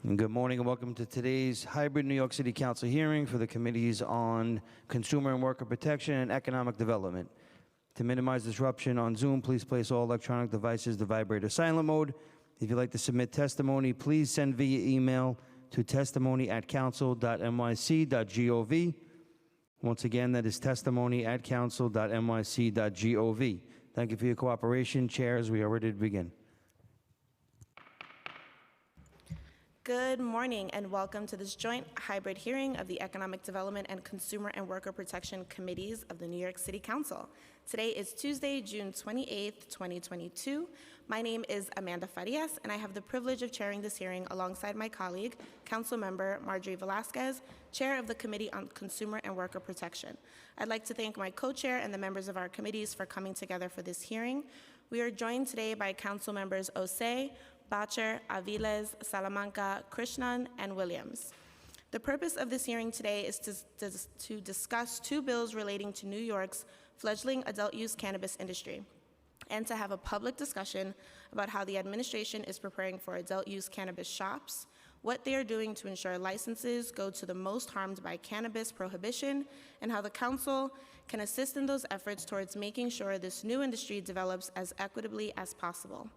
And good morning and welcome to today's hybrid New York City Council hearing for the committees on Consumer and Worker Protection and Economic Development. To minimize disruption on Zoom, please place all electronic devices to vibrate or silent mode. If you'd like to submit testimony, please send via email to testimony@council.nyc.gov. Once again, that is testimony@council.nyc.gov. Thank you for your cooperation. Chairs, we are ready to begin. Good morning and welcome to this joint hybrid hearing of the Economic Development and Consumer and Worker Protection Committees of the New York City Council. Today is Tuesday, June 28th, 2022. My name is Amanda Farias and I have the privilege of chairing this hearing alongside my colleague, Councilmember Marjorie Velasquez, Chair of the Committee on Consumer and Worker Protection. I'd like to thank my co-chair and the members of our committees for coming together for this hearing. We are joined today by Council Members Osei, Bacher, Aviles, Salamanca, Krishnan, and Williams. The purpose of this hearing today is to discuss two bills relating to New York's fledgling adult-use cannabis industry and to have a public discussion about how the administration is preparing for adult-use cannabis shops, what they are doing to ensure licenses go to the most harmed by cannabis prohibition, and how the council can assist in those efforts towards making sure this new industry develops as equitably as possible.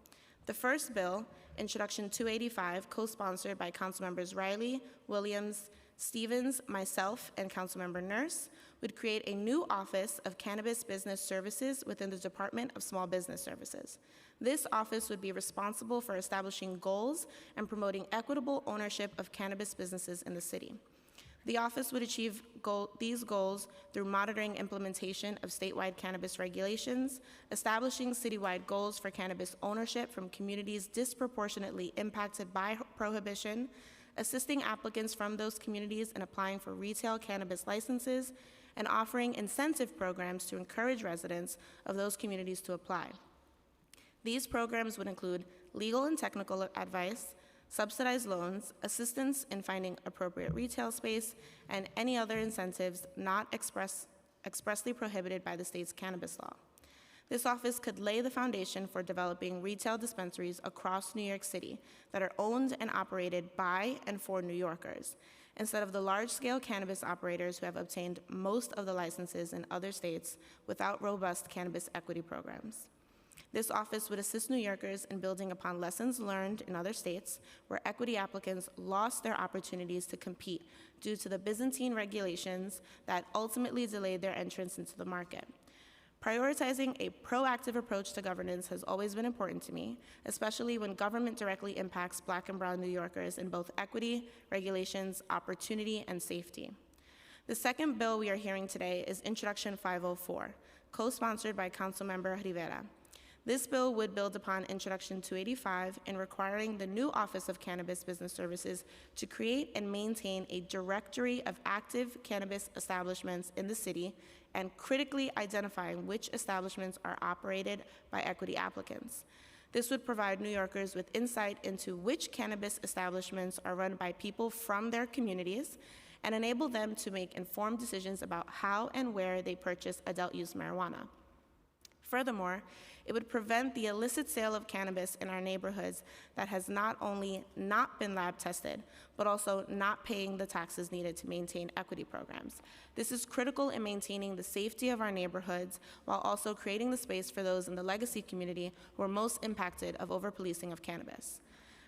The first bill, Introduction 285, co-sponsored by Councilmembers Riley, Williams, Stevens, myself, and Councilmember Nurse, would create a new Office of Cannabis Business Services within the Department of Small Business Services. This office would be responsible for establishing goals and promoting equitable ownership of cannabis businesses in the city. The office would achieve these goals through monitoring implementation of statewide cannabis regulations, establishing citywide goals for cannabis ownership from communities disproportionately impacted by prohibition, assisting applicants from those communities in applying for retail cannabis licenses, and offering incentive programs to encourage residents of those communities to apply. These programs would include legal and technical advice, subsidized loans, assistance in finding appropriate retail space, and any other incentives not expressly prohibited by the state's cannabis law. This office could lay the foundation for developing retail dispensaries across New York City that are owned and operated by and for New Yorkers, instead of the large-scale cannabis operators who have obtained most of the licenses in other states without robust cannabis equity programs. This office would assist New Yorkers in building upon lessons learned in other states where equity applicants lost their opportunities to compete due to the Byzantine regulations that ultimately delayed their entrance into the market. Prioritizing a proactive approach to governance has always been important to me, especially when government directly impacts Black and brown New Yorkers in both equity, regulations, opportunity, and safety. The second bill we are hearing today is Introduction 504, co-sponsored by Councilmember Rivera. This bill would build upon Introduction 285 in requiring the new Office of Cannabis Business Services to create and maintain a directory of active cannabis establishments in the city and critically identifying which establishments are operated by equity applicants. This would provide New Yorkers with insight into which cannabis establishments are run by people from their communities and enable them to make informed decisions about how and where they purchase adult-use marijuana. Furthermore, it would prevent the illicit sale of cannabis in our neighborhoods that has not only not been lab tested, but also not paying the taxes needed to maintain equity programs. This is critical in maintaining the safety of our neighborhoods while also creating the space for those in the legacy community who are most impacted of over-policing of cannabis.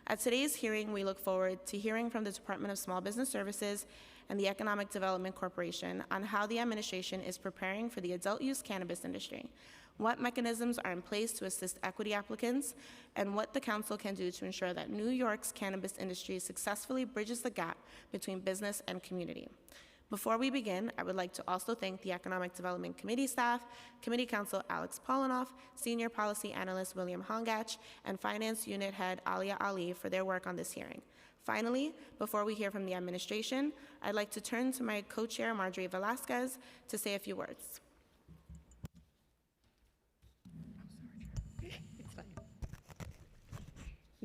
At today's hearing, we look forward to hearing from the Department of Small Business Services and the Economic Development Corporation on how the administration is preparing for the adult-use cannabis industry, what mechanisms are in place to assist equity applicants, and what the council can do to ensure that New York's cannabis industry successfully bridges the gap between business and community. Before we begin, I would like to also thank the Economic Development Committee staff, Committee Counsel Alex Polinoff, Senior Policy Analyst William Hongach, and Finance Unit Head Alia Ali for their work on this hearing. Finally, before we hear from the administration, I'd like to turn to my co-chair Marjorie Velasquez to say a few words.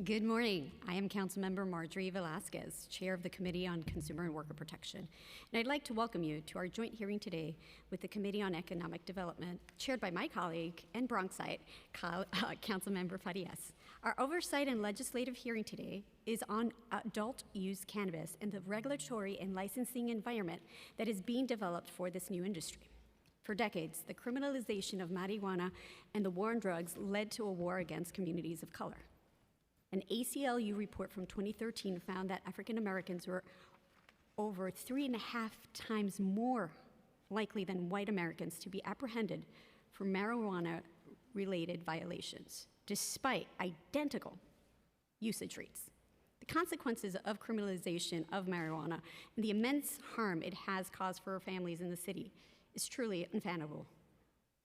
Good morning. I am Councilmember Marjorie Velasquez, Chair of the Committee on Consumer and Worker Protection. And I'd like to welcome you to our joint hearing today with the Committee on Economic Development, chaired by my colleague and Bronxite, Councilmember Farias. Our oversight and legislative hearing today is on adult use cannabis and the regulatory and licensing environment that is being developed for this new industry. For decades, the criminalization of marijuana and the war on drugs led to a war against communities of color. An ACLU report from 2013 found that African Americans were over 3.5 times more likely than white Americans to be apprehended for marijuana-related violations, despite identical usage rates. The consequences of criminalization of marijuana and the immense harm it has caused for families in the city is truly unfathomable.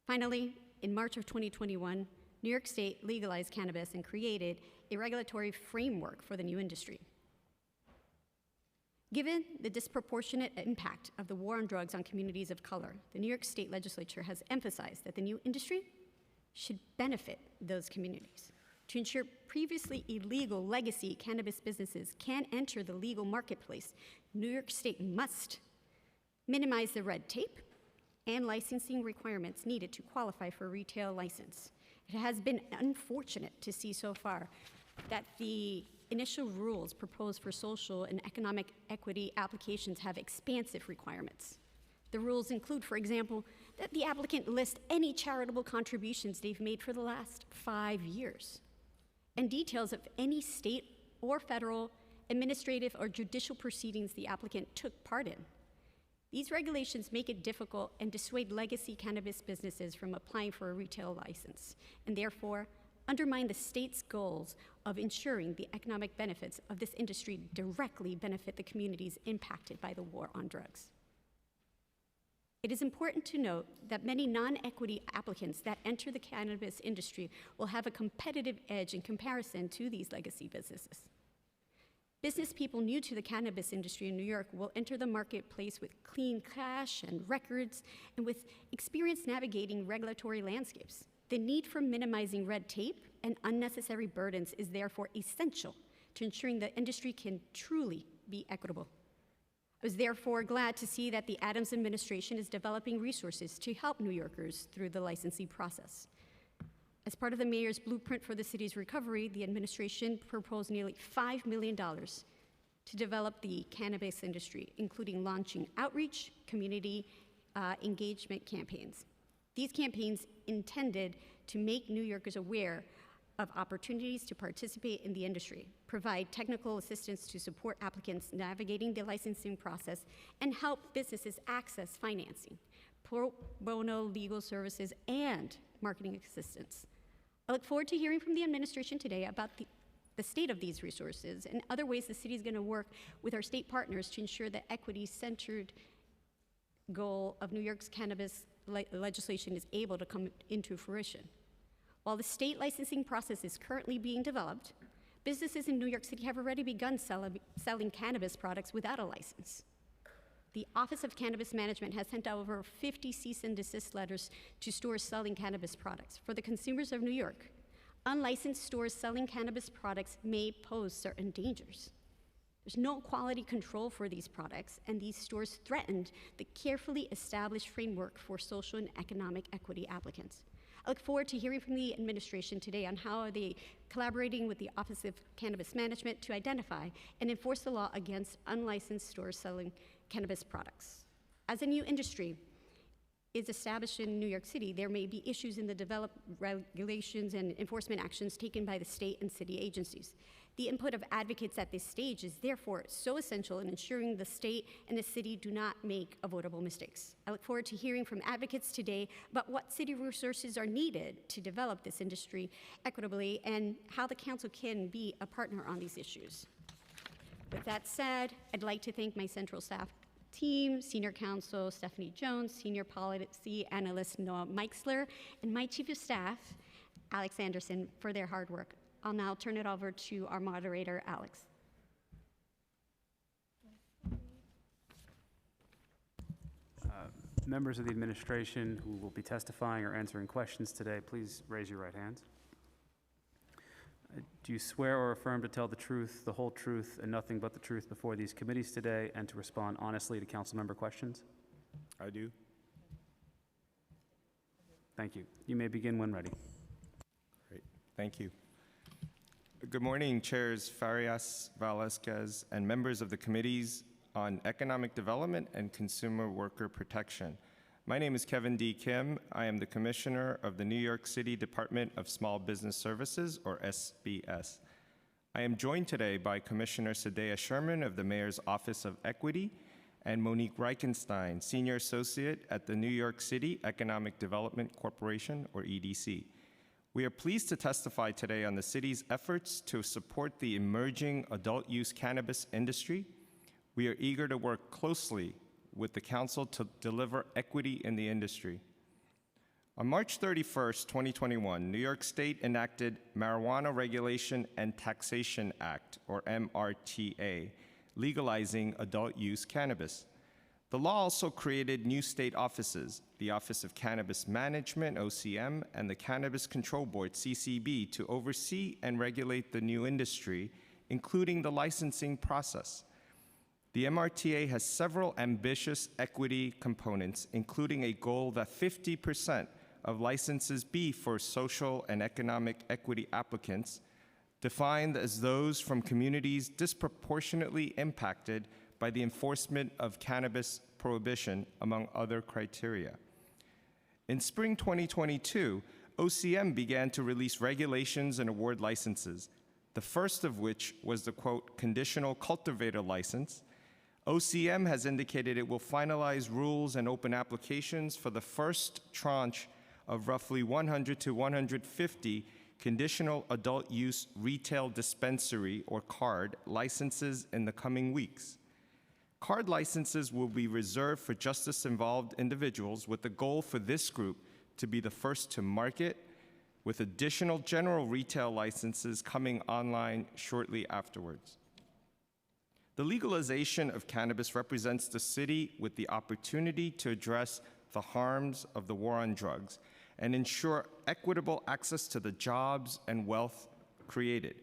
Finally, in March of 2021, New York State legalized cannabis and created a regulatory framework for the new industry. Given the disproportionate impact of the war on drugs on communities of color, the New York State Legislature has emphasized that the new industry should benefit those communities. To ensure previously illegal legacy cannabis businesses can enter the legal marketplace, New York State must minimize the red tape and licensing requirements needed to qualify for a retail license. It has been unfortunate to see so far that the initial rules proposed for social and economic equity applications have expansive requirements. The rules include, for example, that the applicant list any charitable contributions they've made for the last 5 years, and details of any state or federal administrative or judicial proceedings the applicant took part in. These regulations make it difficult and dissuade legacy cannabis businesses from applying for a retail license, and therefore undermine the state's goals of ensuring the economic benefits of this industry directly benefit the communities impacted by the war on drugs. It is important to note that many non-equity applicants that enter the cannabis industry will have a competitive edge in comparison to these legacy businesses. Business people new to the cannabis industry in New York will enter the marketplace with clean cash and records and with experience navigating regulatory landscapes. The need for minimizing red tape and unnecessary burdens is therefore essential to ensuring the industry can truly be equitable. I was therefore glad to see that the Adams administration is developing resources to help New Yorkers through the licensing process. As part of the mayor's blueprint for the city's recovery, the administration proposed nearly $5 million to develop the cannabis industry, including launching outreach, community engagement campaigns. These campaigns intended to make New Yorkers aware of opportunities to participate in the industry, provide technical assistance to support applicants navigating the licensing process, and help businesses access financing, pro bono legal services, and marketing assistance. I look forward to hearing from the administration today about the state of these resources and other ways the city is going to work with our state partners to ensure that equity-centered goal of New York's cannabis legislation is able to come into fruition. While the state licensing process is currently being developed, businesses in New York City have already begun selling cannabis products without a license. The Office of Cannabis Management has sent out over 50 cease and desist letters to stores selling cannabis products. For the consumers of New York, unlicensed stores selling cannabis products may pose certain dangers. There's no quality control for these products, and these stores threatened the carefully established framework for social and economic equity applicants. I look forward to hearing from the administration today on how they are collaborating with the Office of Cannabis Management to identify and enforce the law against unlicensed stores selling cannabis products. As a new industry is established in New York City, there may be issues in the developed regulations and enforcement actions taken by the state and city agencies. The input of advocates at this stage is therefore so essential in ensuring the state and the city do not make avoidable mistakes. I look forward to hearing from advocates today about what city resources are needed to develop this industry equitably and how the council can be a partner on these issues. With that said, I'd like to thank my central staff team, Senior Counsel Stephanie Jones, Senior Policy Analyst Noah Meixler, and my Chief of Staff, Alex Anderson, for their hard work. I'll now turn it over to our moderator, Alex. Members of the administration who will be testifying or answering questions today, please raise your right hands. Do you swear or affirm to tell the truth, the whole truth, and nothing but the truth before these committees today, and to respond honestly to council member questions? I do. Thank you. You may begin when ready. Great. Thank you. Good morning, Chairs Farias, Velasquez, and members of the Committees on Economic Development and Consumer Worker Protection. My name is Kevin D. Kim. I am the Commissioner of the New York City Department of Small Business Services, or SBS. I am joined today by Commissioner Sadea Sherman of the Mayor's Office of Equity and Monique Reichenstein, Senior Associate at the New York City Economic Development Corporation, or EDC. We are pleased to testify today on the city's efforts to support the emerging adult use cannabis industry. We are eager to work closely with the Council to deliver equity in the industry. On March 31st, 2021, New York State enacted Marijuana Regulation and Taxation Act, or MRTA, legalizing adult use cannabis. The law also created new state offices, the Office of Cannabis Management, OCM, and the Cannabis Control Board, CCB, to oversee and regulate the new industry, including the licensing process. The MRTA has several ambitious equity components, including a goal that 50% of licenses be for social and economic equity applicants, defined as those from communities disproportionately impacted by the enforcement of cannabis prohibition, among other criteria. In spring 2022, OCM began to release regulations and award licenses, the first of which was the, quote, conditional cultivator license. OCM has indicated it will finalize rules and open applications for the first tranche of roughly 100 to 150 conditional adult use retail dispensary, or CARD, licenses in the coming weeks. CARD licenses will be reserved for justice-involved individuals, with the goal for this group to be the first to market, with additional general retail licenses coming online shortly afterwards. The legalization of cannabis represents the city with the opportunity to address the harms of the war on drugs and ensure equitable access to the jobs and wealth created.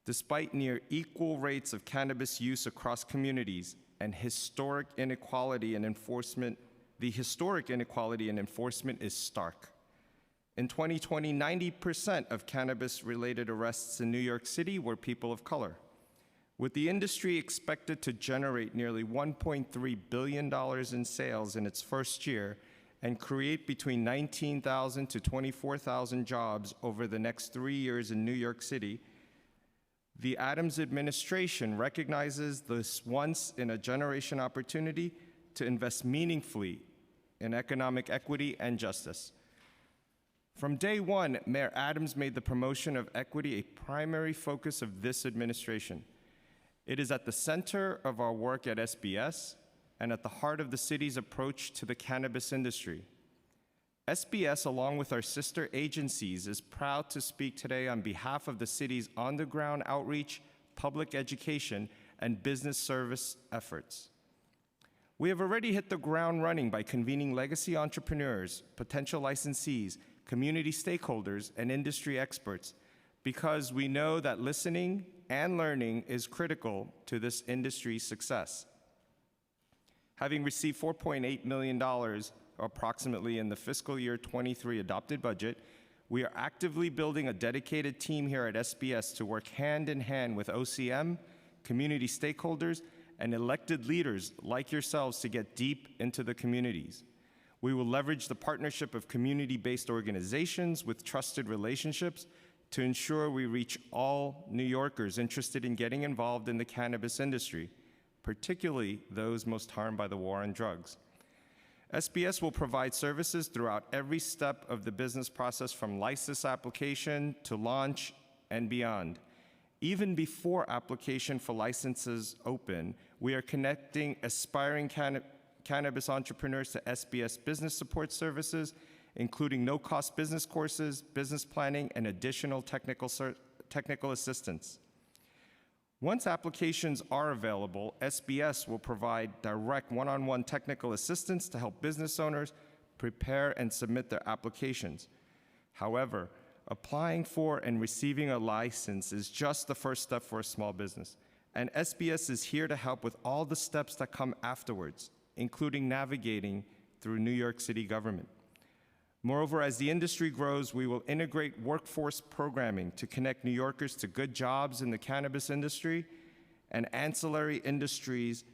Despite near equal rates of cannabis use across communities and historic inequality in enforcement, the historic inequality in enforcement is stark. In 2020, 90% of cannabis-related arrests in New York City were people of color. With the industry expected to generate nearly $1.3 billion in sales in its first year and create between 19,000 to 24,000 jobs over the next 3 years in New York City, the Adams administration recognizes this once-in-a-generation opportunity to invest meaningfully in economic equity and justice. From day one, Mayor Adams made the promotion of equity a primary focus of this administration. It is at the center of our work at SBS and at the heart of the city's approach to the cannabis industry. SBS, along with our sister agencies, is proud to speak today on behalf of the city's on-the-ground outreach, public education, and business service efforts. We have already hit the ground running by convening legacy entrepreneurs, potential licensees, community stakeholders, and industry experts, because we know that listening and learning is critical to this industry's success. Having received $4.8 million approximately in the fiscal year 23 adopted budget, we are actively building a dedicated team here at SBS to work hand in hand with OCM, community stakeholders, and elected leaders like yourselves to get deep into the communities. We will leverage the partnership of community-based organizations with trusted relationships to ensure we reach all New Yorkers interested in getting involved in the cannabis industry, particularly those most harmed by the war on drugs. SBS will provide services throughout every step of the business process, from license application to launch and beyond. Even before application for licenses open, we are connecting aspiring cannabis entrepreneurs to SBS business support services, including no-cost business courses, business planning, and additional technical assistance. Once applications are available, SBS will provide direct one-on-one technical assistance to help business owners prepare and submit their applications. However, applying for and receiving a license is just the first step for a small business, and SBS is here to help with all the steps that come afterwards, including navigating through New York City government. Moreover, as the industry grows, we will integrate workforce programming to connect New Yorkers to good jobs in the cannabis industry and ancillary industries,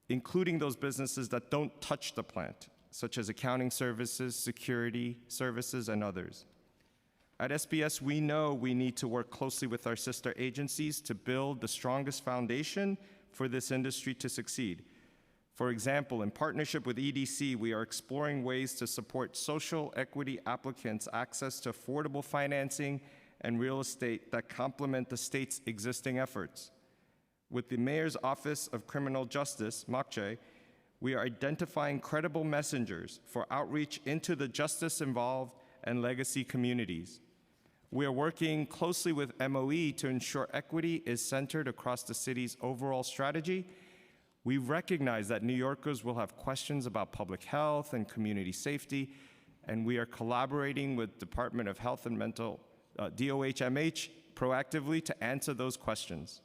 including those businesses that don't touch the plant, such as accounting services, security services, and others. At SBS, we know we need to work closely with our sister agencies to build the strongest foundation for this industry to succeed. For example, in partnership with EDC, we are exploring ways to support social equity applicants' access to affordable financing and real estate that complement the state's existing efforts. With the Mayor's Office of Criminal Justice, MOCJ, we are identifying credible messengers for outreach into the justice-involved and legacy communities. We are working closely with MOE to ensure equity is centered across the city's overall strategy. We recognize that New Yorkers will have questions about public health and community safety, and we are collaborating with Department of Health and Mental, DOH-MH, proactively to answer those questions.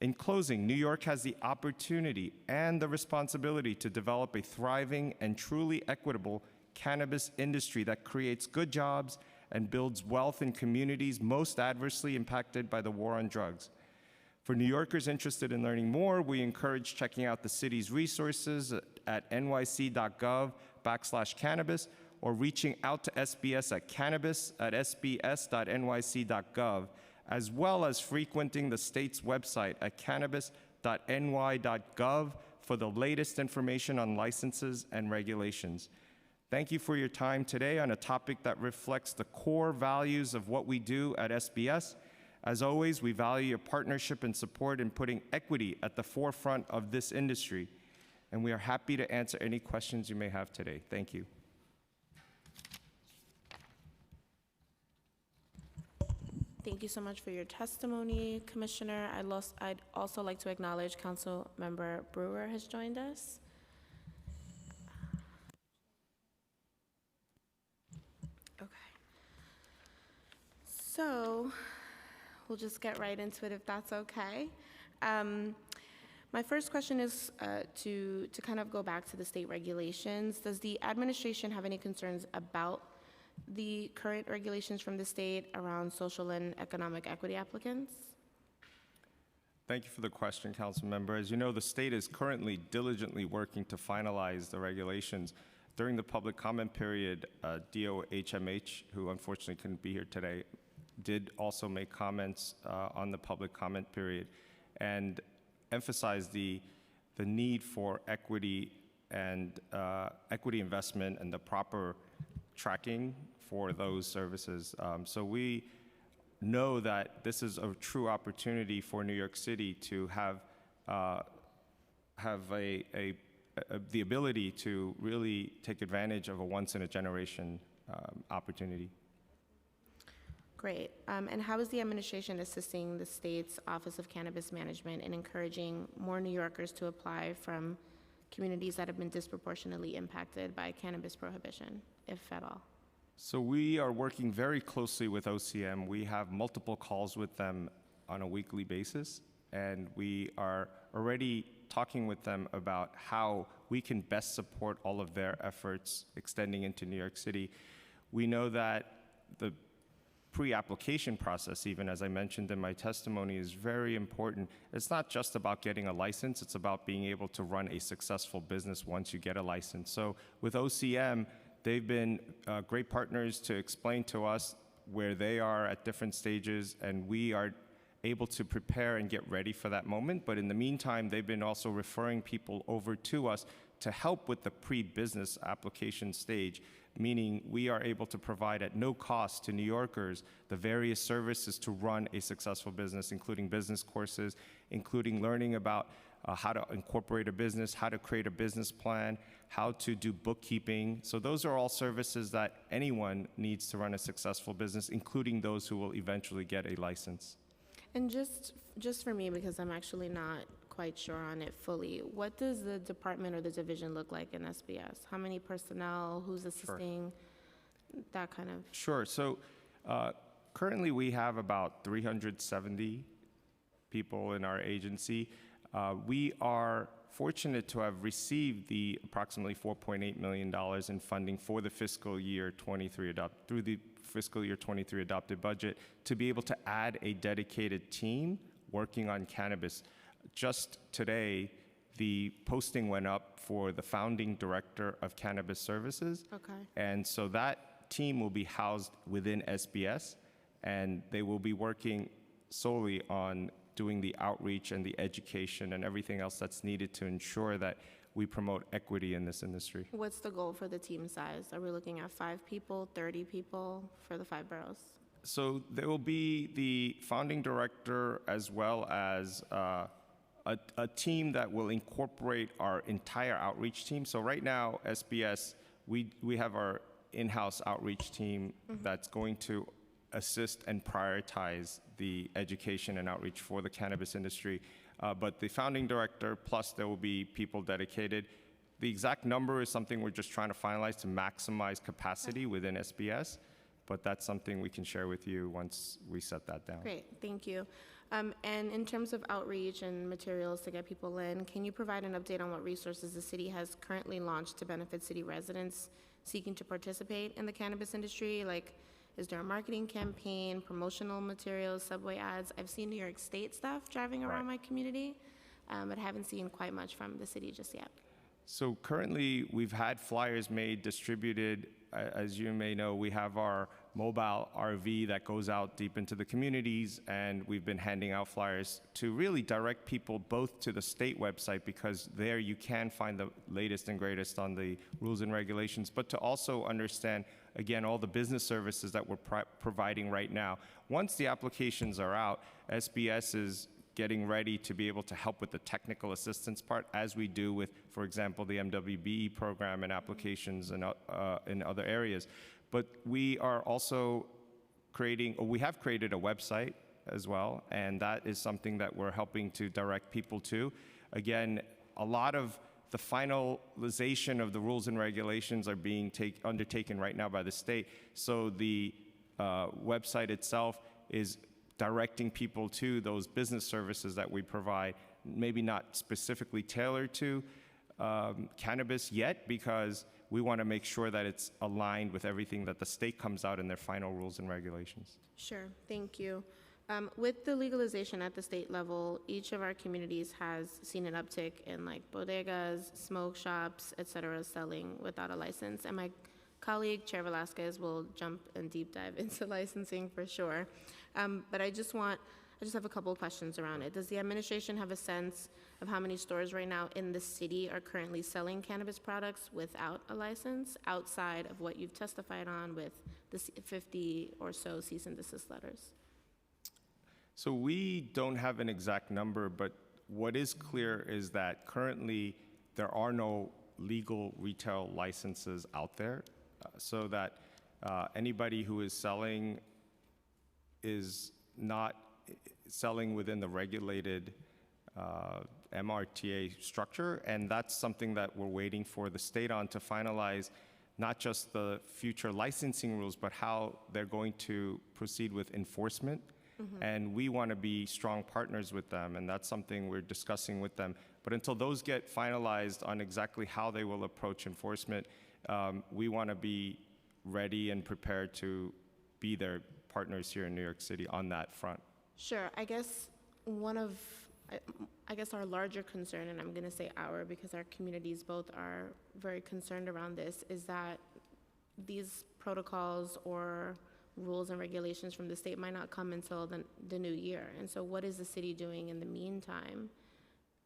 In closing, New York has the opportunity and the responsibility to develop a thriving and truly equitable cannabis industry that creates good jobs and builds wealth in communities most adversely impacted by the war on drugs. For New Yorkers interested in learning more, we encourage checking out the city's resources at nyc.gov/cannabis or reaching out to SBS at cannabis@sbs.nyc.gov, as well as frequenting the state's website at cannabis.ny.gov for the latest information on licenses and regulations. Thank you for your time today on a topic that reflects the core values of what we do at SBS. As always, we value your partnership and support in putting equity at the forefront of this industry, and we are happy to answer any questions you may have today. Thank you. Thank you so much for your testimony, Commissioner. I'd also like to acknowledge Council Member Brewer has joined us. Okay. So we'll just get right into it if that's okay. My first question is to kind of go back to the state regulations. Does the administration have any concerns about the current regulations from the state around social and economic equity applicants? Thank you for the question, Council Member. As you know, the state is currently diligently working to finalize the regulations. During the public comment period, DOH-MH, who unfortunately couldn't be here today, did also make comments on the public comment period and emphasize the need for equity and equity investment and the proper tracking for those services. So we know that this is a true opportunity for New York City to have the ability to really take advantage of a once-in-a-generation opportunity. Great. And how is the administration assisting the state's Office of Cannabis Management in encouraging more New Yorkers to apply from communities that have been disproportionately impacted by cannabis prohibition, if at all? So we are working very closely with OCM. We have multiple calls with them on a weekly basis, and we are already talking with them about how we can best support all of their efforts extending into New York City. We know that the pre-application process, even as I mentioned in my testimony, is very important. It's not just about getting a license, it's about being able to run a successful business once you get a license. So with OCM, they've been great partners to explain to us where they are at different stages, and we are able to prepare and get ready for that moment. But in the meantime, they've been also referring people over to us to help with the pre-business application stage, meaning we are able to provide at no cost to New Yorkers the various services to run a successful business, including business courses, including learning about how to incorporate a business, how to create a business plan, how to do bookkeeping. So those are all services that anyone needs to run a successful business, including those who will eventually get a license. And just for me, because I'm actually not quite sure on it fully, what does the department or the division look like in SBS? How many personnel, who's assisting, that kind of? Sure. So currently we have about 370 people in our agency. We are fortunate to have received the approximately $4.8 million in funding for the fiscal year 23 through the fiscal year 23 adopted budget to be able to add a dedicated team working on cannabis. Just today, the posting went up for the founding director of cannabis services. Okay. And so that team will be housed within SBS, and they will be working solely on doing the outreach and the education and everything else that's needed to ensure that we promote equity in this industry. What's the goal for the team size? Are we looking at 5 people, 30 people for the 5 boroughs? So there will be the founding director as well as a team that will incorporate our entire outreach team. So right now, SBS, we have our in-house outreach team that's going to assist and prioritize the education and outreach for the cannabis industry. But the founding director, plus there will be people dedicated. The exact number is something we're just trying to finalize to maximize capacity within SBS, but that's something we can share with you once we set that down. Great, thank you. And in terms of outreach and materials to get people in, can you provide an update on what resources the city has currently launched to benefit city residents seeking to participate in the cannabis industry? Like, is there a marketing campaign, promotional materials, subway ads? I've seen New York State stuff driving around my community, but haven't seen quite much from the city just yet. So currently, we've had flyers made, distributed. As you may know, we have our mobile RV that goes out deep into the communities, and we've been handing out flyers to really direct people both to the state website, because there you can find the latest and greatest on the rules and regulations, but to also understand, again, all the business services that we're providing right now. Once the applications are out, SBS is getting ready to be able to help with the technical assistance part, as we do with, for example, the MWBE program and applications and in other areas. But we are also we have created a website as well, and that is something that we're helping to direct people to. Again, a lot of the finalization of the rules and regulations are being undertaken right now by the state. So the website itself is directing people to those business services that we provide, maybe not specifically tailored to cannabis yet, because we want to make sure that it's aligned with everything that the state comes out in their final rules and regulations. Sure, thank you. With the legalization at the state level, each of our communities has seen an uptick in like bodegas, smoke shops, et cetera, selling without a license. And my colleague, Chair Velasquez, will jump and deep dive into licensing for sure. But I just have a couple of questions around it. Does the administration have a sense of how many stores right now in the city are currently selling cannabis products without a license, outside of what you've testified on with the 50 or so cease and desist letters? So we don't have an exact number, but what is clear is that currently there are no legal retail licenses out there, so that anybody who is selling is not selling within the regulated MRTA structure, and that's something that we're waiting for the state on to finalize, not just the future licensing rules, but how they're going to proceed with enforcement. And we want to be strong partners with them, and that's something we're discussing with them. But until those get finalized on exactly how they will approach enforcement, we want to be ready and prepared to be their partners here in New York City on that front. Sure. I guess our larger concern, and I'm going to say our because our communities both are very concerned around this, is that these protocols or rules and regulations from the state might not come until the new year. And so what is the city doing in the meantime,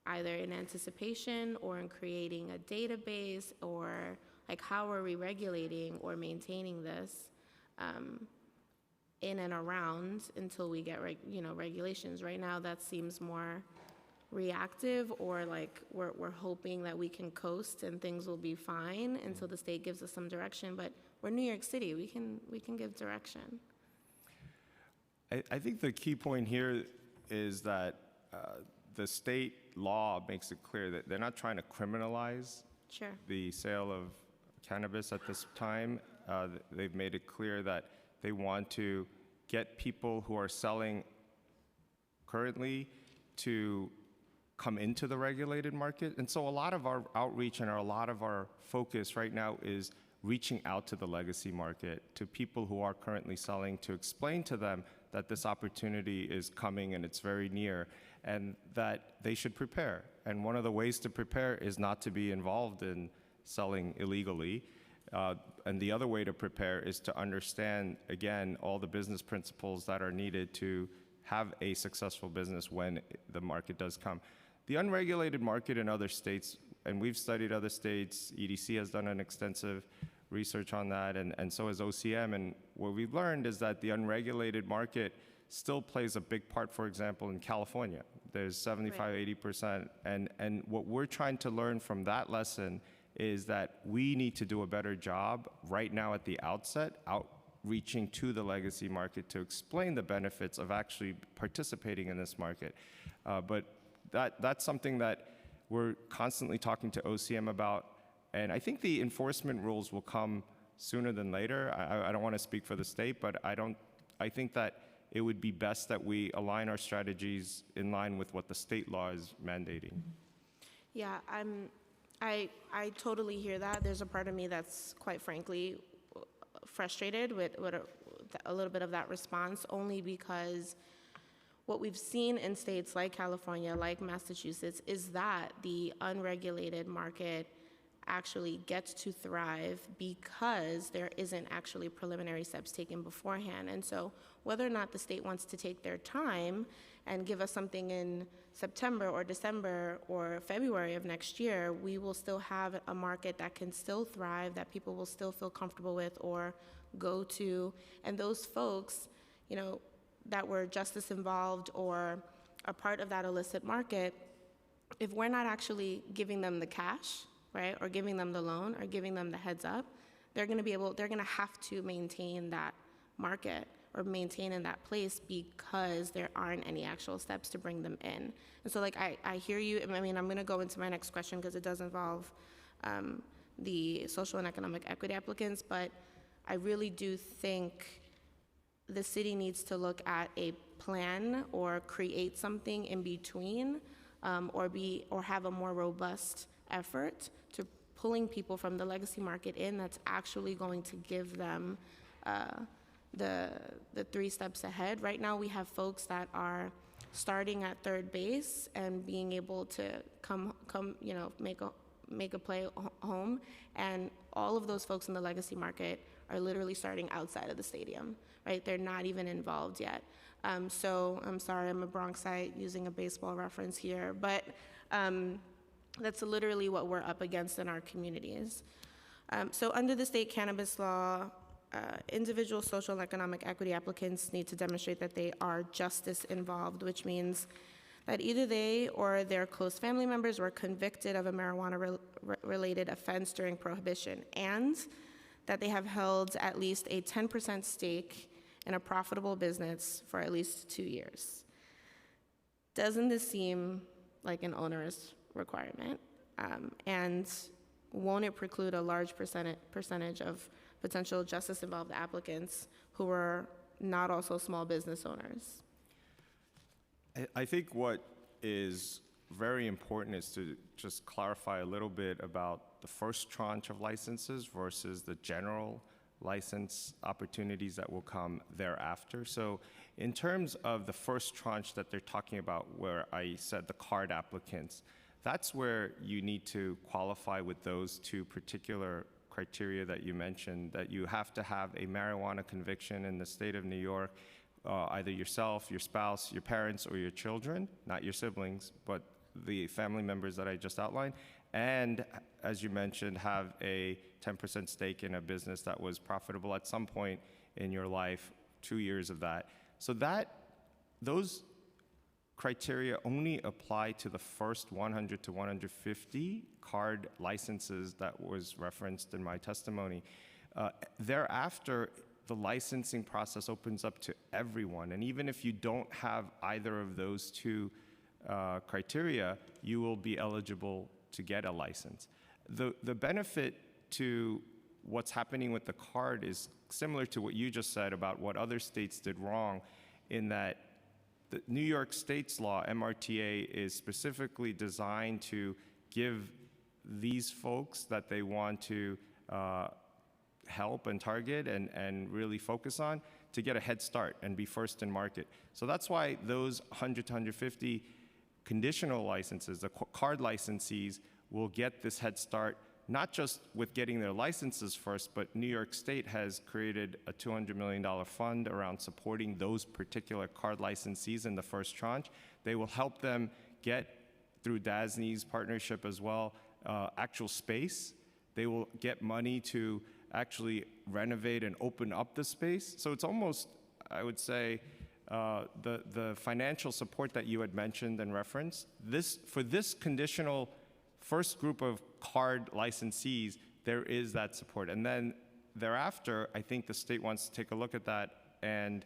either in anticipation or in creating a database, or like how are we regulating or maintaining this in and around until we get regulations? Right now that seems more reactive, or like we're hoping that we can coast and things will be fine until the state gives us some direction. But we're New York City, we can give direction. I think the key point here is that the state law makes it clear that they're not trying to criminalize the sale of cannabis at this time. They've made it clear that they want to get people who are selling currently to come into the regulated market. And so a lot of our outreach and a lot of our focus right now is reaching out to the legacy market, to people who are currently selling, to explain to them that this opportunity is coming and it's very near, and that they should prepare. And one of the ways to prepare is not to be involved in selling illegally. And the other way to prepare is to understand, again, all the business principles that are needed to have a successful business when the market does come. The unregulated market in other states, and we've studied other states, EDC has done an extensive research on that, and so has OCM, and what we've learned is that the unregulated market still plays a big part, for example, in California. There's 75, 80%, and what we're trying to learn from that lesson is that we need to do a better job right now at the outset, outreaching to the legacy market to explain the benefits of actually participating in this market. But that's something that we're constantly talking to OCM about, and I think the enforcement rules will come sooner than later. I don't want to speak for the state, but I think that it would be best that we align our strategies in line with what the state law is mandating. Yeah, I totally hear that. There's a part of me that's quite frankly frustrated with a little bit of that response, only because what we've seen in states like California, like Massachusetts, is that the unregulated market actually gets to thrive because there isn't actually preliminary steps taken beforehand. And so whether or not the state wants to take their time and give us something in September or December or February of next year, we will still have a market that can still thrive, that people will still feel comfortable with or go to. And those folks, you know, that were justice involved or a part of that illicit market, if we're not actually giving them the cash, right, or giving them the loan or giving them the heads up, they're going to have to maintain that market or maintain in that place because there aren't any actual steps to bring them in. And so, like, I hear you. I mean, I'm going to go into my next question because it does involve the social and economic equity applicants, but I really do think the city needs to look at a plan or create something in between, or have a more robust effort to pulling people from the legacy market in that's actually going to give them the 3 steps ahead. Right now we have folks that are starting at third base and being able to come you know, make a play home, and all of those folks in the legacy market are literally starting outside of the stadium, right? They're not even involved yet. So I'm sorry, I'm a Bronxite using a baseball reference here, but that's literally what we're up against in our communities. So under the state cannabis law, individual social and economic equity applicants need to demonstrate that they are justice involved, which means that either they or their close family members were convicted of a marijuana-related offense during prohibition, and that they have held at least a 10% stake in a profitable business for at least 2 years. Doesn't this seem like an onerous requirement? And won't it preclude a large percentage of potential justice-involved applicants who are not also small business owners? I think what is very important is to just clarify a little bit about the first tranche of licenses versus the general license opportunities that will come thereafter. So in terms of the first tranche that they're talking about, where I said the card applicants, that's where you need to qualify with those 2 particular criteria that you mentioned, that you have to have a marijuana conviction in the state of New York, either yourself, your spouse, your parents, or your children, not your siblings, but the family members that I just outlined, and, as you mentioned, have a 10% stake in a business that was profitable at some point in your life, 2 years of that. So those criteria only apply to the first 100 to 150 card licenses that was referenced in my testimony. Thereafter, the licensing process opens up to everyone, and even if you don't have either of those 2 criteria, you will be eligible to get a license. The benefit to what's happening with the card is similar to what you just said about what other states did wrong, in that the New York State's law, MRTA, is specifically designed to give these folks that they want to help and target and really focus on to get a head start and be first in market. So that's why those 100 to 150 conditional licenses, the card licensees, will get this head start, not just with getting their licenses first, but New York State has created a $200 million fund around supporting those particular card licensees in the first tranche. They will help them get, through DASNY's partnership as well, actual space. They will get money to actually renovate and open up the space. So it's almost, I would say, the financial support that you had mentioned and referenced, for this conditional first group of card licensees, there is that support. And then thereafter, I think the state wants to take a look at that and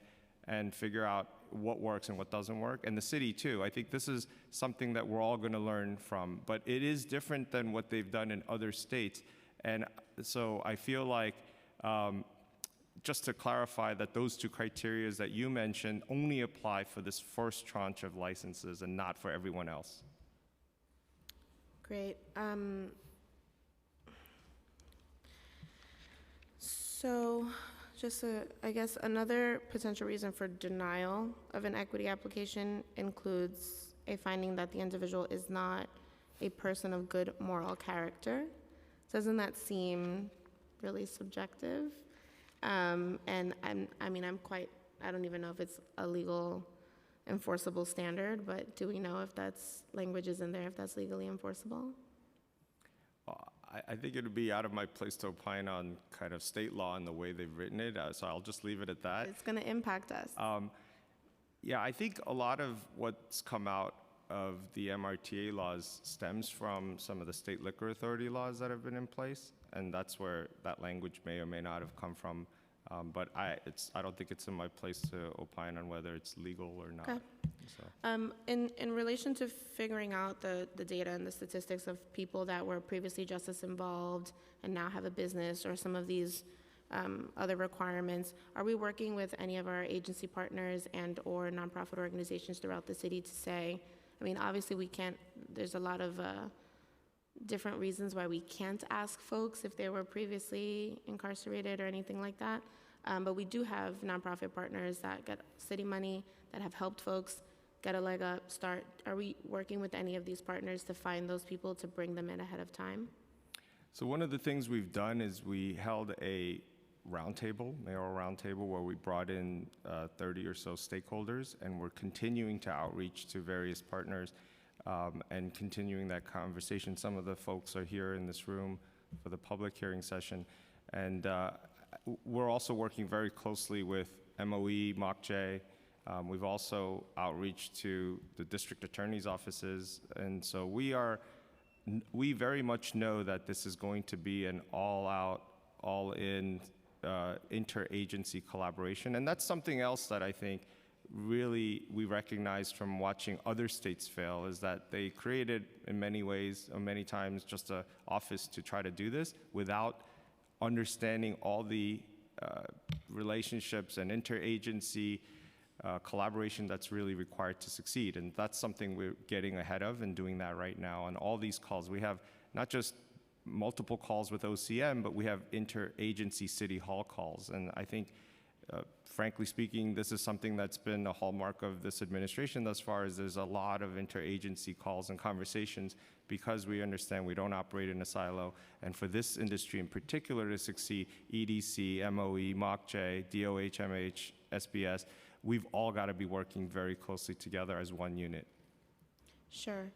figure out what works and what doesn't work. And the city too. I think this is something that we're all going to learn from. But it is different than what they've done in other states. And so I feel like, just to clarify, that those two criteria that you mentioned only apply for this first tranche of licenses and not for everyone else. Great. So just, I guess, another potential reason for denial of an equity application includes a finding that the individual is not a person of good moral character. Doesn't that seem really subjective? And I don't even know if it's a legal enforceable standard, but do we know if that's language is in there, if that's legally enforceable? I think it would be out of my place to opine on kind of state law and the way they've written it, so I'll just leave it at that. It's going to impact us. Yeah, I think a lot of what's come out of the MRTA laws stems from some of the state liquor authority laws that have been in place, and that's where that language may or may not have come from. But I don't think it's in my place to opine on whether it's legal or not. Okay. So. In relation to figuring out the data and the statistics of people that were previously justice involved and now have a business or some of these other requirements, are we working with any of our agency partners and or nonprofit organizations throughout the city to say, I mean, obviously we can't, there's a lot of different reasons why we can't ask folks if they were previously incarcerated or anything like that. But we do have nonprofit partners that get city money that have helped folks get a leg up, start. Are we working with any of these partners to find those people to bring them in ahead of time? So one of the things we've done is we held a roundtable, mayoral roundtable, where we brought in 30 or so stakeholders, and we're continuing to outreach to various partners and continuing that conversation. Some of the folks are here in this room for the public hearing session. And we're also working very closely with MOE, MOCJ. We've also outreached to the district attorney's offices. And so we very much know that this is going to be an all-out, all-in interagency collaboration. And that's something else that I think really we recognized from watching other states fail, is that they created in many ways, or many times, just an office to try to do this without understanding all the relationships and interagency collaboration that's really required to succeed. And that's something we're getting ahead of and doing that right now on all these calls. We have not just multiple calls with OCM, but we have interagency city hall calls. And I think, frankly speaking, this is something that's been a hallmark of this administration thus far, is there's a lot of interagency calls and conversations because we understand we don't operate in a silo. And for this industry in particular to succeed, EDC, MOE, MOCJ, DOH, MH, SBS, we've all got to be working very closely together as one unit. Sure.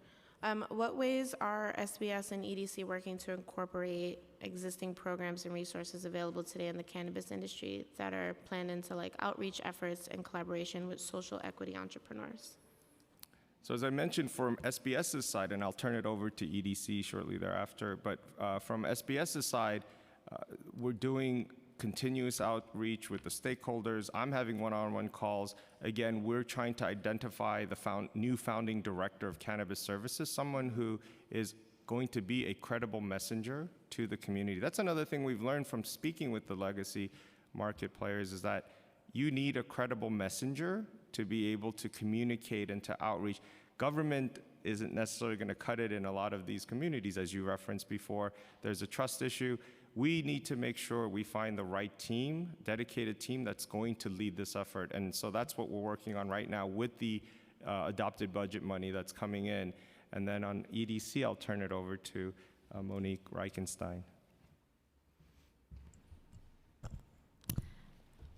What ways are SBS and EDC working to incorporate existing programs and resources available today in the cannabis industry that are planned into like outreach efforts and collaboration with social equity entrepreneurs? So as I mentioned, from SBS's side, and I'll turn it over to EDC shortly thereafter, but from SBS's side, we're doing continuous outreach with the stakeholders. I'm having one-on-one calls. Again, we're trying to identify the new founding director of cannabis services, someone who is going to be a credible messenger to the community. That's another thing we've learned from speaking with the legacy market players, is that you need a credible messenger to be able to communicate and to outreach. Government isn't necessarily going to cut it in a lot of these communities, as you referenced before. There's a trust issue. We need to make sure we find the right team, dedicated team that's going to lead this effort. And so that's what we're working on right now with the adopted budget money that's coming in. And then on EDC, I'll turn it over to Monique Reichenstein.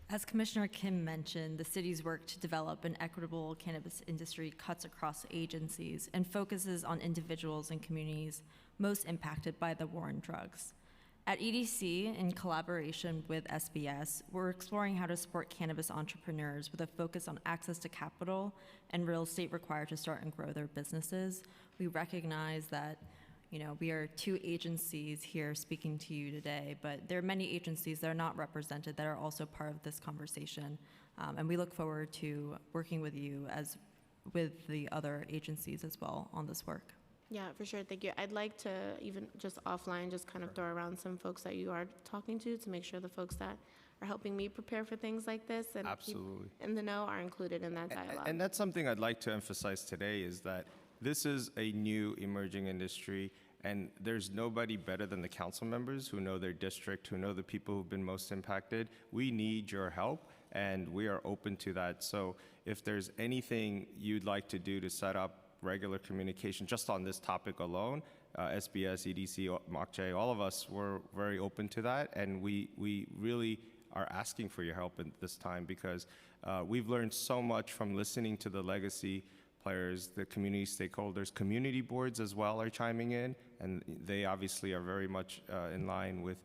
As Commissioner Kim mentioned, the city's work to develop an equitable cannabis industry cuts across agencies and focuses on individuals and communities most impacted by the war on drugs. At EDC, in collaboration with SBS, we're exploring how to support cannabis entrepreneurs with a focus on access to capital and real estate required to start and grow their businesses. We recognize that we are two agencies here speaking to you today, but there are many agencies that are not represented that are also part of this conversation. And we look forward to working with you as with the other agencies as well on this work. Yeah, for sure. Thank you. I'd like to even just offline just kind of throw around some folks that you are talking to make sure the folks that are helping me prepare for things like this and Absolutely. keep in the know are included in that dialogue. And that's something I'd like to emphasize today is that this is a new emerging industry, and there's nobody better than the council members who know their district, who know the people who've been most impacted. We need your help, and we are open to that. So if there's anything you'd like to do to set up regular communication just on this topic alone, SBS, EDC, MOCJ, all of us were very open to that, and we really are asking for your help at this time because we've learned so much from listening to the legacy players, the community stakeholders. Community boards as well are chiming in, and they obviously are very much in line with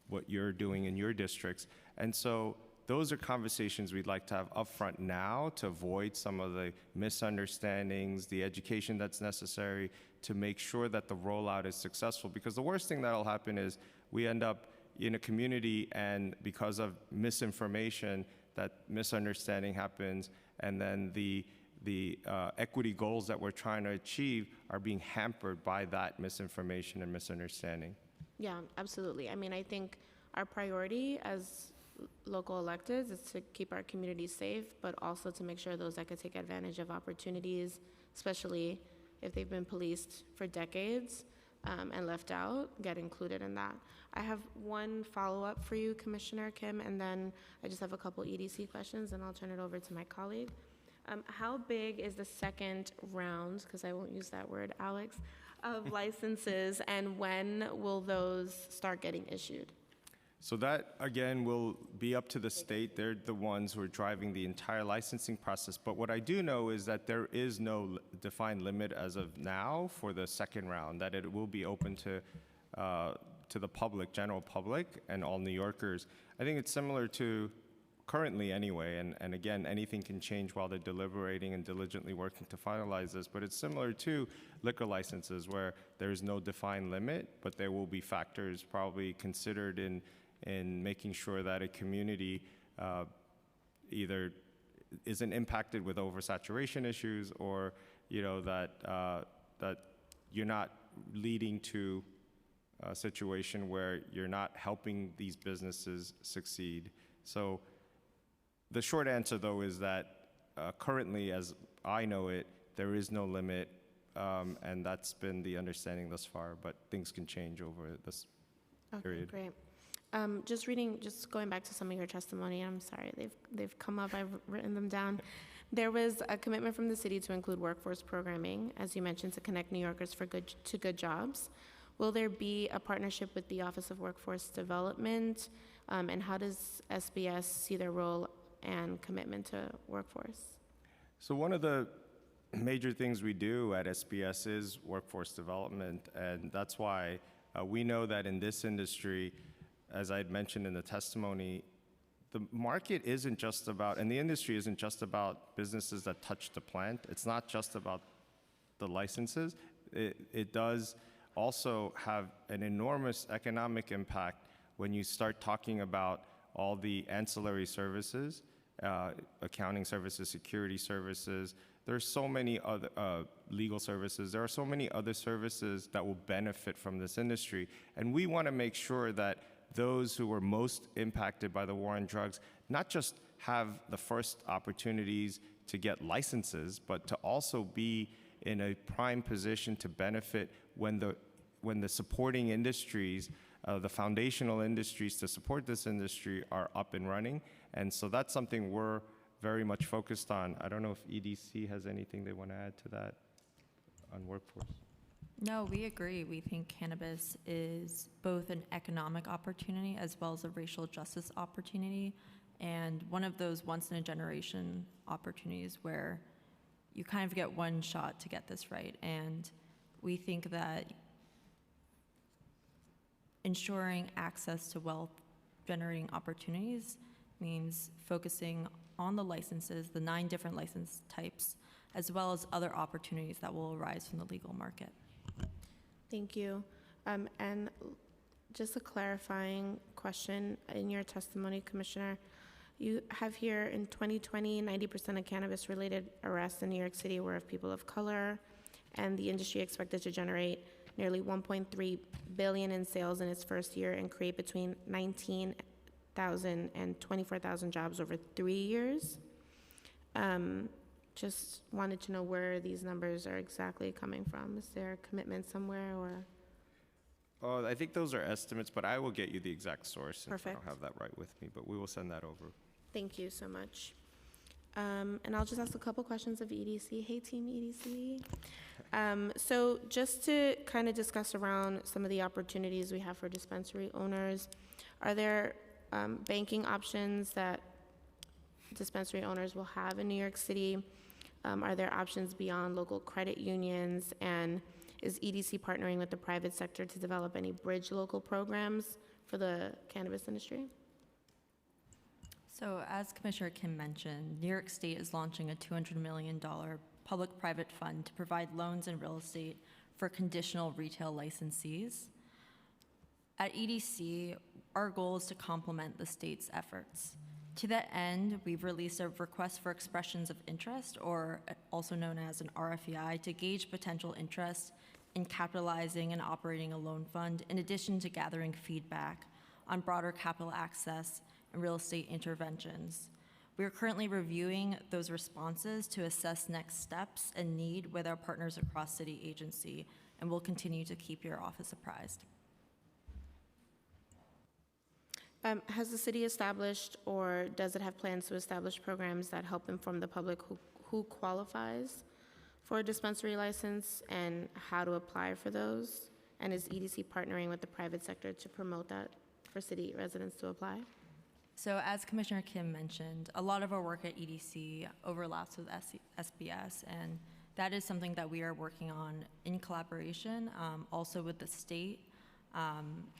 what you're doing in your districts. And so those are conversations we'd like to have upfront now to avoid some of the misunderstandings, the education that's necessary to make sure that the rollout is successful. Because the worst thing that'll happen is we end up in a community and because of misinformation, that misunderstanding happens, and then the equity goals that we're trying to achieve are being hampered by that misinformation and misunderstanding. Yeah, absolutely. I mean, I think our priority as local electeds is to keep our communities safe, but also to make sure those that could take advantage of opportunities, especially if they've been policed for decades and left out, get included in that. I have one follow-up for you, Commissioner Kim, and then I just have a couple EDC questions, and I'll turn it over to my colleague. How big is the second round, because I won't use that word, Alex, of licenses, and when will those start getting issued? So that, again, will be up to the state. They're the ones who are driving the entire licensing process. But what I do know is that there is no defined limit as of now for the second round, that it will be open to the public, general public, and all New Yorkers. I think it's similar to currently anyway, and again, anything can change while they're deliberating and diligently working to finalize this, but it's similar to liquor licenses where there's no defined limit, but there will be factors probably considered in making sure that a community either isn't impacted with oversaturation issues or that you're not leading to a situation where you're not helping these businesses succeed. So the short answer, though, is that currently, as I know it, there is no limit, and that's been the understanding thus far, but things can change over this period. Great. Just going back to some of your testimony, I'm sorry, they've come up, I've written them down. There was a commitment from the city to include workforce programming, as you mentioned, to connect New Yorkers to good jobs. Will there be a partnership with the Office of Workforce Development, and how does SBS see their role and commitment to workforce? So one of the major things we do at SBS is workforce development, and that's why we know that in this industry, as I had mentioned in the testimony, the market isn't just about, and the industry isn't just about businesses that touch the plant. It's not just about the licenses. It does also have an enormous economic impact when you start talking about all the ancillary services, accounting services, security services. There's so many other legal services. There are so many other services that will benefit from this industry. And we want to make sure that those who were most impacted by the war on drugs not just have the first opportunities to get licenses, but to also be in a prime position to benefit when the supporting industries, the foundational industries to support this industry are up and running. And so that's something we're very much focused on. I don't know if EDC has anything they want to add to that on workforce. No, we agree. We think cannabis is both an economic opportunity as well as a racial justice opportunity, and one of those once-in-a-generation opportunities where you kind of get one shot to get this right. And we think that ensuring access to wealth-generating opportunities means focusing on the licenses, the 9 different license types, as well as other opportunities that will arise from the legal market. Thank you. And just a clarifying question in your testimony, Commissioner. You have here in 2020, 90% of cannabis-related arrests in New York City were of people of color, and the industry expected to generate nearly $1.3 billion in sales in its first year and create between 19,000 and 24,000 jobs over 3 years. Just wanted to know where these numbers are exactly coming from. Is there a commitment somewhere, or? Oh, I think those are estimates, but I will get you the exact source since I Perfect. don't have that right with me, but we will send that over. Thank you so much. And I'll just ask a couple questions of EDC. Hey, Team EDC. So just to kind of discuss around some of the opportunities we have for dispensary owners, are there banking options that dispensary owners will have in New York City? Are there options beyond local credit unions? And is EDC partnering with the private sector to develop any bridge local programs for the cannabis industry? So as Commissioner Kim mentioned, New York State is launching a $200 million public-private fund to provide loans and real estate for conditional retail licensees. At EDC, our goal is to complement the state's efforts. To that end, we've released a request for expressions of interest, or also known as an RFEI, to gauge potential interest in capitalizing and operating a loan fund, in addition to gathering feedback on broader capital access and real estate interventions. We are currently reviewing those responses to assess next steps and need with our partners across city agency, and we'll continue to keep your office apprised. Has the city established, or does it have plans to establish programs that help inform the public who qualifies for a dispensary license and how to apply for those? And is EDC partnering with the private sector to promote that for city residents to apply? So as Commissioner Kim mentioned, a lot of our work at EDC overlaps with SBS, and that is something that we are working on in collaboration, also with the state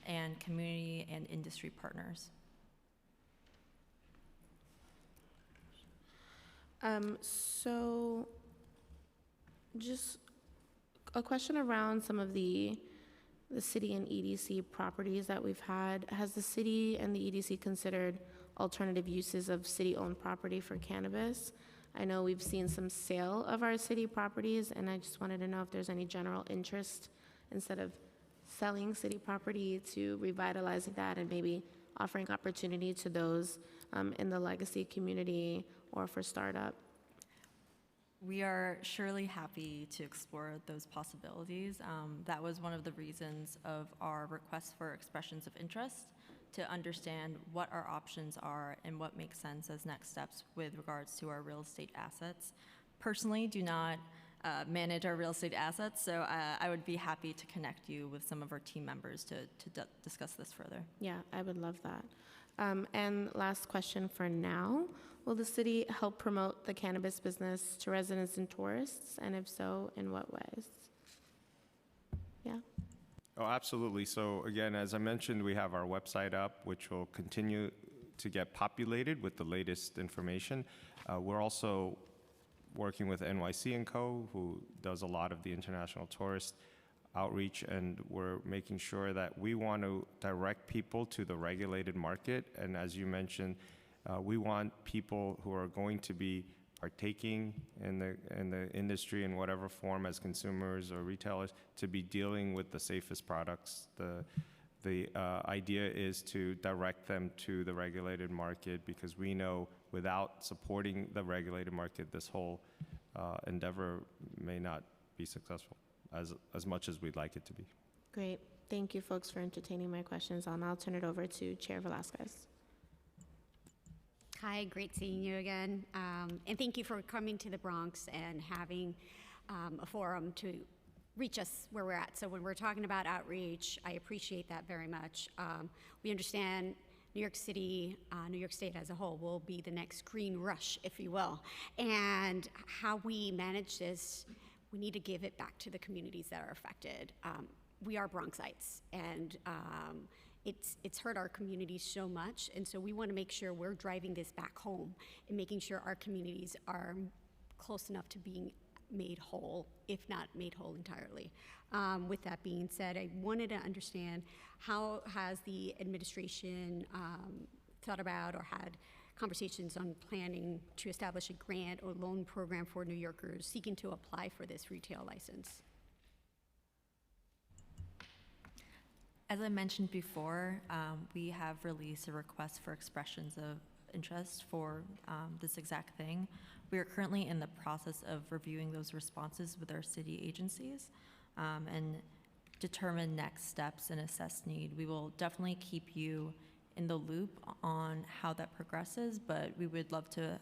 and community and industry partners. So just a question around some of the city and EDC properties that we've had. Has the city and the EDC considered alternative uses of city-owned property for cannabis? I know we've seen some sale of our city properties, and I just wanted to know if there's any general interest, instead of selling city property, to revitalizing that and maybe offering opportunity to those in the legacy community or for startup. We are surely happy to explore those possibilities. That was one of the reasons of our request for expressions of interest, to understand what our options are and what makes sense as next steps with regards to our real estate assets. Personally, do not manage our real estate assets, so I would be happy to connect you with some of our team members to discuss this further. Yeah, I would love that. And last question for now. Will the city help promote the cannabis business to residents and tourists? And if so, in what ways? Yeah. Oh, absolutely. So again, as I mentioned, we have our website up, which will continue to get populated with the latest information. We're also working with NYCC, who does a lot of the international tourist outreach, and we're making sure that we want to direct people to the regulated market. And as you mentioned, we want people who are going to be partaking in the industry in whatever form, as consumers or retailers, to be dealing with the safest products. The idea is to direct them to the regulated market, because we know without supporting the regulated market, this whole endeavor may not be successful as much as we'd like it to be. Great. Thank you, folks, for entertaining my questions. I'll now turn it over to Chair Velasquez. Hi, great seeing you again. And thank you for coming to the Bronx and having a forum to reach us where we're at. So when we're talking about outreach, I appreciate that very much. We understand New York City, New York State as a whole will be the next green rush, if you will. And how we manage this, we need to give it back to the communities that are affected. We are Bronxites, and it's hurt our communities so much, and so we want to make sure we're driving this back home and making sure our communities are close enough to being made whole, if not made whole entirely. With that being said, I wanted to understand, how has the administration thought about or had conversations on planning to establish a grant or loan program for New Yorkers seeking to apply for this retail license? As I mentioned before, we have released a request for expressions of interest for this exact thing. We are currently in the process of reviewing those responses with our city agencies and determine next steps and assess need. We will definitely keep you in the loop on how that progresses, but we would love to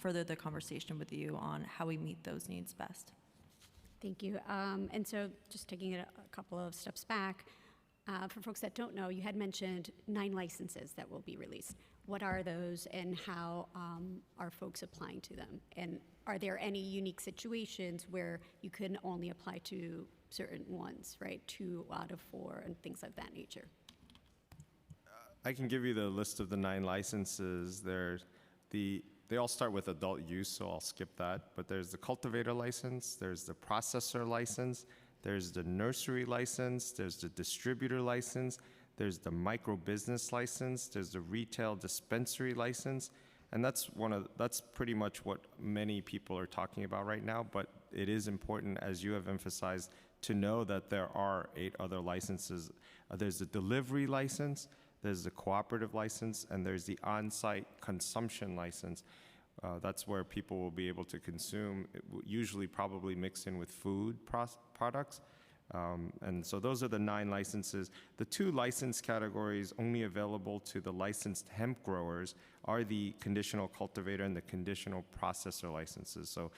further the conversation with you on how we meet those needs best. Thank you. And so just taking it a couple of steps back, for folks that don't know, you had mentioned 9 licenses that will be released. What are those, and how are folks applying to them? And are there any unique situations where you can only apply to certain ones, right? 2 out of 4 and things of that nature? I can give you the list of the 9 licenses. They all start with adult use, so I'll skip that. But there's the cultivator license, there's the processor license, there's the nursery license, there's the distributor license, there's the micro business license, there's the retail dispensary license, and that's pretty much what many people are talking about right now. But it is important, as you have emphasized, to know that there are 8 other licenses. There's the delivery license, there's the cooperative license, and there's the on-site consumption license. That's where people will be able to consume, usually probably mixed in with food products. And so those are the 9 licenses. The 2 license categories only available to the licensed hemp growers are the conditional cultivator and the conditional processor licenses. So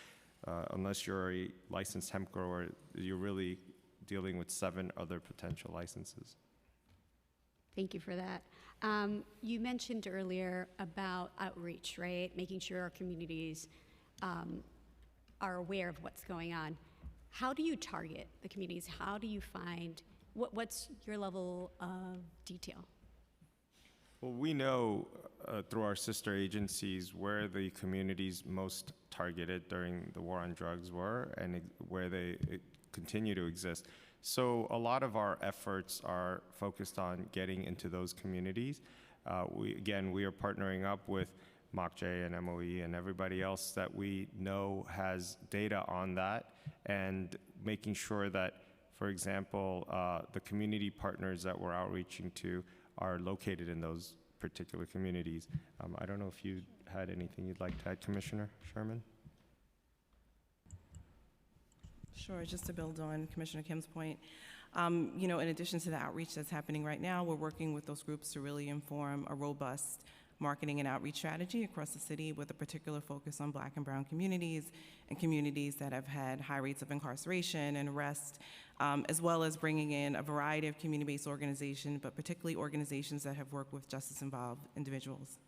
unless you're a licensed hemp grower, you're really dealing with 7 other potential licenses. Thank you for that. You mentioned earlier about outreach, right? Making sure our communities are aware of what's going on. How do you target the communities? How do you find, what's your level of detail? Well, we know through our sister agencies where the communities most targeted during the war on drugs were and where they continue to exist. So a lot of our efforts are focused on getting into those communities. We are partnering up with MOCJ and MOE and everybody else that we know has data on that, and making sure that, for example, the community partners that we're outreaching to are located in those particular communities. I don't know if you had anything you'd like to add, Commissioner Sherman? Sure, just to build on Commissioner Kim's point, in addition to the outreach that's happening right now, we're working with those groups to really inform a robust marketing and outreach strategy across the city with a particular focus on Black and brown communities and communities that have had high rates of incarceration and arrest, as well as bringing in a variety of community-based organizations, but particularly organizations that have worked with justice-involved individuals.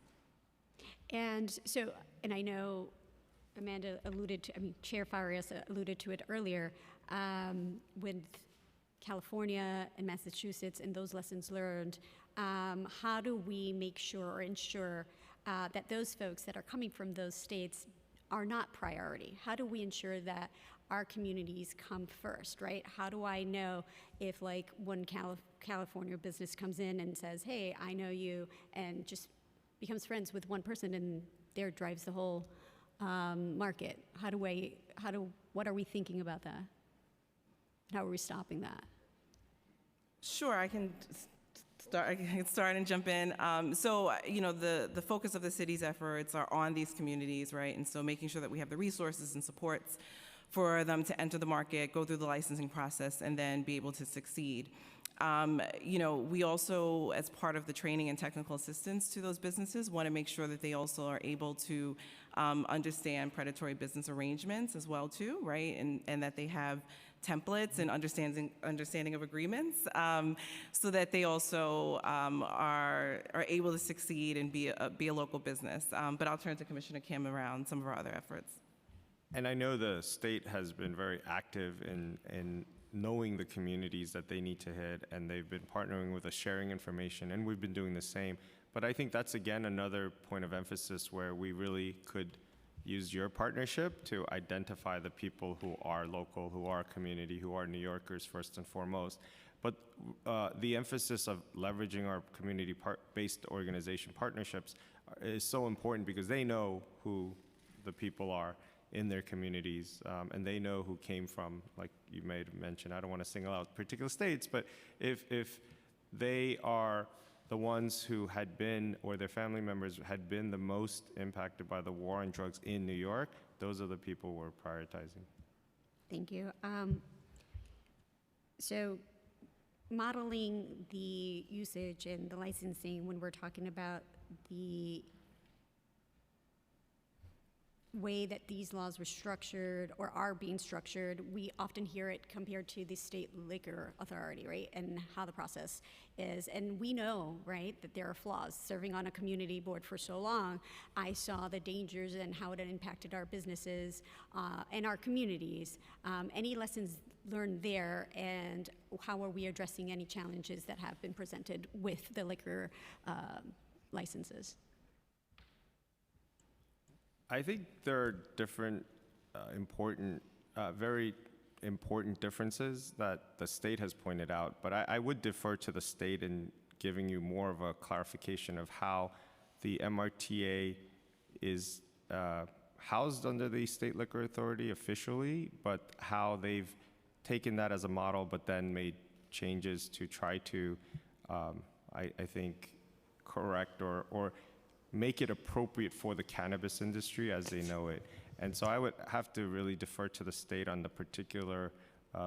And so, and I know Amanda alluded to, Chair Farias alluded to it earlier, with California and Massachusetts and those lessons learned, how do we make sure or ensure that those folks that are coming from those states are not priority? How do we ensure that our communities come first, right? How do I know if, like, one California business comes in and says, hey, I know you, and just becomes friends with one person and there drives the whole market? What are we thinking about that? How are we stopping that? Sure, I can start and jump in. The focus of the city's efforts are on these communities, right? And so making sure that we have the resources and supports for them to enter the market, go through the licensing process, and then be able to succeed. We also, as part of the training and technical assistance to those businesses, want to make sure that they also are able to understand predatory business arrangements as well, too, right? And that they have templates and understanding of agreements, so that they also are able to succeed and be a local business. But I'll turn to Commissioner Kim around some of our other efforts. And I know the state has been very active in knowing the communities that they need to hit, and they've been partnering with us, sharing information, and we've been doing the same. But I think that's, again, another point of emphasis where we really could use your partnership to identify the people who are local, who are community, who are New Yorkers first and foremost. But the emphasis of leveraging our community-based organization partnerships is so important because they know who the people are in their communities, and they know who came from, like you may have mentioned, I don't want to single out particular states, but if they are the ones who had been, or their family members had been the most impacted by the war on drugs in New York, those are the people we're prioritizing. Thank you. So modeling the usage and the licensing when we're talking about the way that these laws were structured or are being structured, we often hear it compared to the state liquor authority, right? And how the process is. And we know, right, that there are flaws. Serving on a community board for so long, I saw the dangers and how it had impacted our businesses and our communities. Any lessons learned there, and how are we addressing any challenges that have been presented with the liquor licenses? I think there are different very important differences that the state has pointed out, but I would defer to the state in giving you more of a clarification of how the MRTA is housed under the State Liquor Authority officially, but how they've taken that as a model, but then made changes to try to, I think, correct or make it appropriate for the cannabis industry as they know it. And so I would have to really defer to the state on the particular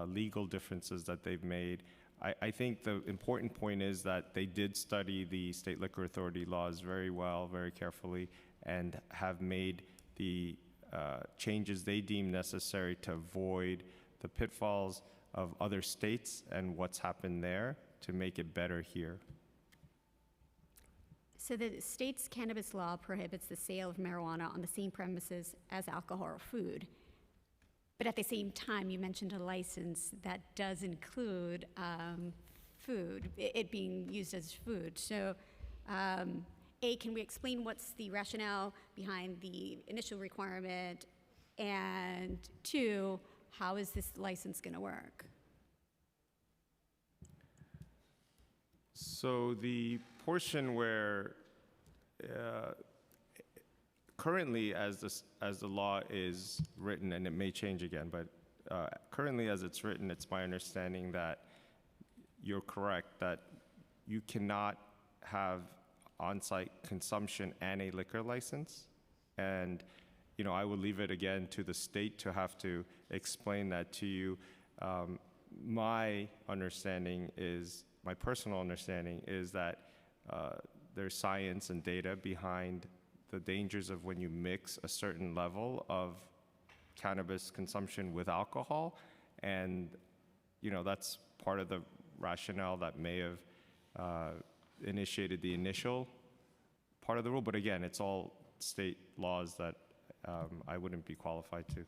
legal differences that they've made. I think the important point is that they did study the State Liquor Authority laws very well, very carefully, and have made the changes they deem necessary to avoid the pitfalls of other states and what's happened there to make it better here. So the state's cannabis law prohibits the sale of marijuana on the same premises as alcohol or food. But at the same time, you mentioned a license that does include food, it being used as food. So A, can we explain what's the rationale behind the initial requirement? And two, how is this license going to work? So the portion where currently as the law is written, and it may change again, but currently as it's written, it's my understanding that you're correct, that you cannot have on-site consumption and a liquor license. And I would leave it again to the state to have to explain that to you. My personal understanding is that there's science and data behind the dangers of when you mix a certain level of cannabis consumption with alcohol. And, that's part of the rationale that may have initiated the initial part of the rule. But again, it's all state laws that I wouldn't be qualified to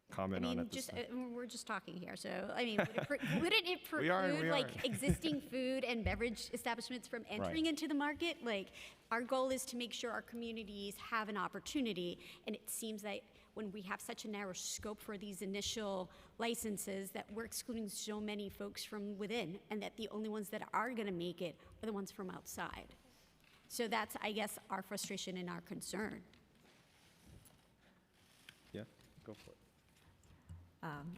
comment on at this time. We're just talking here, so wouldn't it preclude existing food and beverage establishments from entering into the market? Our goal is to make sure our communities have an opportunity, and it seems that when we have such a narrow scope for these initial licenses, that we're excluding so many folks from within, and that the only ones that are going to make it are the ones from outside. So that's, I guess, our frustration and our concern. Yeah, go for it.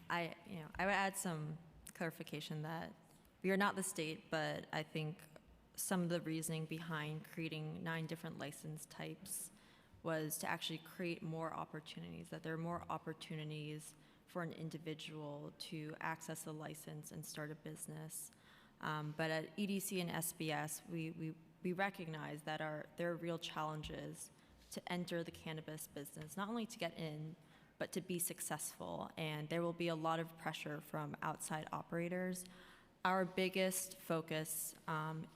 I would add some clarification that we are not the state, but I think some of the reasoning behind creating 9 different license types was to actually create more opportunities, that there are more opportunities for an individual to access a license and start a business. But at EDC and SBS, we recognize that there are real challenges to enter the cannabis business, not only to get in, but to be successful. And there will be a lot of pressure from outside operators. Our biggest focus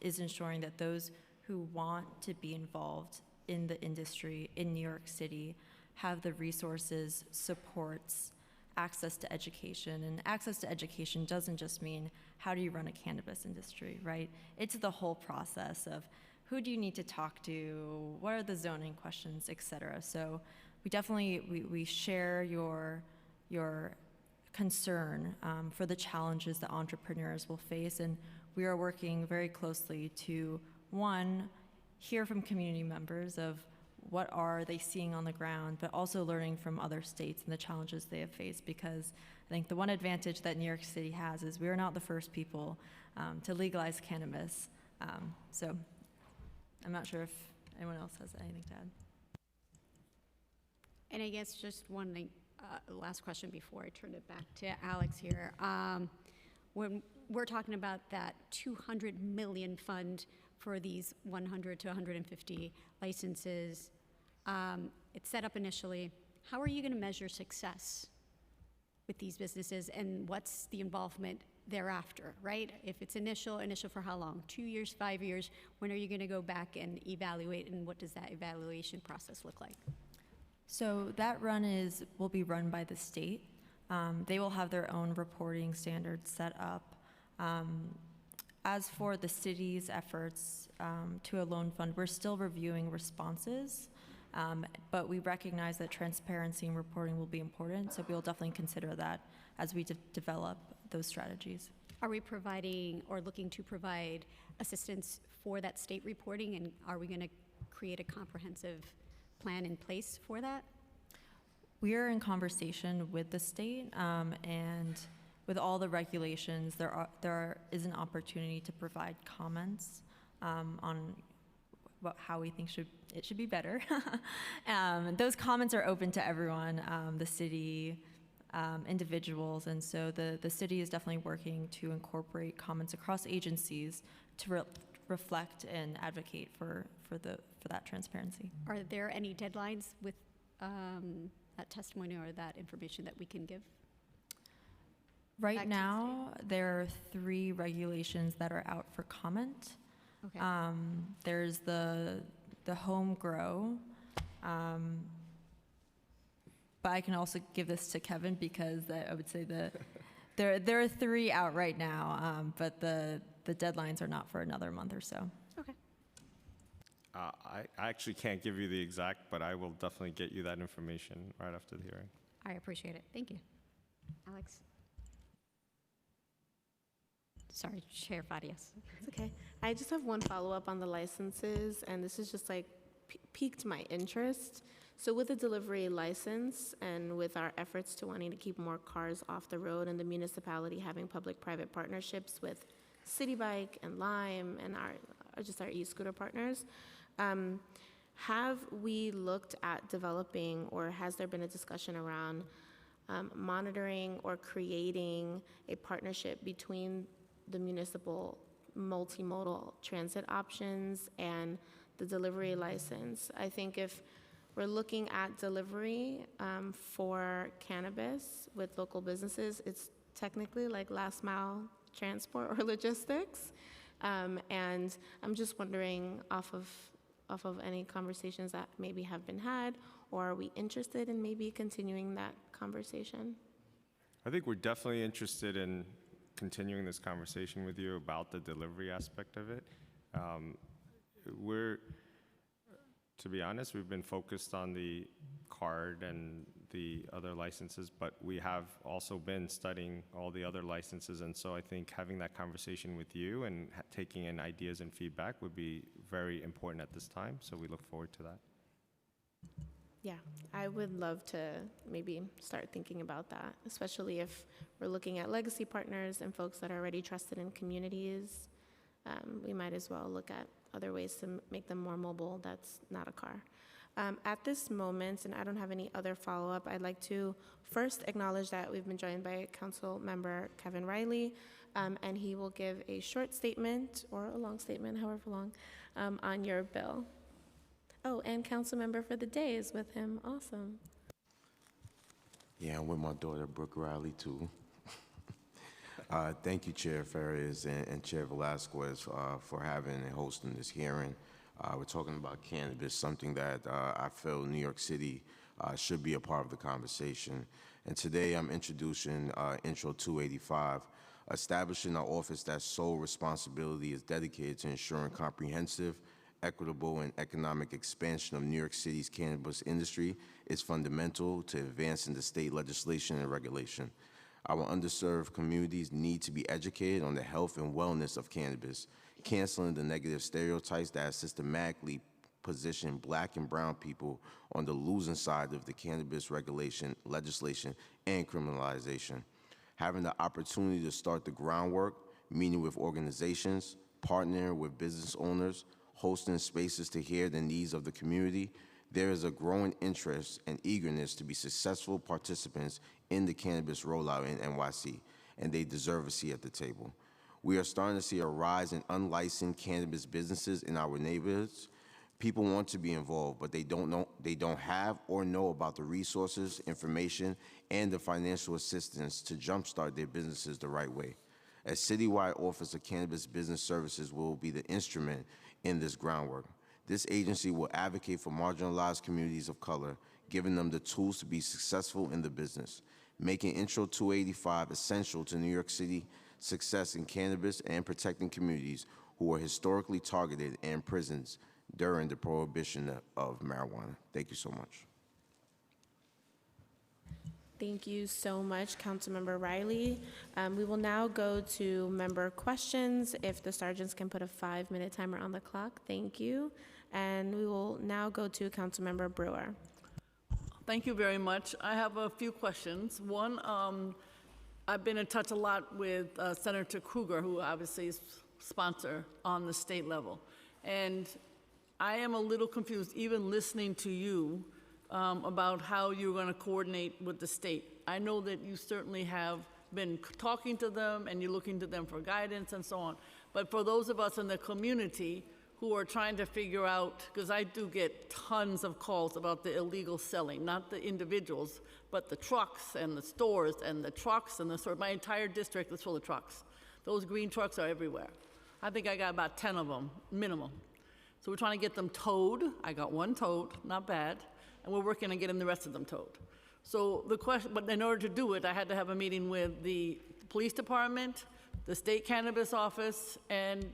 is ensuring that those who want to be involved in the industry in New York City have the resources, supports, access to education. And access to education doesn't just mean how do you run a cannabis industry, right? It's the whole process of who do you need to talk to, what are the zoning questions, et cetera. So we definitely, we share your concern for the challenges that entrepreneurs will face, and we are working very closely to, one, hear from community members of what are they seeing on the ground, but also learning from other states and the challenges they have faced, because I think the one advantage that New York City has is we are not the first people to legalize cannabis. So I'm not sure if anyone else has anything to add. And I guess just one last question before I turn it back to Alex here. When we're talking about that $200 million fund for these 100 to 150 licenses, it's set up initially. How are you going to measure success with these businesses, and what's the involvement thereafter, right? If it's initial for how long? 2 years, 5 years? When are you going to go back and evaluate, and what does that evaluation process look like? So that will be run by the state. They will have their own reporting standards set up. As for the city's efforts to a loan fund, we're still reviewing responses, but we recognize that transparency and reporting will be important, so we'll definitely consider that as we develop those strategies. Are we providing or looking to provide assistance for that state reporting, and are we going to create a comprehensive plan in place for that? We are in conversation with the state, and with all the regulations, there is an opportunity to provide comments on how we think it should be better. Those comments are open to everyone, the city, individuals, and so the city is definitely working to incorporate comments across agencies to reflect and advocate for that transparency. Are there any deadlines with that testimony or that information that we can give? Right now, there are 3 regulations that are out for comment. Okay. There's the home grow, but I can also give this to Kevin because I would say there are 3 out right now, but the deadlines are not for another month or so. Okay. I actually can't give you the exact, but I will definitely get you that information right after the hearing. I appreciate it. Thank you. Alex? Sorry, Chair Farias. It's okay. I just have one follow-up on the licenses, and this is just like piqued my interest. So with the delivery license and with our efforts to wanting to keep more cars off the road and the municipality having public-private partnerships with City Bike and Lime and our e-scooter partners, have we looked at developing, or has there been a discussion around monitoring or creating a partnership between the municipal multimodal transit options and the delivery license? I think if we're looking at delivery for cannabis with local businesses, it's technically like last mile transport or logistics. And I'm just wondering off of any conversations that maybe have been had, or are we interested in maybe continuing that conversation? I think we're definitely interested in continuing this conversation with you about the delivery aspect of it. To be honest, we've been focused on the card and the other licenses, but we have also been studying all the other licenses, and so I think having that conversation with you and taking in ideas and feedback would be very important at this time, so we look forward to that. Yeah, I would love to maybe start thinking about that, especially if we're looking at legacy partners and folks that are already trusted in communities. we might as well look at other ways to make them more mobile. That's not a car. At this moment, and I don't have any other follow-up, I'd like to first acknowledge that we've been joined by Council Member Kevin Riley, and he will give a short statement or a long statement, however long, on your bill. Oh, and Council Member for the day is with him. Awesome. Yeah, I'm with my daughter, Brooke Riley, too. Thank you, Chair Farias and Chair Velasquez, for having and hosting this hearing. We're talking about cannabis, something that I feel New York City should be a part of the conversation. And today I'm introducing Intro 285, establishing an office that's sole responsibility is dedicated to ensuring comprehensive, equitable, and economic expansion of New York City's cannabis industry is fundamental to advancing the state legislation and regulation. Our underserved communities need to be educated on the health and wellness of cannabis, canceling the negative stereotypes that have systematically positioned Black and brown people on the losing side of the cannabis regulation, legislation, and criminalization. Having the opportunity to start the groundwork, meeting with organizations, partnering with business owners, hosting spaces to hear the needs of the community, there is a growing interest and eagerness to be successful participants in the cannabis rollout in NYC, and they deserve a seat at the table. We are starting to see a rise in unlicensed cannabis businesses in our neighborhoods. People want to be involved, but they don't have or know about the resources, information, and the financial assistance to jumpstart their businesses the right way. A citywide Office of Cannabis Business Services will be the instrument in this groundwork. This agency will advocate for marginalized communities of color, giving them the tools to be successful in the business, making Intro 285 essential to New York City success in cannabis and protecting communities who were historically targeted in prisons during the prohibition of marijuana. Thank you so much. Thank you so much, Councilmember Riley. We will now go to member questions. If the sergeants can put a 5-minute timer on the clock, thank you. And we will now go to Councilmember Brewer. Thank you very much. I have a few questions. One, I've been in touch a lot with Senator Kruger, who obviously is sponsor on the state level. And I am a little confused, even listening to you, about how you're going to coordinate with the state. I know that you certainly have been talking to them and you're looking to them for guidance and so on. But for those of us in the community who are trying to figure out, because I do get tons of calls about the illegal selling, not the individuals, but the trucks and the stores and the trucks and the store. My entire district is full of trucks. Those green trucks are everywhere. I think I got about 10 of them, minimum. So we're trying to get them towed. I got one towed, not bad. And we're working on getting the rest of them towed. So the question, but in order to do it, I had to have a meeting with the police department, the state cannabis office, and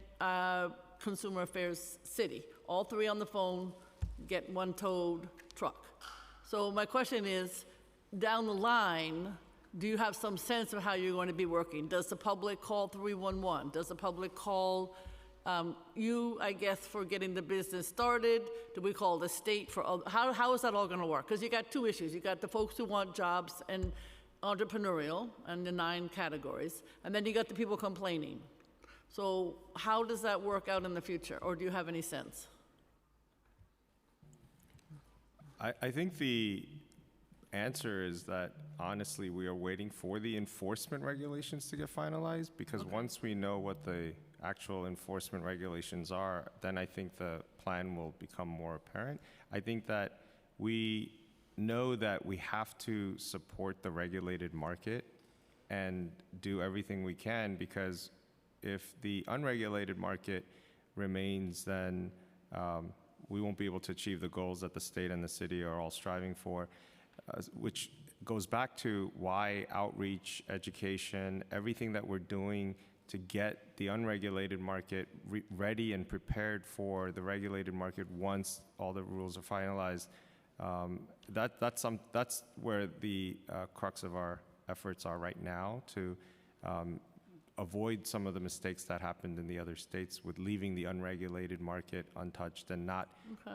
Consumer Affairs City. All three on the phone, get one towed truck. So my question is, down the line, do you have some sense of how you're going to be working? Does the public call 311? Does the public call you, I guess, for getting the business started? Do we call the state for, how is that all going to work? Because you got two issues. You got the folks who want jobs and entrepreneurial and the 9 categories, and then you got the people complaining. So how does that work out in the future, or do you have any sense? I think the answer is that, honestly, we are waiting for the enforcement regulations to get finalized, because once we know what the actual enforcement regulations are, then I think the plan will become more apparent. I think that we know that we have to support the regulated market and do everything we can, because if the unregulated market remains, then we won't be able to achieve the goals that the state and the city are all striving for, which goes back to why outreach, education, everything that we're doing to get the unregulated market ready and prepared for the regulated market once all the rules are finalized. That's where the crux of our efforts are right now, to avoid some of the mistakes that happened in the other states with leaving the unregulated market untouched and not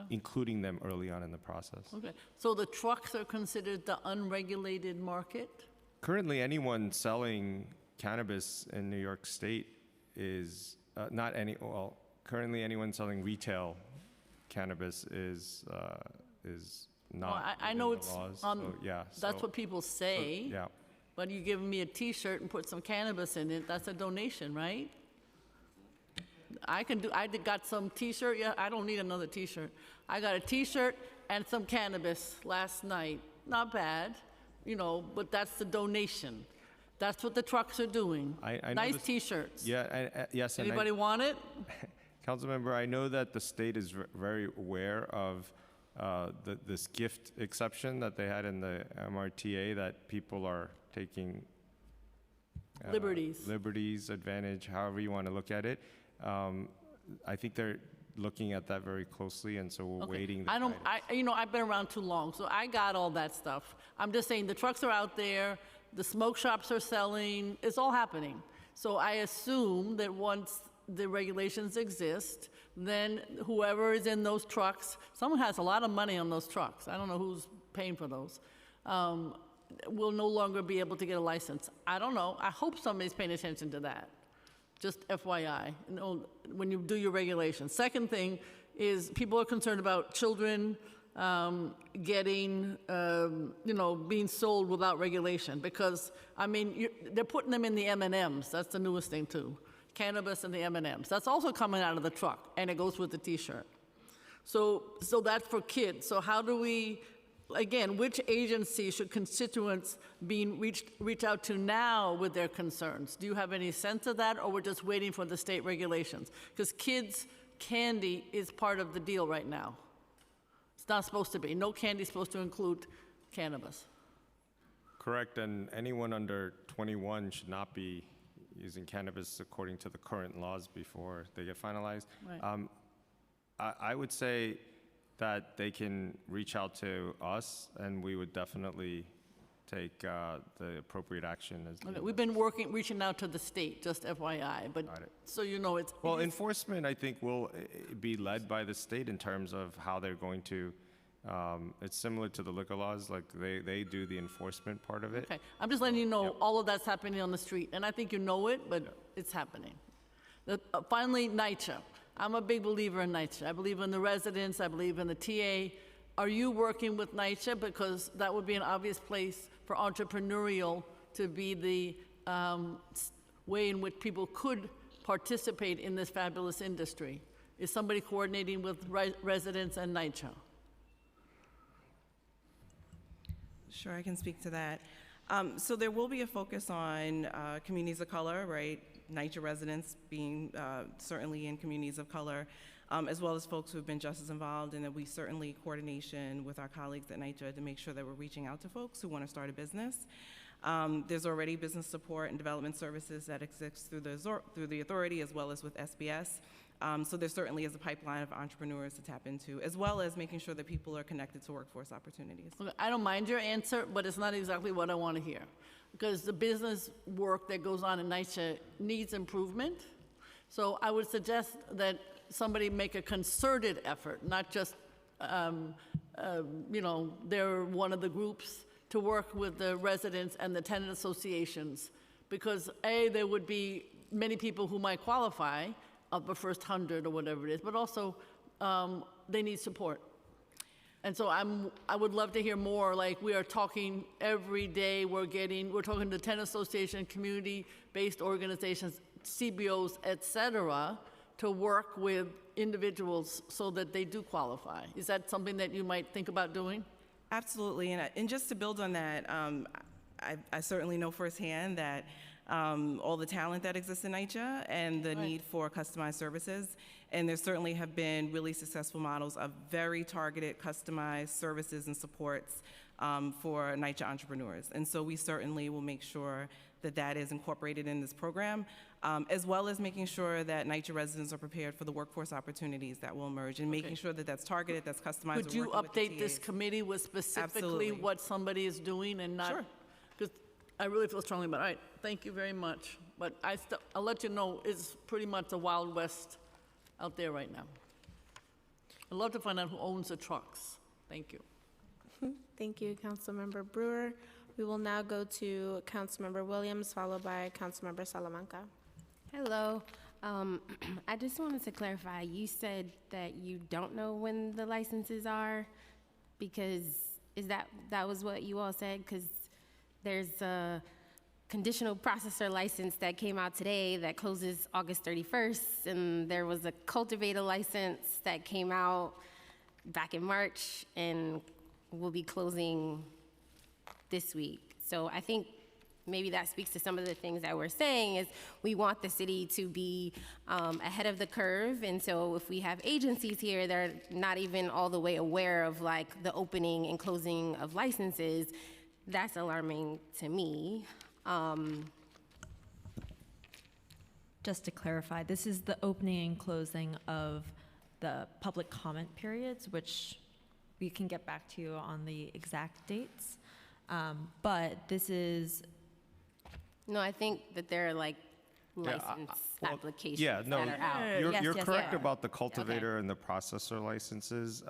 including them early on in the process. Okay, so the trucks are considered the unregulated market? Currently, anyone selling cannabis in New York State is not any, well, currently anyone selling retail cannabis is not Well, I within know the it's laws, on, so, yeah. that's so- what people say, Yeah, but you giving me a T-shirt and put some cannabis in it, that's a donation, right? I got some T-shirt, yeah, I don't need another T-shirt. I got a T-shirt and some cannabis last night. Not bad, you know, but that's the donation. That's what the trucks are doing. I know Nice this- T-shirts. yeah, yes. and I- Anybody want it? Councilmember, I know that the state is very aware of this gift exception that they had in the MRTA, that people are taking Liberties. advantage, however you want to look at it. I think they're looking at that very closely, and so we're Okay. waiting. the I don't, guidance. I've been around too long, so I got all that stuff. I'm just saying, the trucks are out there, the smoke shops are selling, it's all happening. So I assume that once the regulations exist, then whoever is in those trucks, someone has a lot of money on those trucks, I don't know who's paying for those, will no longer be able to get a license. I don't know, I hope somebody's paying attention to that. Just FYI, you know, when you do your regulations. Second thing is people are concerned about children getting, being sold without regulation because, I mean, they're putting them in the M&Ms. That's the newest thing too. Cannabis and the M&Ms. That's also coming out of the truck and it goes with the T-shirt. So that's for kids. So how do we, again, which agency should constituents being reach out to now with their concerns? Do you have any sense of that, or we're just waiting for the state regulations? Because kids' candy is part of the deal right now. It's not supposed to be. No candy is supposed to include cannabis. Correct, and anyone under 21 should not be using cannabis according to the current laws before they get finalized. Right. I would say that they can reach out to us, and we would definitely take the appropriate action. Okay, we've been reaching out to the state, just FYI, but Got it. so you know it's. Well, enforcement, I think, will be led by the state in terms of how they're going to, it's similar to the liquor laws, like they do the enforcement part of it. Okay, I'm just letting you know all of that's happening on the street, and I think you know it, but it's happening. Finally, NYCHA. I'm a big believer in NYCHA. I believe in the residents, I believe in the TA. Are you working with NYCHA? Because that would be an obvious place for entrepreneurial to be the way in which people could participate in this fabulous industry. Is somebody coordinating with residents and NYCHA? Sure, I can speak to that. So there will be a focus on communities of color, right? NYCHA residents being certainly in communities of color, as well as folks who have been just as involved, and that we certainly coordination with our colleagues at NYCHA to make sure that we're reaching out to folks who want to start a business. There's already business support and development services that exist through the authority as well as with SBS. So there certainly is a pipeline of entrepreneurs to tap into, as well as making sure that people are connected to workforce opportunities. Okay, I don't mind your answer, but it's not exactly what I want to hear. Because the business work that goes on in NYCHA needs improvement. So I would suggest that somebody make a concerted effort, not just, they're one of the groups, to work with the residents and the tenant associations. Because A, there would be many people who might qualify of the first 100 or whatever it is, but also they need support. And so I would love to hear more, like we are talking every day, we're talking to tenant association, community-based organizations, CBOs, et cetera, to work with individuals so that they do qualify. Is that something that you might think about doing? Absolutely, and just to build on that, I certainly know firsthand that all the talent that exists in NYCHA and the need for customized services. And there certainly have been really successful models of very targeted, customized services and supports for NYCHA entrepreneurs. And so we certainly will make sure that that is incorporated in this program, as well as making sure that NYCHA residents are prepared for the workforce opportunities that will emerge, and making sure that that's targeted, that's customized. Could you working with the update this TAs. committee with specifically Absolutely. what somebody is doing and not? Sure. Because I really feel strongly about it. All right, thank you very much. But I'll let you know, it's pretty much the Wild West out there right now. I'd love to find out who owns the trucks. Thank you. Thank you, Councilmember Brewer. We will now go to Councilmember Williams, followed by Councilmember Salamanca. Hello. I just wanted to clarify, you said that you don't know when the licenses are, because that was what you all said? Because there's a conditional processor license that came out today that closes August 31st, and there was a cultivator license that came out back in March and will be closing this week. So I think maybe that speaks to some of the things that we're saying is we want the city to be ahead of the curve. And so if we have agencies here that are not even all the way aware of like the opening and closing of licenses, that's alarming to me. Just to clarify, this is the opening and closing of the public comment periods, which we can get back to you on the exact dates. But this is No, I think that there are like license applications that are out. You're Yes, correct yeah. about the cultivator and the processor licenses.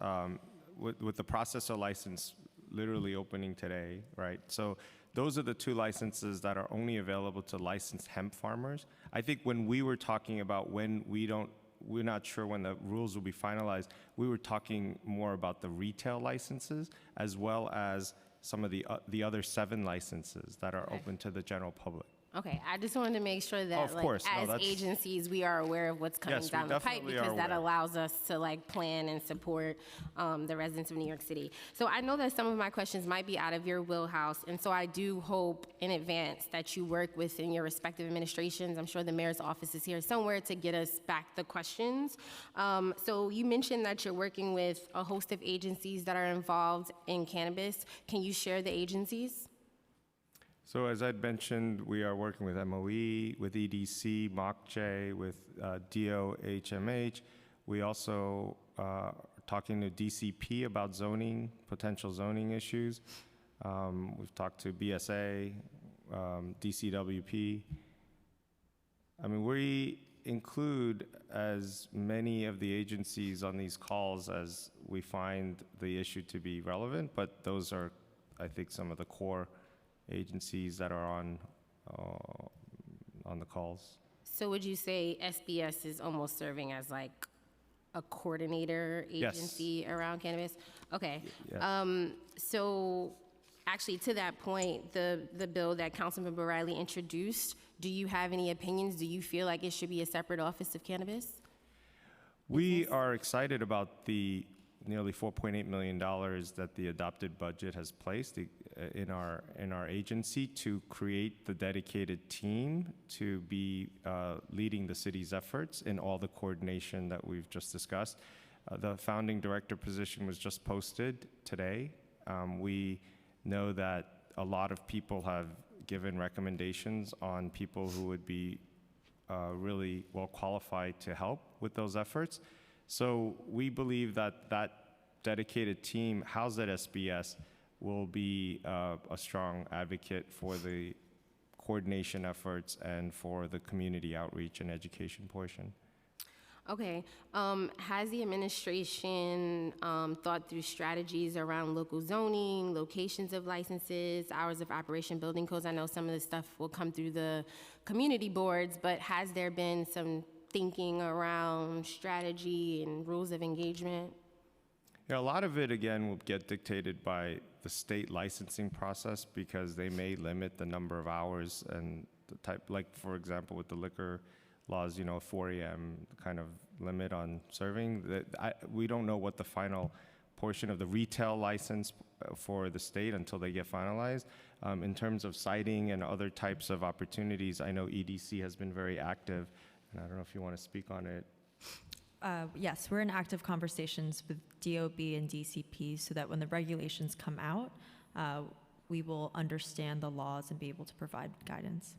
With the processor license literally opening today, right? So those are the two licenses that are only available to licensed hemp farmers. I think when we were talking about when we're not sure when the rules will be finalized, we were talking more about the retail licenses as well as some of the other 7 licenses that are open to the general public. Okay, I just wanted to make sure that, of course. No, as that's- agencies, we are aware of what's coming Yes, we down the pipe, definitely are because that aware. allows us to like plan and support the residents of New York City. So I know that some of my questions might be out of your wheelhouse, and so I do hope in advance that you work within your respective administrations. I'm sure the mayor's office is here somewhere to get us back the questions. So you mentioned that you're working with a host of agencies that are involved in cannabis. Can you share the agencies? So as I'd mentioned, we are working with MOE, with EDC, MOCJ, with DOHMH. We also are talking to DCP about zoning, potential zoning issues. We've talked to BSA, DCWP. I mean, we include as many of the agencies on these calls as we find the issue to be relevant, but those are, I think, some of the core agencies that are on the calls. So would you say SBS is almost serving as like a coordinator agency around cannabis? Okay. Yeah. So actually, to that point, the bill that Councilmember Riley introduced, do you have any opinions? Do you feel like it should be a separate office of cannabis? We are excited about the nearly $4.8 million that the adopted budget has placed in our agency to create the dedicated team to be leading the city's efforts in all the coordination that we've just discussed. The founding director position was just posted today. We know that a lot of people have given recommendations on people who would be really well qualified to help with those efforts. So we believe that that dedicated team housed at SBS will be a strong advocate for the coordination efforts and for the community outreach and education portion. Okay. Has the administration thought through strategies around local zoning, locations of licenses, hours of operation, building codes? I know some of this stuff will come through the community boards, but has there been some thinking around strategy and rules of engagement? Yeah, a lot of it, again, will get dictated by the state licensing process because they may limit the number of hours and the type, like, for example, with the liquor laws, 4 a.m. kind of limit on serving. We don't know what the final portion of the retail license for the state until they get finalized. In terms of citing and other types of opportunities, I know EDC has been very active, and I don't know if you want to speak on it. Yes, we're in active conversations with DOB and DCP so that when the regulations come out, we will understand the laws and be able to provide guidance.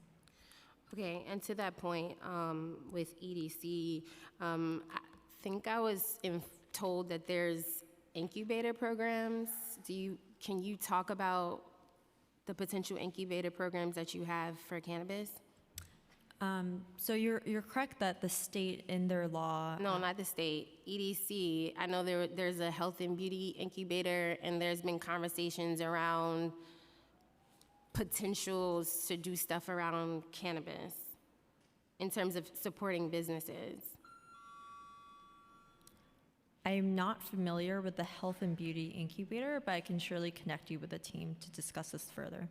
Okay, and to that point, with EDC, I think I was told that there's incubator programs. Can you talk about the potential incubator programs that you have for cannabis? So you're correct that the state in their law. No, not the state. EDC. I know there's a health and beauty incubator, and there's been conversations around potentials to do stuff around cannabis. in terms of supporting businesses? I am not familiar with the Health and Beauty Incubator, but I can surely connect you with a team to discuss this further.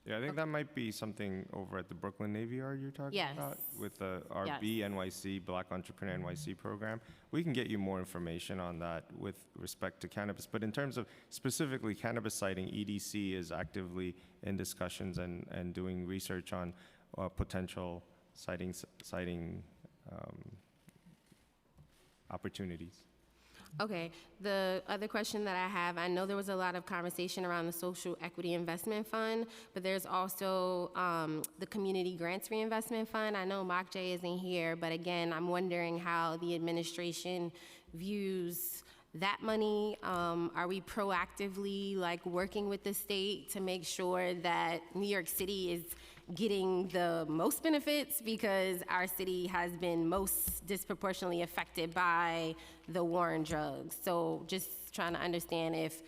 Yeah, I think that might be something over at the Brooklyn Navy Yard you're talking Yes. about with the Yes. BNYC, Black Entrepreneur NYC program. We can get you more information on that with respect to cannabis. But in terms of specifically cannabis siting, EDC is actively in discussions and doing research on potential siting opportunities. Okay, the other question that I have, I know there was a lot of conversation around the Social Equity Investment Fund, but there's also the Community Grants Reinvestment Fund. I know Mock J isn't here, but again, I'm wondering how the administration views that money. Are we proactively working with the state to make sure that New York City is getting the most benefits, because our city has been most disproportionately affected by the war on drugs? So just trying to understand if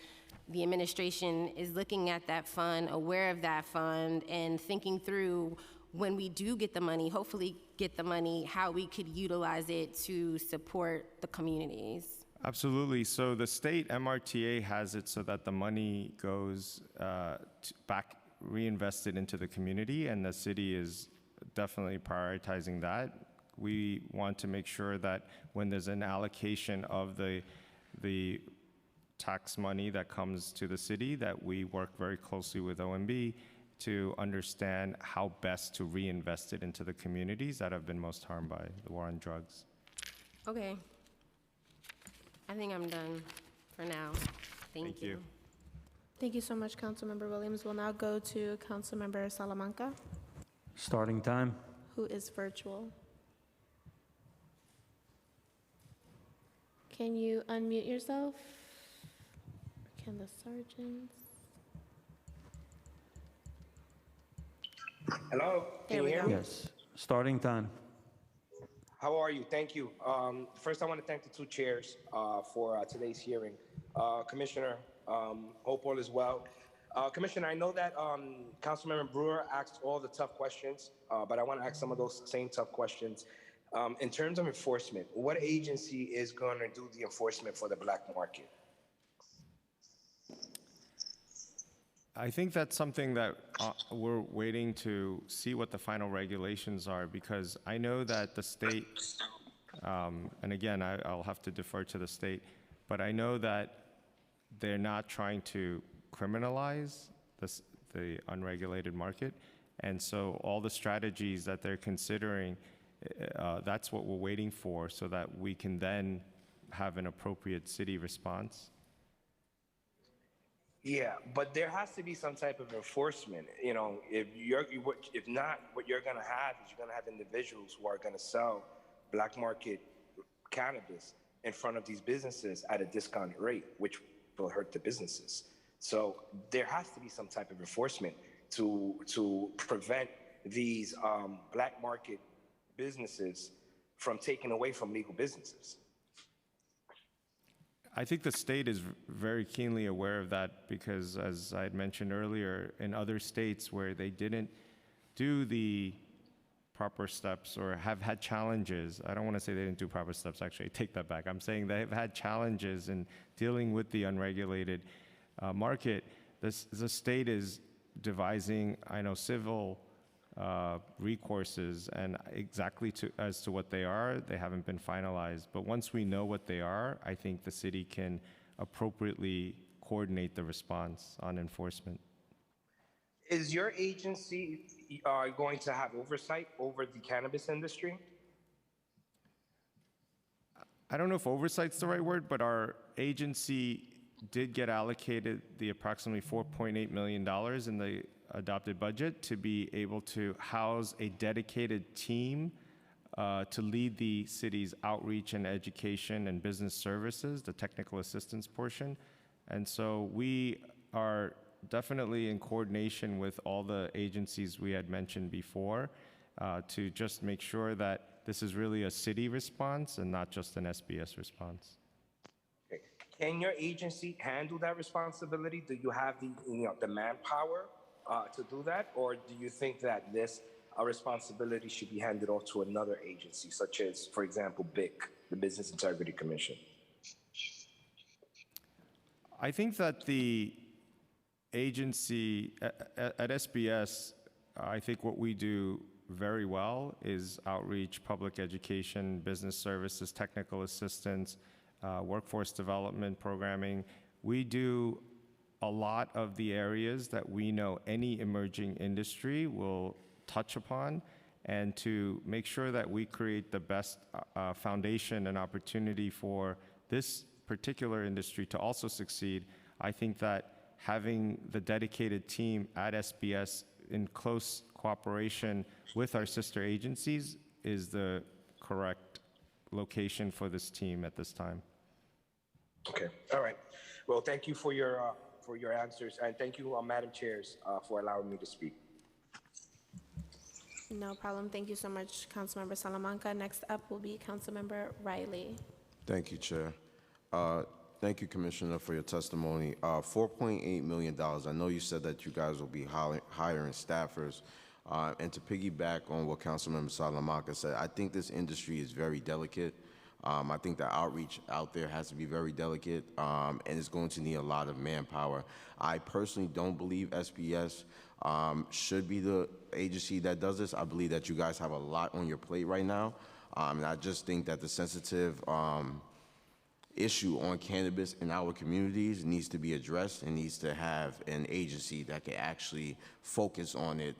the administration is looking at that fund, aware of that fund, and thinking through when we do get the money, hopefully get the money, how we could utilize it to support the communities. Absolutely. So the state MRTA has it so that the money goes back reinvested into the community, and the city is definitely prioritizing that. We want to make sure that when there's an allocation of the tax money that comes to the city, that we work very closely with OMB to understand how best to reinvest it into the communities that have been most harmed by the war on drugs. Okay. I think I'm done for now. Thank you. Thank you so much, Councilmember Williams. We'll now go to Councilmember Salamanca, Starting time. who is virtual. Can you unmute yourself? Can the sergeants? Hello, There can we you hear go. me? Yes. Starting time. How are you? Thank you. First, I want to thank the two chairs for today's hearing. Commissioner, hope all is well. Commissioner, I know that Councilmember Brewer asked all the tough questions, but I want to ask some of those same tough questions. In terms of enforcement, what agency is going to do the enforcement for the black market? I think that's something that we're waiting to see what the final regulations are, because I know that the state, and again, I'll have to defer to the state, but I know that they're not trying to criminalize the unregulated market. And so all the strategies that they're considering, that's what we're waiting for, so that we can then have an appropriate city response. Yeah, but there has to be some type of enforcement. You know, if not, what you're going to have is you're going to have individuals who are going to sell black market cannabis in front of these businesses at a discounted rate, which will hurt the businesses. So there has to be some type of enforcement to prevent these black market businesses from taking away from legal businesses. I think the state is very keenly aware of that, because as I had mentioned earlier, in other states where they didn't do the proper steps or have had challenges, I don't want to say they didn't do proper steps, actually, I take that back. I'm saying they have had challenges in dealing with the unregulated market. The state is devising, I know, civil recourses, and exactly as to what they are, they haven't been finalized. But once we know what they are, I think the city can appropriately coordinate the response on enforcement. Is your agency going to have oversight over the cannabis industry? I don't know if oversight's the right word, but our agency did get allocated the approximately $4.8 million in the adopted budget to be able to house a dedicated team to lead the city's outreach and education and business services, the technical assistance portion. And so we are definitely in coordination with all the agencies we had mentioned before to just make sure that this is really a city response and not just an SBS response. Okay. Can your agency handle that responsibility? Do you have the manpower to do that, or do you think that this our responsibility should be handed off to another agency, such as, for example, BIC, the Business Integrity Commission? I think that the agency at SBS, I think what we do very well is outreach, public education, business services, technical assistance, workforce development programming. We do a lot of the areas that we know any emerging industry will touch upon, and to make sure that we create the best foundation and opportunity for this particular industry to also succeed. I think that having the dedicated team at SBS in close cooperation with our sister agencies is the correct location for this team at this time. Okay, all right. Well, thank you for your answers, and thank you, Madam Chairs, for allowing me to speak. No problem. Thank you so much, Councilmember Salamanca. Next up will be Councilmember Riley. Thank you, Chair. Thank you, Commissioner, for your testimony. $4.8 million. I know you said that you guys will be hiring staffers. And to piggyback on what Councilmember Salamanca said, I think this industry is very delicate. I think the outreach out there has to be very delicate, and it's going to need a lot of manpower. I personally don't believe SBS should be the agency that does this. I believe that you guys have a lot on your plate right now, and I just think that the sensitive issue on cannabis in our communities needs to be addressed and needs to have an agency that can actually focus on it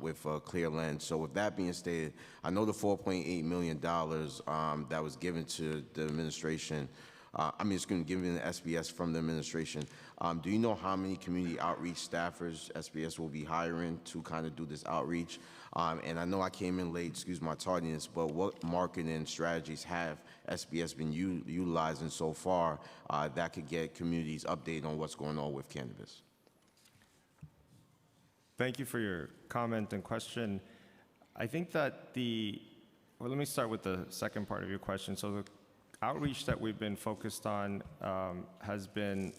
with a clear lens. So with that being stated, I know the $4.8 million that was given to the administration, it's going to be given to SBS from the administration. Do you know how many community outreach staffers SBS will be hiring to kind of do this outreach? And I know I came in late, excuse my tardiness, but what marketing strategies have SBS been utilizing so far that could get communities updated on what's going on with cannabis? Thank you for your comment and question. I think that well, let me start with the second part of your question. So the outreach that we've been focused on has been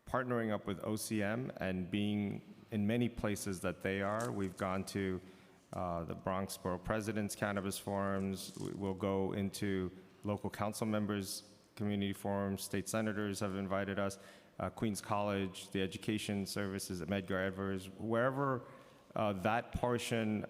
partnering up with OCM and being in many places that they are. We've gone to the Bronx Borough President's Cannabis Forums. We'll go into local council members' community forums. State senators have invited us. Queens College, the education services at Medgar Evers, wherever that portion,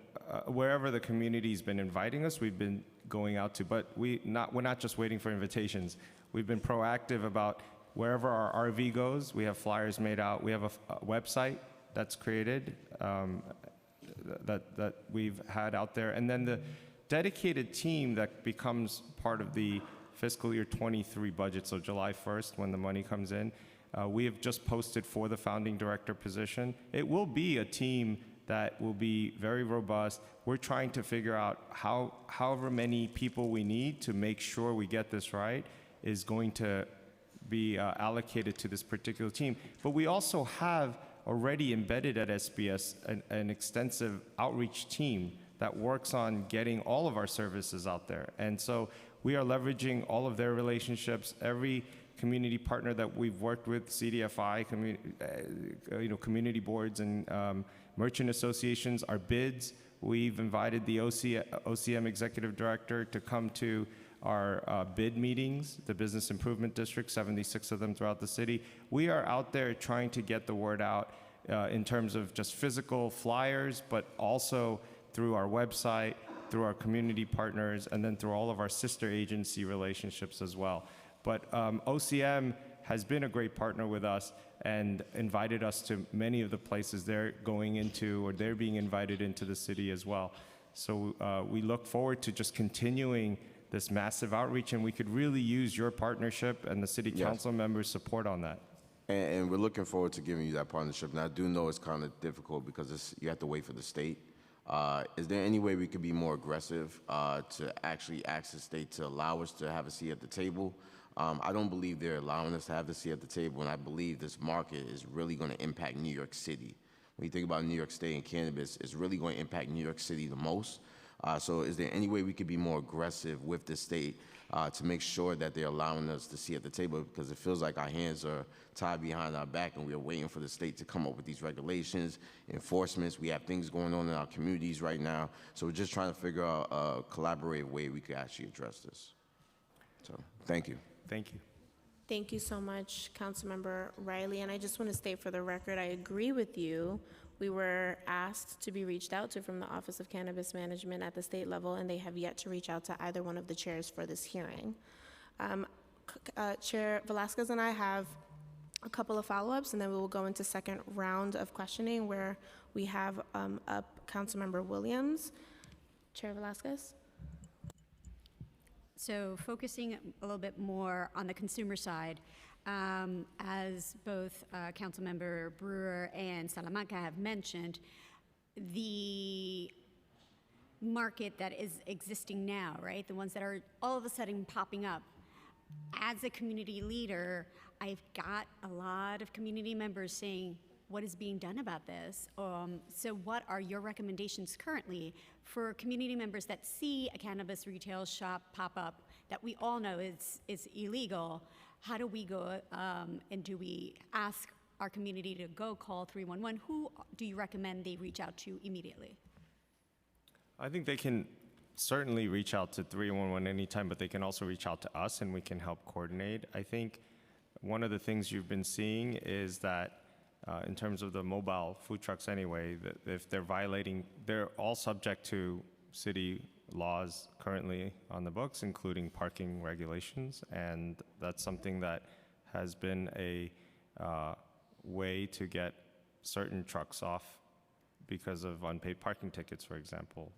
wherever the community's been inviting us, we've been going out to. But we're not just waiting for invitations. We've been proactive about wherever our RV goes. We have flyers made out. We have a website that's created that we've had out there. And then the dedicated team that becomes part of the fiscal year 23 budget, so July 1st when the money comes in, we have just posted for the founding director position. It will be a team that will be very robust. We're trying to figure out however many people we need to make sure we get this right is going to be allocated to this particular team. But we also have already embedded at SBS an extensive outreach team that works on getting all of our services out there. And so we are leveraging all of their relationships. Every community partner that we've worked with, CDFI, community boards and merchant associations, our bids. We've invited the OCM executive director to come to our bid meetings, the business improvement district, 76 of them throughout the city. We are out there trying to get the word out in terms of just physical flyers, but also through our website, through our community partners, and then through all of our sister agency relationships as well. But OCM has been a great partner with us and invited us to many of the places they're going into, or they're being invited into the city as well. So we look forward to just continuing this massive outreach, and we could really use your partnership and the city council members' support on that. And we're looking forward to giving you that partnership. Now, I do know it's kind of difficult because you have to wait for the state. Is there any way we could be more aggressive to actually ask the state to allow us to have a seat at the table? I don't believe they're allowing us to have the seat at the table, and I believe this market is really going to impact New York City. When you think about New York State and cannabis, it's really going to impact New York City the most. So is there any way we could be more aggressive with the state to make sure that they're allowing us to see at the table? Because it feels like our hands are tied behind our back and we're waiting for the state to come up with these regulations, enforcements. We have things going on in our communities right now. So we're just trying to figure out a collaborative way we could actually address this. So thank you. Thank you. Thank you so much, Councilmember Riley. And I just want to state for the record, I agree with you. We were asked to be reached out to from the Office of Cannabis Management at the state level, and they have yet to reach out to either one of the chairs for this hearing. Chair Velasquez and I have a couple of follow-ups, and then we will go into second round of questioning where we have up Councilmember Williams. Chair Velasquez? So focusing a little bit more on the consumer side, as both Councilmember Brewer and Salamanca have mentioned, the market that is existing now, right? The ones that are all of a sudden popping up. As a community leader, I've got a lot of community members saying, what is being done about this? So what are your recommendations currently for community members that see a cannabis retail shop pop up that we all know is illegal? How do we go, and do we ask our community to go call 311? Who do you recommend they reach out to immediately? I think they can certainly reach out to 311 anytime, but they can also reach out to us and we can help coordinate. I think one of the things you've been seeing is that in terms of the mobile food trucks anyway, that if they're violating, they're all subject to city laws currently on the books, including parking regulations, and that's something that has been a way to get certain trucks off because of unpaid parking tickets, for example.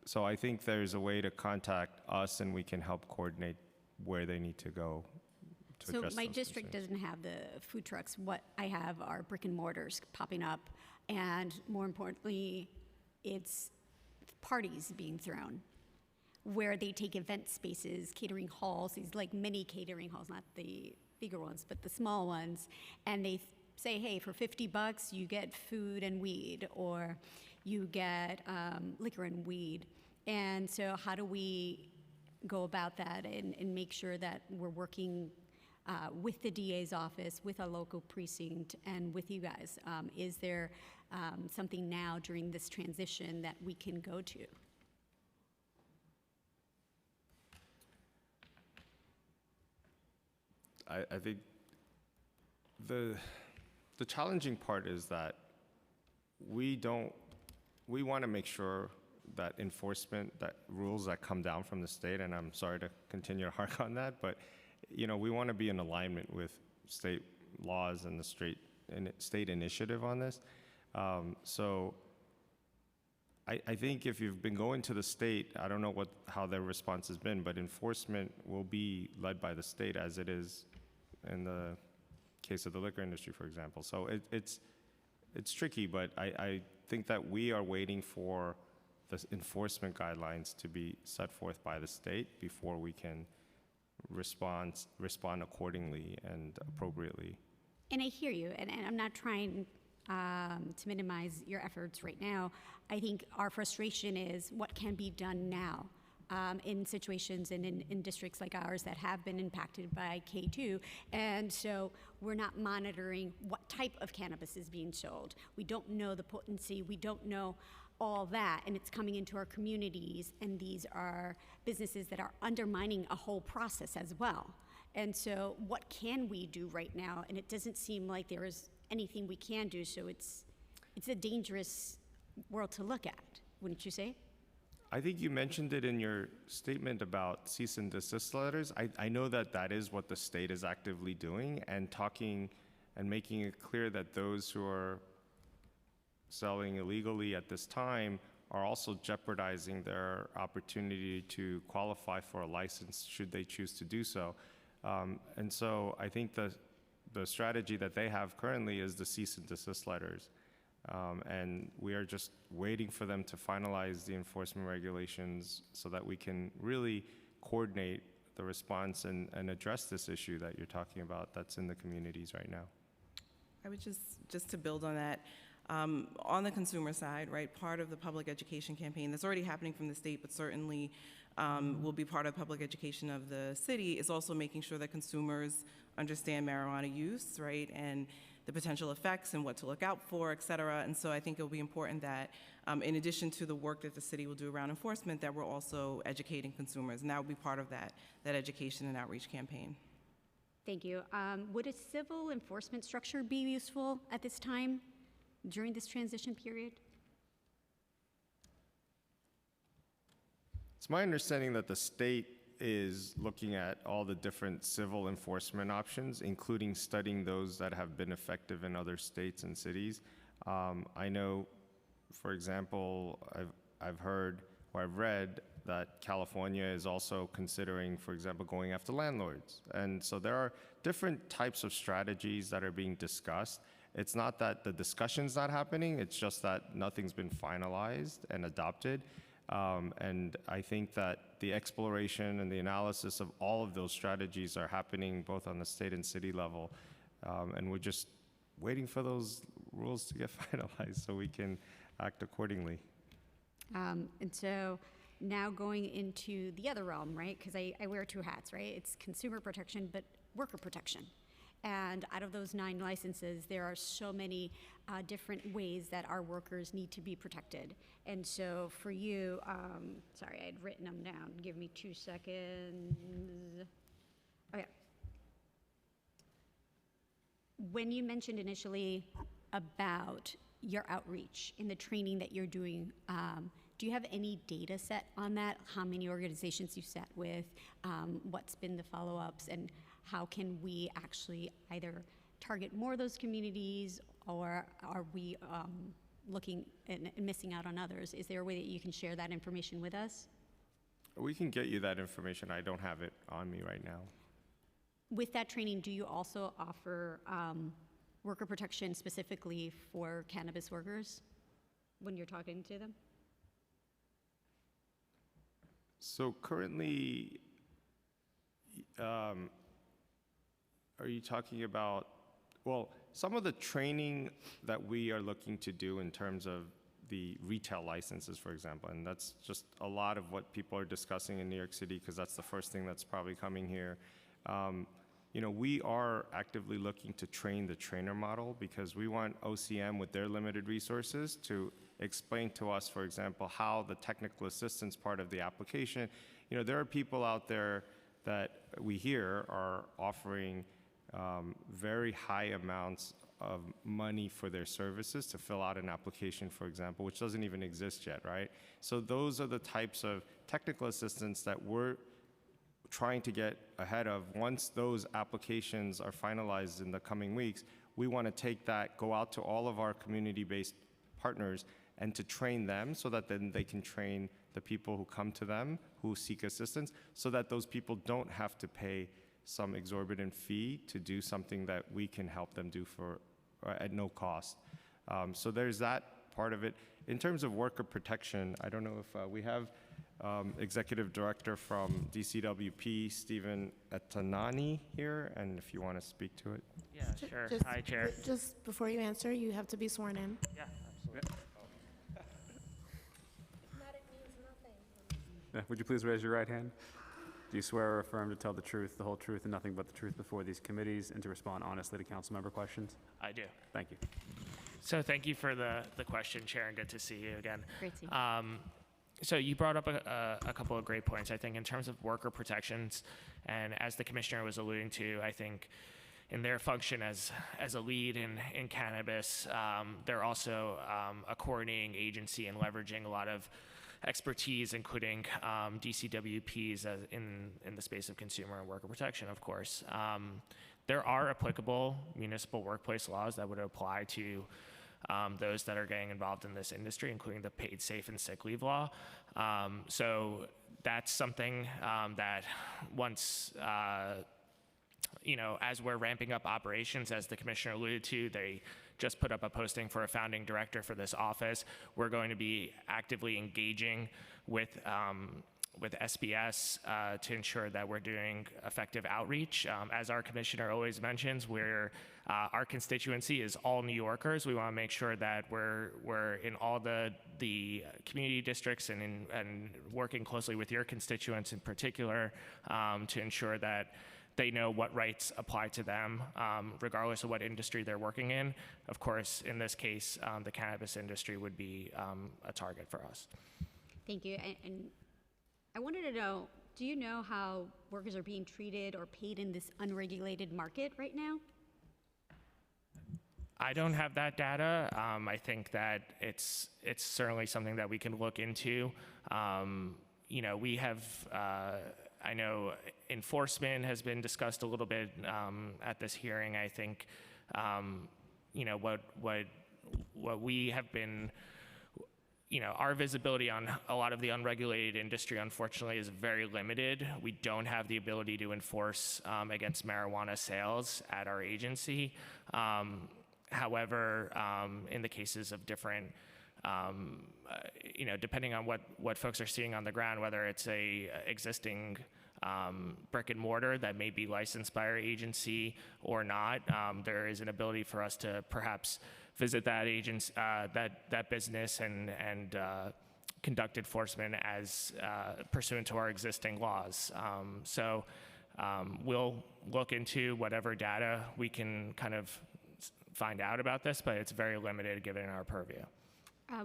So I think there's a way to contact us and we can help coordinate where they need to go to So address my those district concerns. doesn't have the food trucks. What I have are brick and mortars popping up, and more importantly, it's parties being thrown where they take event spaces, catering halls, these like mini catering halls, not the bigger ones, but the small ones, and they say, hey, for $50 you get food and weed, or you get liquor and weed. And so how do we go about that and make sure that we're working with the DA's office, with a local precinct, and with you guys? Is there something now during this transition that we can go to? I think the challenging part is that we want to make sure that enforcement, that rules that come down from the state, and I'm sorry to continue to hark on that, but we want to be in alignment with state laws and the state initiative on this. So I think if you've been going to the state, I don't know how their response has been, but enforcement will be led by the state as it is in the case of the liquor industry, for example. So it's tricky, but I think that we are waiting for the enforcement guidelines to be set forth by the state before we can respond accordingly and appropriately. And I hear you, and I'm not trying to minimize your efforts right now. I think our frustration is what can be done now in situations and in districts like ours that have been impacted by K2. And so we're not monitoring what type of cannabis is being sold. We don't know the potency. We don't know all that, and it's coming into our communities, and these are businesses that are undermining a whole process as well. And so what can we do right now? And it doesn't seem like there is anything we can do, so it's a dangerous world to look at, wouldn't you say? I think you mentioned it in your statement about cease and desist letters. I know that is what the state is actively doing, and talking and making it clear that those who are selling illegally at this time are also jeopardizing their opportunity to qualify for a license should they choose to do so. And so I think the strategy that they have currently is the cease and desist letters. And we are just waiting for them to finalize the enforcement regulations so that we can really coordinate the response and address this issue that you're talking about that's in the communities right now. I would just to build on that, On the consumer side, right, part of the public education campaign that's already happening from the state, but certainly will be part of public education of the city, is also making sure that consumers understand marijuana use, right, and the potential effects and what to look out for, et cetera. And so I think it'll be important that in addition to the work that the city will do around enforcement, that we're also educating consumers, and that will be part of that education and outreach campaign. Thank you. Would a civil enforcement structure be useful at this time during this transition period? It's my understanding that the state is looking at all the different civil enforcement options, including studying those that have been effective in other states and cities. I know, for example, I've heard or I've read that California is also considering, for example, going after landlords. And so there are different types of strategies that are being discussed. It's not that the discussion's not happening, it's just that nothing's been finalized and adopted. And I think that the exploration and the analysis of all of those strategies are happening both on the state and city level. And we're just waiting for those rules to get finalized so we can act accordingly. And so now going into the other realm, right? Because I wear two hats, right? It's consumer protection, but worker protection. And out of those 9 licenses, there are so many different ways that our workers need to be protected. And so for you, sorry, I had written them down. Give me 2 seconds. Okay. When you mentioned initially about your outreach and the training that you're doing, do you have any data set on that? How many organizations you've sat with? What's been the follow-ups? And how can we actually either target more of those communities, or are we looking and missing out on others? Is there a way that you can share that information with us? We can get you that information. I don't have it on me right now. With that training, do you also offer worker protection specifically for cannabis workers when you're talking to them? So currently, are you talking about, well, some of the training that we are looking to do in terms of the retail licenses, for example, and that's just a lot of what people are discussing in New York City, because that's the first thing that's probably coming here. You know, we are actively looking to train the trainer model, because we want OCM with their limited resources to explain to us, for example, how the technical assistance part of the application, you know, there are people out there that we hear are offering very high amounts of money for their services to fill out an application, for example, which doesn't even exist yet, right? So those are the types of technical assistance that we're trying to get ahead of. Once those applications are finalized in the coming weeks, we want to take that, go out to all of our community-based partners and to train them, so that then they can train the people who come to them who seek assistance, so that those people don't have to pay some exorbitant fee to do something that we can help them do for at no cost. So there's that part of it. In terms of worker protection, I don't know if we have Executive Director from DCWP, Stephen Etanani, here, and if you want to speak to it. Yeah, sure. Hi, Chair. Just before you answer, you have to be sworn in. Yeah, absolutely. Would you please raise your right hand? Do you swear or affirm to tell the truth, the whole truth, and nothing but the truth before these committees, and to respond honestly to council member questions? I do. Thank you. So thank you for the question, Chair, and good to see you again. Great to see you. So you brought up a couple of great points, I think, in terms of worker protections. And as the commissioner was alluding to, I think in their function as a lead in cannabis, they're also a coordinating agency and leveraging a lot of expertise, including DCWPs in the space of consumer and worker protection, of course. There are applicable municipal workplace laws that would apply to those that are getting involved in this industry, including the paid safe and sick leave law. So that's something that once, as we're ramping up operations, as the commissioner alluded to, they just put up a posting for a founding director for this office. We're going to be actively engaging with SBS to ensure that we're doing effective outreach. As our commissioner always mentions, our constituency is all New Yorkers. We want to make sure that we're in all the community districts and working closely with your constituents in particular to ensure that they know what rights apply to them, regardless of what industry they're working in. Of course, in this case, the cannabis industry would be a target for us. Thank you. And I wanted to know, do you know how workers are being treated or paid in this unregulated market right now? I don't have that data. I think that it's certainly something that we can look into. We have, I know enforcement has been discussed a little bit at this hearing. I think, what we have been, our visibility on a lot of the unregulated industry, unfortunately, is very limited. We don't have the ability to enforce against marijuana sales at our agency. However, in the cases of different, depending on what folks are seeing on the ground, whether it's a existing brick and mortar that may be licensed by our agency or not, there is an ability for us to perhaps visit that that business and conduct enforcement as pursuant to our existing laws. So we'll look into whatever data we can kind of find out about this, but it's very limited given our purview.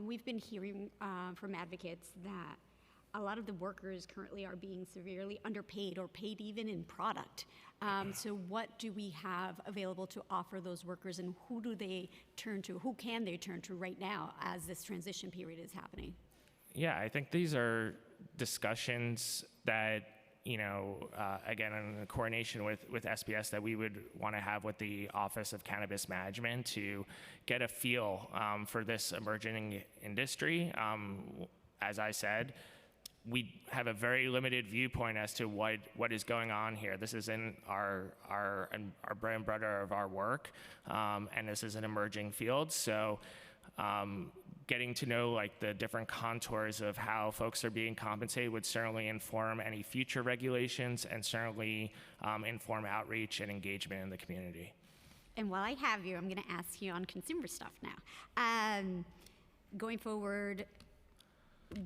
We've been hearing from advocates that a lot of the workers currently are being severely underpaid or paid even in product. So what do we have available to offer those workers, and who do they turn to? Who can they turn to right now as this transition period is happening? Yeah, I think these are discussions that, again, in coordination with SBS, that we would want to have with the Office of Cannabis Management to get a feel for this emerging industry. As I said, we have a very limited viewpoint as to what is going on here. This isn't our bread and butter of our work, and this is an emerging field. So getting to know the different contours of how folks are being compensated would certainly inform any future regulations and certainly inform outreach and engagement in the community. And while I have you, I'm going to ask you on consumer stuff now. Going forward,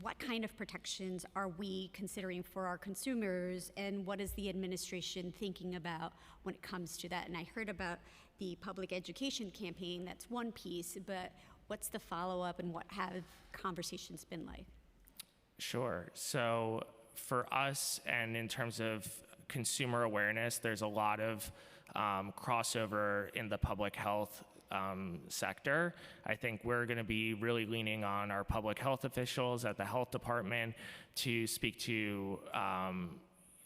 what kind of protections are we considering for our consumers, and what is the administration thinking about when it comes to that? And I heard about the public education campaign. That's one piece, but what's the follow-up, and what have conversations been like? Sure. So for us, and in terms of consumer awareness, there's a lot of crossover in the public health sector. I think we're going to be really leaning on our public health officials at the health department to speak to,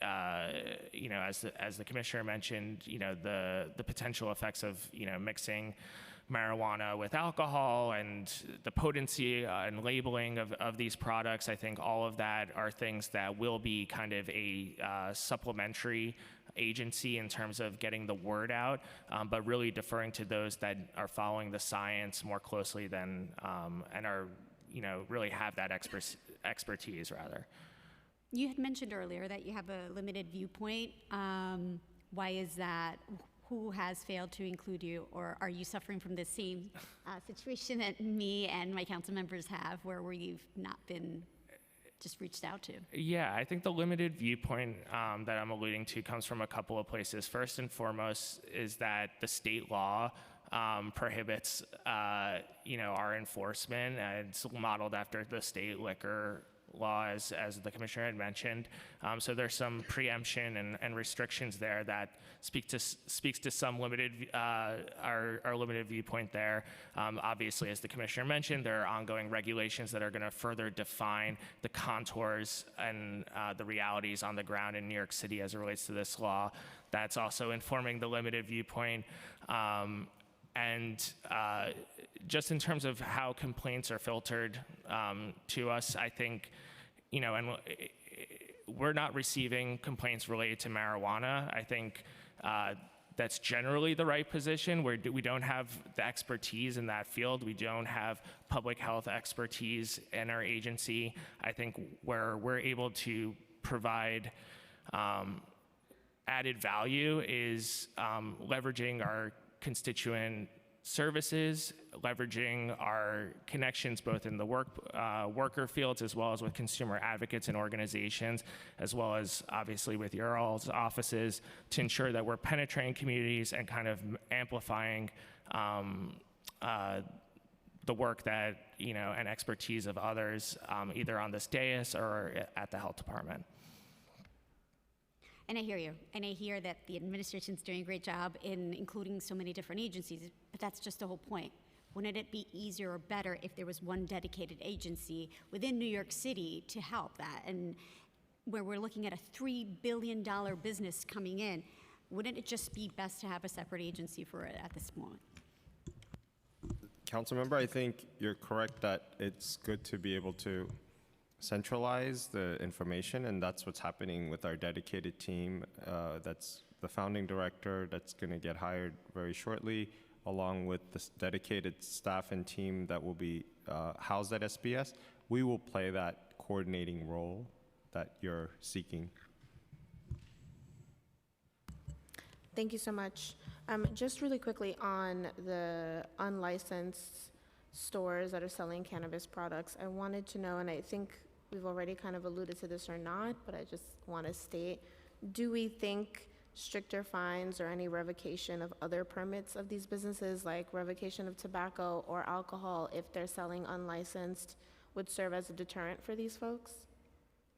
as the commissioner mentioned, the potential effects of mixing marijuana with alcohol and the potency and labeling of these products. I think all of that are things that will be kind of a supplementary agency in terms of getting the word out, but really deferring to those that are following the science more closely than and are really have that expertise rather. You had mentioned earlier that you have a limited viewpoint. Why is that? Who has failed to include you, or are you suffering from the same situation that me and my council members have, where we've not been just reached out to? Yeah, I think the limited viewpoint that I'm alluding to comes from a couple of places. First and foremost is that the state law prohibits, our enforcement. It's modeled after the state liquor law, as the commissioner had mentioned. So there's some preemption and restrictions there that speaks to some limited, our limited viewpoint there. Obviously, as the commissioner mentioned, there are ongoing regulations that are going to further define the contours and the realities on the ground in New York City as it relates to this law. That's also informing the limited viewpoint. And just in terms of how complaints are filtered to us, I think, and we're not receiving complaints related to marijuana. I think that's generally the right position. We don't have the expertise in that field. We don't have public health expertise in our agency. I think where we're able to provide added value is leveraging our constituent services, leveraging our connections both in the worker fields as well as with consumer advocates and organizations, as well as obviously with your all's offices, to ensure that we're penetrating communities and kind of amplifying the work that, and expertise of others, either on this dais or at the health department. And I hear you. And I hear that the administration's doing a great job in including so many different agencies, but that's just the whole point. Wouldn't it be easier or better if there was one dedicated agency within New York City to help that? And where we're looking at a $3 billion business coming in, wouldn't it just be best to have a separate agency for it at this moment? Councilmember, I think you're correct that it's good to be able to centralize the information, and that's what's happening with our dedicated team. That's the founding director that's going to get hired very shortly, along with the dedicated staff and team that will be housed at SBS. We will play that coordinating role that you're seeking. Thank you so much. Just really quickly on the unlicensed stores that are selling cannabis products, I wanted to know, and I think we've already kind of alluded to this or not, but I just want to state, do we think stricter fines or any revocation of other permits of these businesses, like revocation of tobacco or alcohol, if they're selling unlicensed, would serve as a deterrent for these folks?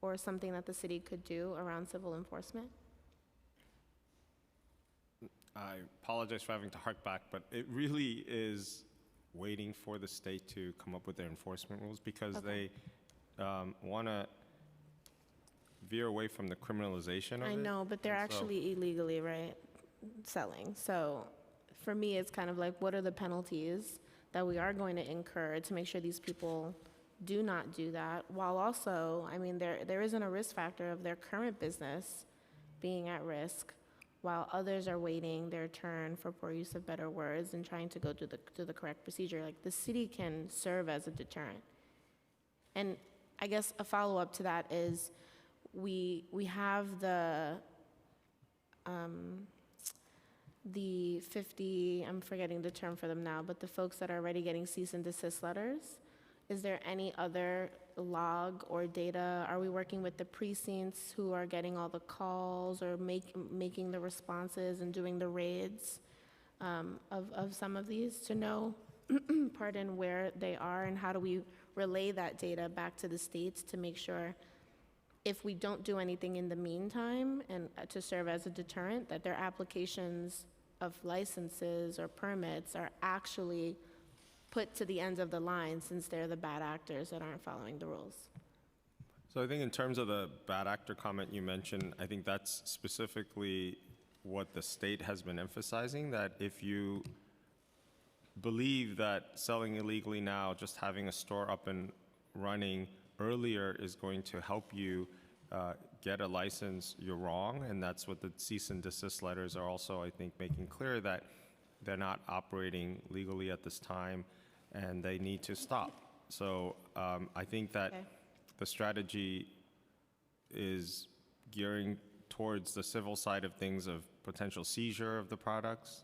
Or something that the city could do around civil enforcement? I apologize for having to hark back, but it really is waiting for the state to come up with their enforcement rules, because they want to veer away from the criminalization of it. I know, but they're actually illegally, right, selling. So for me, it's kind of like, what are the penalties that we are going to incur to make sure these people do not do that, while also, I mean, there isn't a risk factor of their current business being at risk, while others are waiting their turn, for poor use of better words, and trying to go through the correct procedure. Like, the city can serve as a deterrent. And I guess a follow-up to that is, we have the 50, I'm forgetting the term for them now, but the folks that are already getting cease and desist letters. Is there any other log or data? Are we working with the precincts who are getting all the calls, or making the responses and doing the raids of some of these, to know, pardon, where they are, and how do we relay that data back to the states to make sure, if we don't do anything in the meantime and to serve as a deterrent, that their applications of licenses or permits are actually put to the ends of the line, since they're the bad actors that aren't following the rules? So I think in terms of the bad actor comment you mentioned, I think that's specifically what the state has been emphasizing, that if you believe that selling illegally now, just having a store up and running earlier is going to help you get a license, you're wrong. And that's what the cease and desist letters are also, I think, making clear, that they're not operating legally at this time and they need to stop. So I think that the strategy is gearing towards the civil side of things, of potential seizure of the products,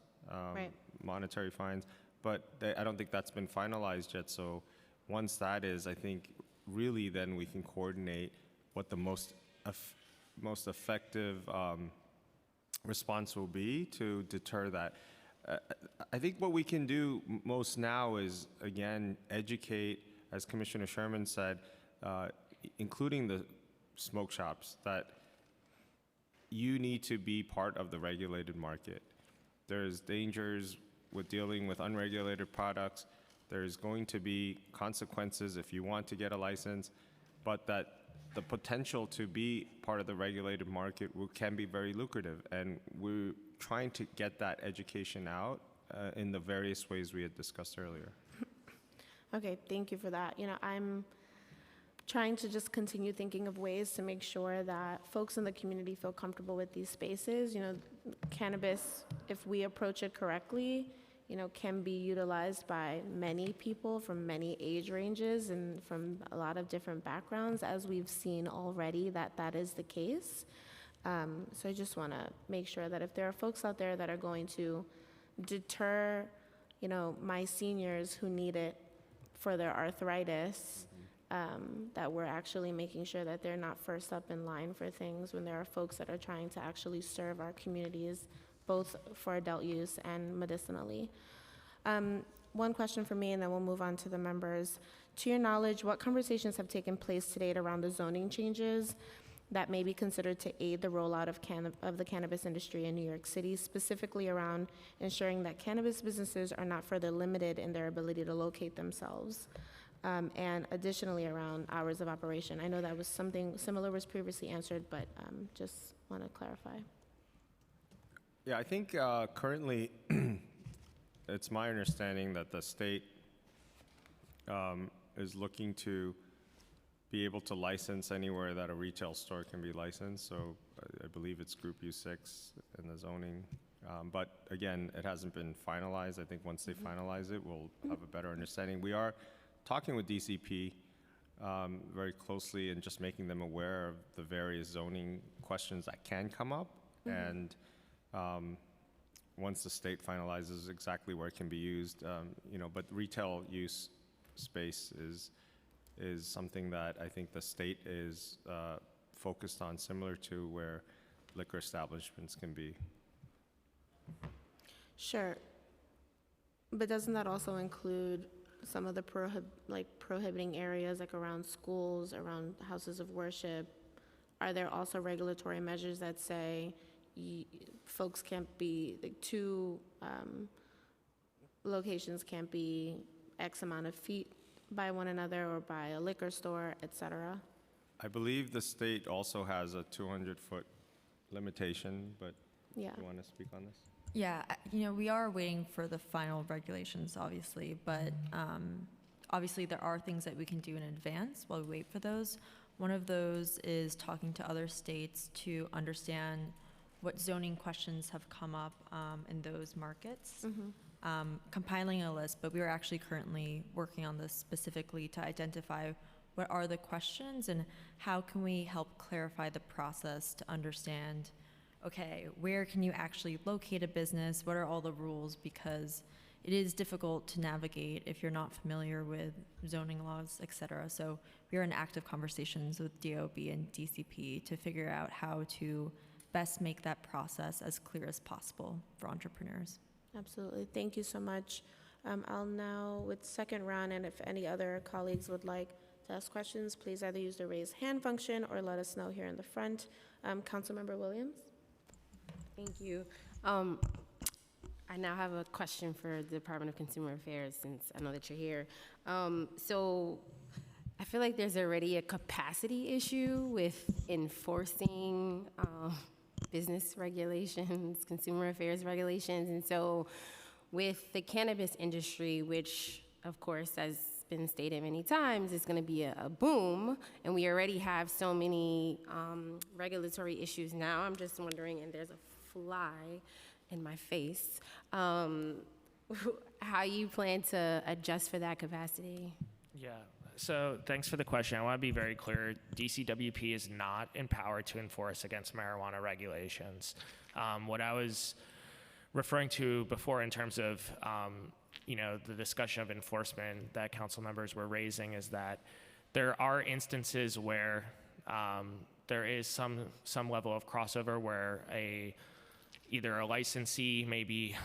monetary fines, but I don't think that's been finalized yet. So once that is, I think really then we can coordinate what the most effective response will be to deter that. I think what we can do most now is, again, educate, as Commissioner Sherman said, including the smoke shops, that you need to be part of the regulated market. There's dangers with dealing with unregulated products. There's going to be consequences if you want to get a license, but that the potential to be part of the regulated market can be very lucrative. And we're trying to get that education out in the various ways we had discussed earlier. Okay, thank you for that. I'm trying to just continue thinking of ways to make sure that folks in the community feel comfortable with these spaces. Cannabis, if we approach it correctly, can be utilized by many people from many age ranges and from a lot of different backgrounds, as we've seen already that is the case. So I just want to make sure that if there are folks out there that are going to deter, my seniors who need it for their arthritis, that we're actually making sure that they're not first up in line for things when there are folks that are trying to actually serve our communities, both for adult use and medicinally. One question for me, and then we'll move on to the members. To your knowledge, what conversations have taken place to date around the zoning changes that may be considered to aid the rollout of the cannabis industry in New York City, specifically around ensuring that cannabis businesses are not further limited in their ability to locate themselves, and additionally around hours of operation? I know that was something similar was previously answered, but just want to clarify. Yeah, I think currently it's my understanding that the state is looking to be able to license anywhere that a retail store can be licensed. So I believe it's Group U6 in the zoning. But again, it hasn't been finalized. I think once they finalize it, we'll have a better understanding. We are talking with DCP very closely and just making them aware of the various zoning questions that can come up. And once the state finalizes exactly where it can be used, but retail use space is something that I think the state is focused on, similar to where liquor establishments can be. Sure. But doesn't that also include some of the prohibiting areas, like around schools, around houses of worship? Are there also regulatory measures that say folks can't be, two locations can't be X amount of feet by one another or by a liquor store, et cetera? I believe the state also has a 200-foot limitation, but Yeah. you want to speak on this? Yeah, we are waiting for the final regulations, obviously, but obviously there are things that we can do in advance while we wait for those. One of those is talking to other states to understand what zoning questions have come up in those markets. Compiling a list, but we are actually currently working on this specifically to identify what are the questions and how can we help clarify the process to understand, okay, where can you actually locate a business? What are all the rules? Because it is difficult to navigate if you're not familiar with zoning laws, et cetera. So we are in active conversations with DOB and DCP to figure out how to best make that process as clear as possible for entrepreneurs. Absolutely. Thank you so much. I'll now, with second round, and if any other colleagues would like to ask questions, please either use the raise hand function or let us know here in the front. Councilmember Williams? Thank you. I now have a question for the Department of Consumer Affairs, since I know that you're here. So I feel like there's already a capacity issue with enforcing business regulations, consumer affairs regulations. And so with the cannabis industry, which of course has been stated many times, is gonna be a boom, and we already have so many regulatory issues now, I'm just wondering, and there's a fly in my face, how you plan to adjust for that capacity? Yeah. So thanks for the question. I want to be very clear. DCWP is not empowered to enforce against marijuana regulations. What I was referring to before in terms of the discussion of enforcement that council members were raising is that there are instances where there is some level of crossover where either a licensee may be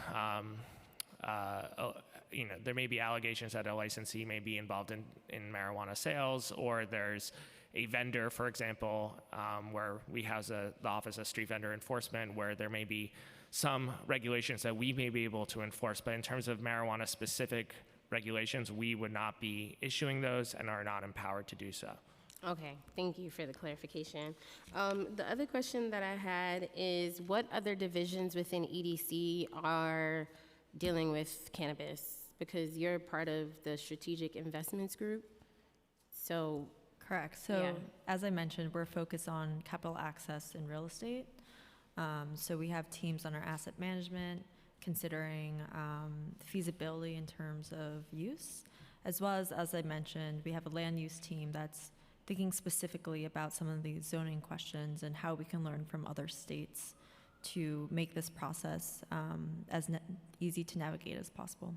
there may be allegations that a licensee may be involved in marijuana sales, or there's a vendor, for example, where we house the Office of Street Vendor Enforcement, where there may be some regulations that we may be able to enforce. But in terms of marijuana-specific regulations, we would not be issuing those and are not empowered to do so. Okay, thank you for the clarification. The other question that I had is, what other divisions within EDC are dealing with cannabis? Because you're part of the Strategic Investments Group, so. Correct. So as I mentioned, we're focused on capital access in real estate. So we have teams on our asset management, considering feasibility in terms of use, as well as I mentioned, we have a land use team that's thinking specifically about some of these zoning questions and how we can learn from other states to make this process as easy to navigate as possible.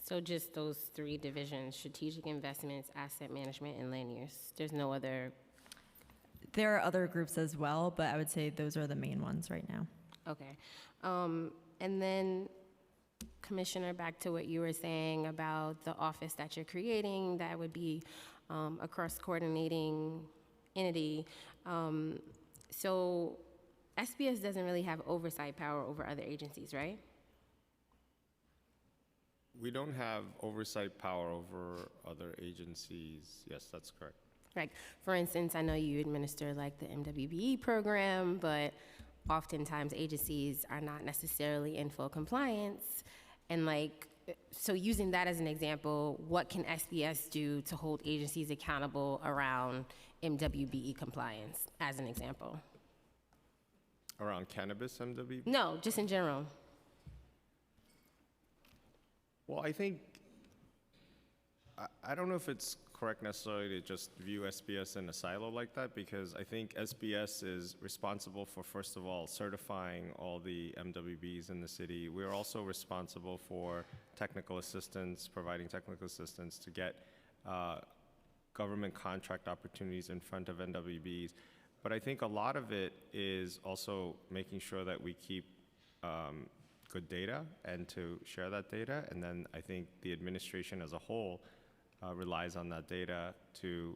So just those three divisions: strategic investments, asset management, and land use. There's no other. There are other groups as well, but I would say those are the main ones right now. Okay. And then, Commissioner, back to what you were saying about the office that you're creating, that would be a cross-coordinating entity. So SBS doesn't really have oversight power over other agencies, right? We don't have oversight power over other agencies. Yes, that's correct. Like, for instance, I know you administer like the MWBE program, but oftentimes agencies are not necessarily in full compliance. And like, so using that as an example, what can SBS do to hold agencies accountable around MWBE compliance, as an example? Around cannabis MWB? No, just in general. Well, I think, I don't know if it's correct necessarily to just view SBS in a silo like that, because I think SBS is responsible for, first of all, certifying all the MWBs in the city. We're also responsible for technical assistance, providing technical assistance to get government contract opportunities in front of MWBs. But I think a lot of it is also making sure that we keep good data and to share that data. And then I think the administration as a whole relies on that data to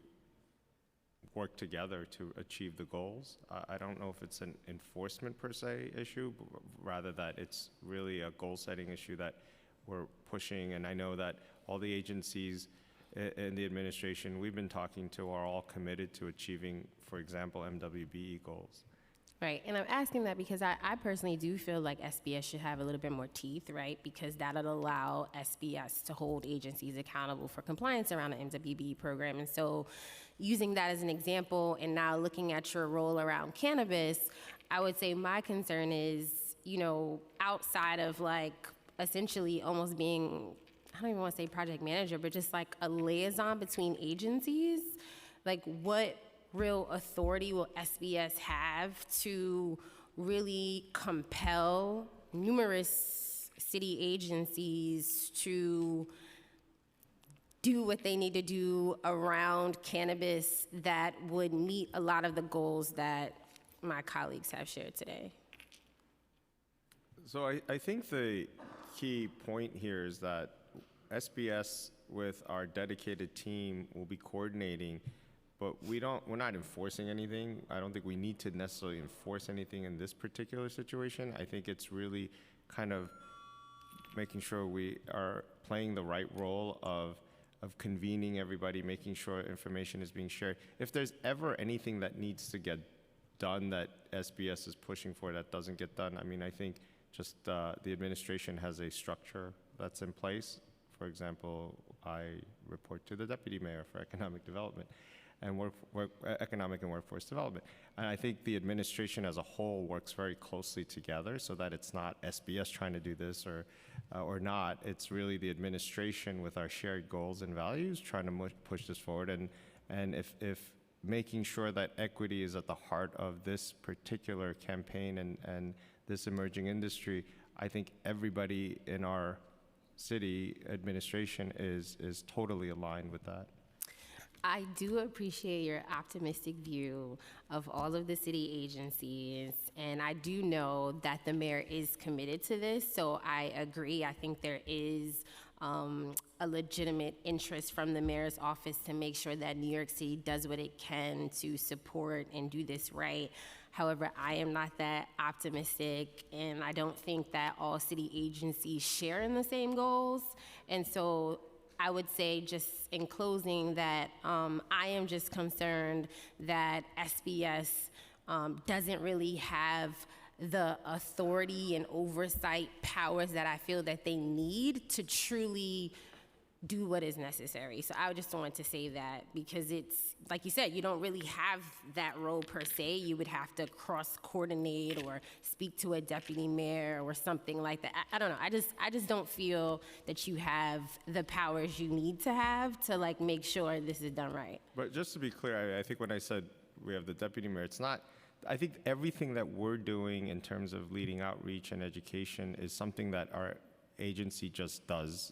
work together to achieve the goals. I don't know if it's an enforcement per se issue, but rather that it's really a goal-setting issue that we're pushing. And I know that all the agencies in the administration we've been talking to are all committed to achieving, for example, MWBE goals. Right, and I'm asking that because I personally do feel like SBS should have a little bit more teeth, right? Because that'll allow SBS to hold agencies accountable for compliance around the MWBE program. And so using that as an example and now looking at your role around cannabis, I would say my concern is, you know, outside of like essentially almost being, I don't even want to say project manager, but just like a liaison between agencies, like what real authority will SBS have to really compel numerous city agencies to do what they need to do around cannabis that would meet a lot of the goals that my colleagues have shared today? So I think the key point here is that SBS with our dedicated team will be coordinating, but we're not enforcing anything. I don't think we need to necessarily enforce anything in this particular situation. I think it's really kind of making sure we are playing the right role of convening everybody, making sure information is being shared. If there's ever anything that needs to get done that SBS is pushing for that doesn't get done, I mean, I think just the administration has a structure that's in place. For example, I report to the deputy mayor for economic development and economic and workforce development. And I think the administration as a whole works very closely together so that it's not SBS trying to do this or not. It's really the administration with our shared goals and values trying to push this forward. And if making sure that equity is at the heart of this particular campaign and this emerging industry, I think everybody in our city administration is totally aligned with that. I do appreciate your optimistic view of all of the city agencies, and I do know that the mayor is committed to this, so I agree. I think there is a legitimate interest from the mayor's office to make sure that New York City does what it can to support and do this right. However, I am not that optimistic, and I don't think that all city agencies share in the same goals. And so I would say just in closing that I am just concerned that SBS doesn't really have the authority and oversight powers that I feel that they need to truly do what is necessary. So I just wanted to say that because it's, like you said, you don't really have that role per se. You would have to cross-coordinate or speak to a deputy mayor or something like that. I don't know. I just don't feel that you have the powers you need to have to like make sure this is done right. But just to be clear, I think when I said we have the deputy mayor, it's not, I think everything that we're doing in terms of leading outreach and education is something that our agency just does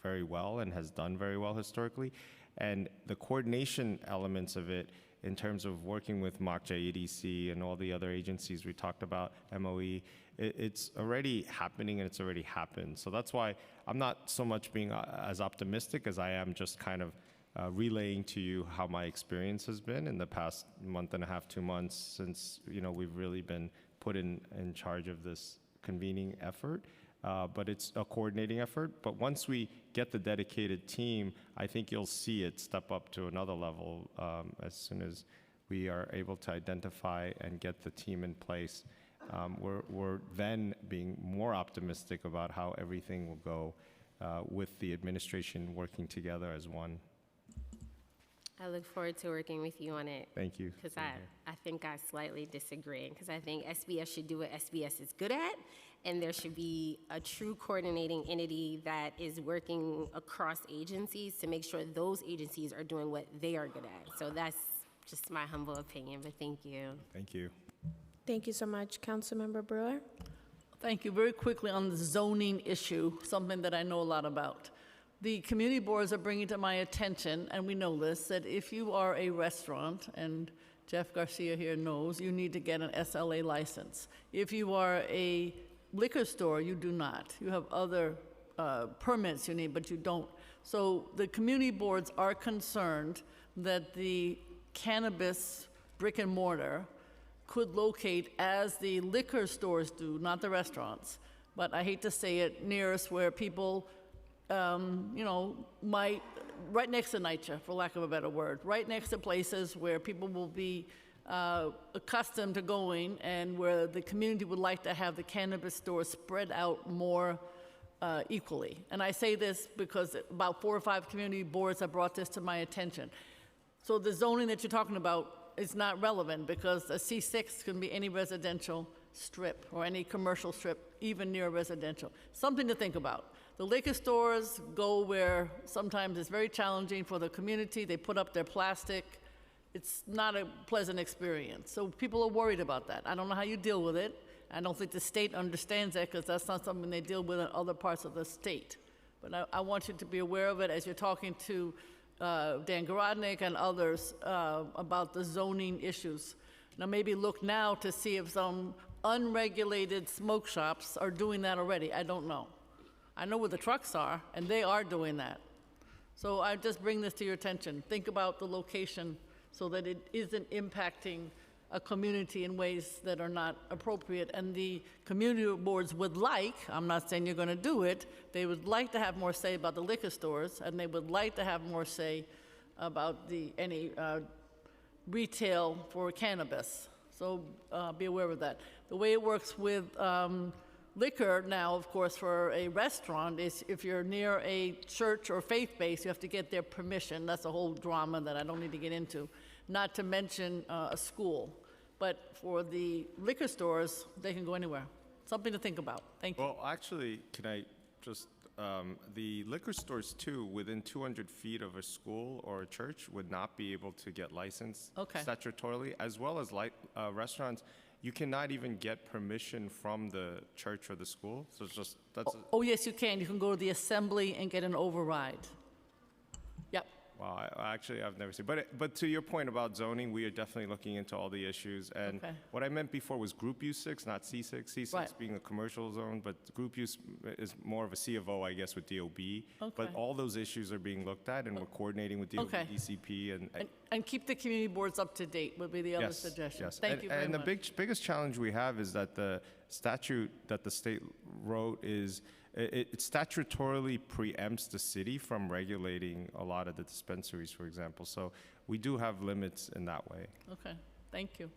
very well and has done very well historically. And the coordination elements of it in terms of working with MOCJA, EDC, and all the other agencies we talked about, MOE, it's already happening and it's already happened. So that's why I'm not so much being as optimistic as I am just kind of relaying to you how my experience has been in the past month and a half, 2 months since we've really been put in charge of this convening effort. But it's a coordinating effort. But once we get the dedicated team, I think you'll see it step up to another level as soon as we are able to identify and get the team in place. We're then being more optimistic about how everything will go with the administration working together as one. I look forward to working with you on it. Thank you. Because I think I slightly disagree. Because I think SBS should do what SBS is good at, and there should be a true coordinating entity that is working across agencies to make sure those agencies are doing what they are good at. So that's just my humble opinion, but thank you. Thank you. Thank you so much. Councilmember Brewer? Thank you. Very quickly on the zoning issue, something that I know a lot about. The community boards are bringing to my attention, and we know this, that if you are a restaurant, and Jeff Garcia here knows, you need to get an SLA license. If you are a liquor store, you do not. You have other permits you need, but you don't. So the community boards are concerned that the cannabis brick and mortar could locate as the liquor stores do, not the restaurants. But I hate to say it, nearest where people might, right next to NYCHA, for lack of a better word, right next to places where people will be accustomed to going and where the community would like to have the cannabis stores spread out more equally. And I say this because about 4 or 5 community boards have brought this to my attention. So the zoning that you're talking about is not relevant because a C6 can be any residential strip or any commercial strip, even near a residential. Something to think about. The liquor stores go where sometimes it's very challenging for the community. They put up their plastic. It's not a pleasant experience. So people are worried about that. I don't know how you deal with it. I don't think the state understands that because that's not something they deal with in other parts of the state. But I want you to be aware of it as you're talking to Dan Garodnick and others about the zoning issues. Now maybe look now to see if some unregulated smoke shops are doing that already. I don't know. I know where the trucks are, and they are doing that. So I just bring this to your attention. Think about the location so that it isn't impacting a community in ways that are not appropriate. And the community boards would like, I'm not saying you're going to do it, they would like to have more say about the liquor stores, and they would like to have more say about any retail for cannabis. So be aware of that. The way it works with liquor now, of course, for a restaurant is if you're near a church or faith base, you have to get their permission. That's a whole drama that I don't need to get into, not to mention a school. But for the liquor stores, they can go anywhere. Something to think about. Thank you. Well, actually, can I just, the liquor stores too, within 200 feet of a school or a church would not be able to get licensed statutorily, as well as restaurants. You cannot even get permission from the church or the school. So it's just, that's. Oh, yes, you can. You can go to the assembly and get an override. Yep. Wow, I've never seen. But to your point about zoning, we are definitely looking into all the issues. And what I meant before was group use 6, not C6. C6 being a commercial zone, but group use is more of a C of O, I guess, with DOB. But all those issues are being looked at, and we're coordinating with DOB, DCP, and keep the community boards up to date would be the other suggestion. Yes. Thank you very much. And the biggest challenge we have is that the statute that the state wrote is it statutorily preempts the city from regulating a lot of the dispensaries, for example. So we do have limits in that way. Okay, thank you.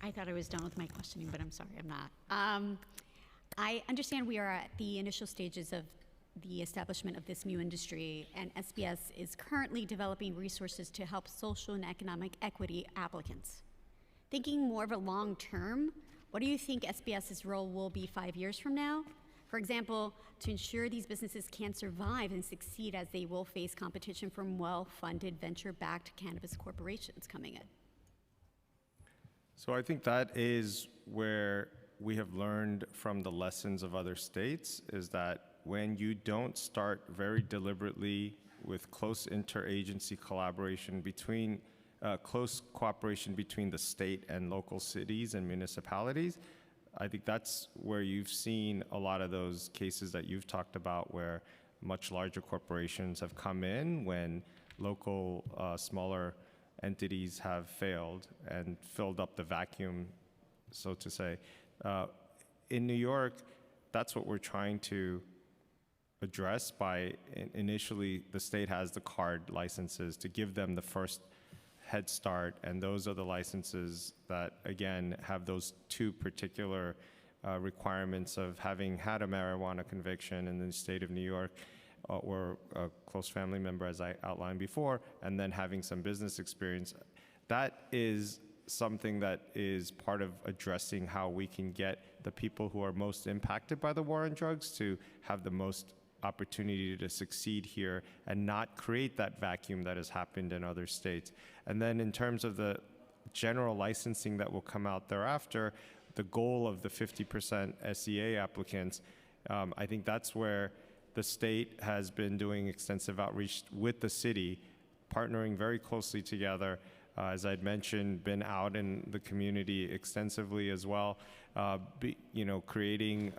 I thought I was done with my questioning, but I'm sorry, I'm not. I understand we are at the initial stages of the establishment of this new industry, and SBS is currently developing resources to help social and economic equity applicants. Thinking more of a long term, what do you think SBS's role will be 5 years from now? For example, to ensure these businesses can survive and succeed as they will face competition from well-funded venture-backed cannabis corporations coming in. So I think that is where we have learned from the lessons of other states, is that when you don't start very deliberately with close interagency collaboration between, close cooperation between the state and local cities and municipalities, I think that's where you've seen a lot of those cases that you've talked about where much larger corporations have come in when local, smaller entities have failed and filled up the vacuum, so to say. In New York, that's what we're trying to address by initially the state has the card licenses to give them the first head start, and those are the licenses that, again, have those two particular requirements of having had a marijuana conviction in the state of New York or a close family member, as I outlined before, and then having some business experience. That is something that is part of addressing how we can get the people who are most impacted by the war on drugs to have the most opportunity to succeed here and not create that vacuum that has happened in other states. And then in terms of the general licensing that will come out thereafter, the goal of the 50% SEA applicants, I think that's where the state has been doing extensive outreach with the city, partnering very closely together. As I'd mentioned, been out in the community extensively as well, creating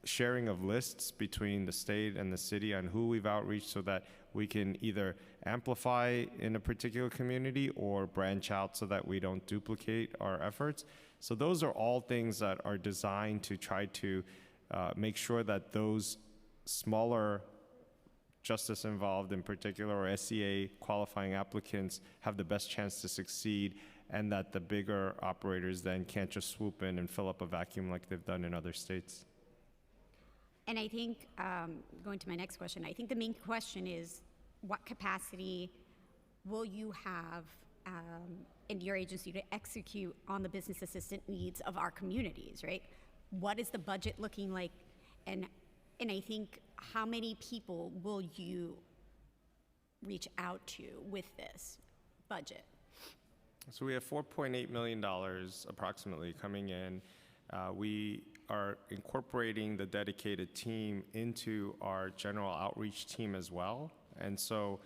sharing of lists between the state and the city on who we've outreached so that we can either amplify in a particular community or branch out so that we don't duplicate our efforts. So those are all things that are designed to try to make sure that those smaller justice involved in particular, or SEA qualifying applicants, have the best chance to succeed, and that the bigger operators then can't just swoop in and fill up a vacuum like they've done in other states. And I think, going to my next question, I think the main question is, what capacity will you have in your agency to execute on the business assistant needs of our communities, right? What is the budget looking like? And I think, how many people will you reach out to with this budget? So we have $4.8 million approximately coming in. We are incorporating the dedicated team into our general outreach team as well. And so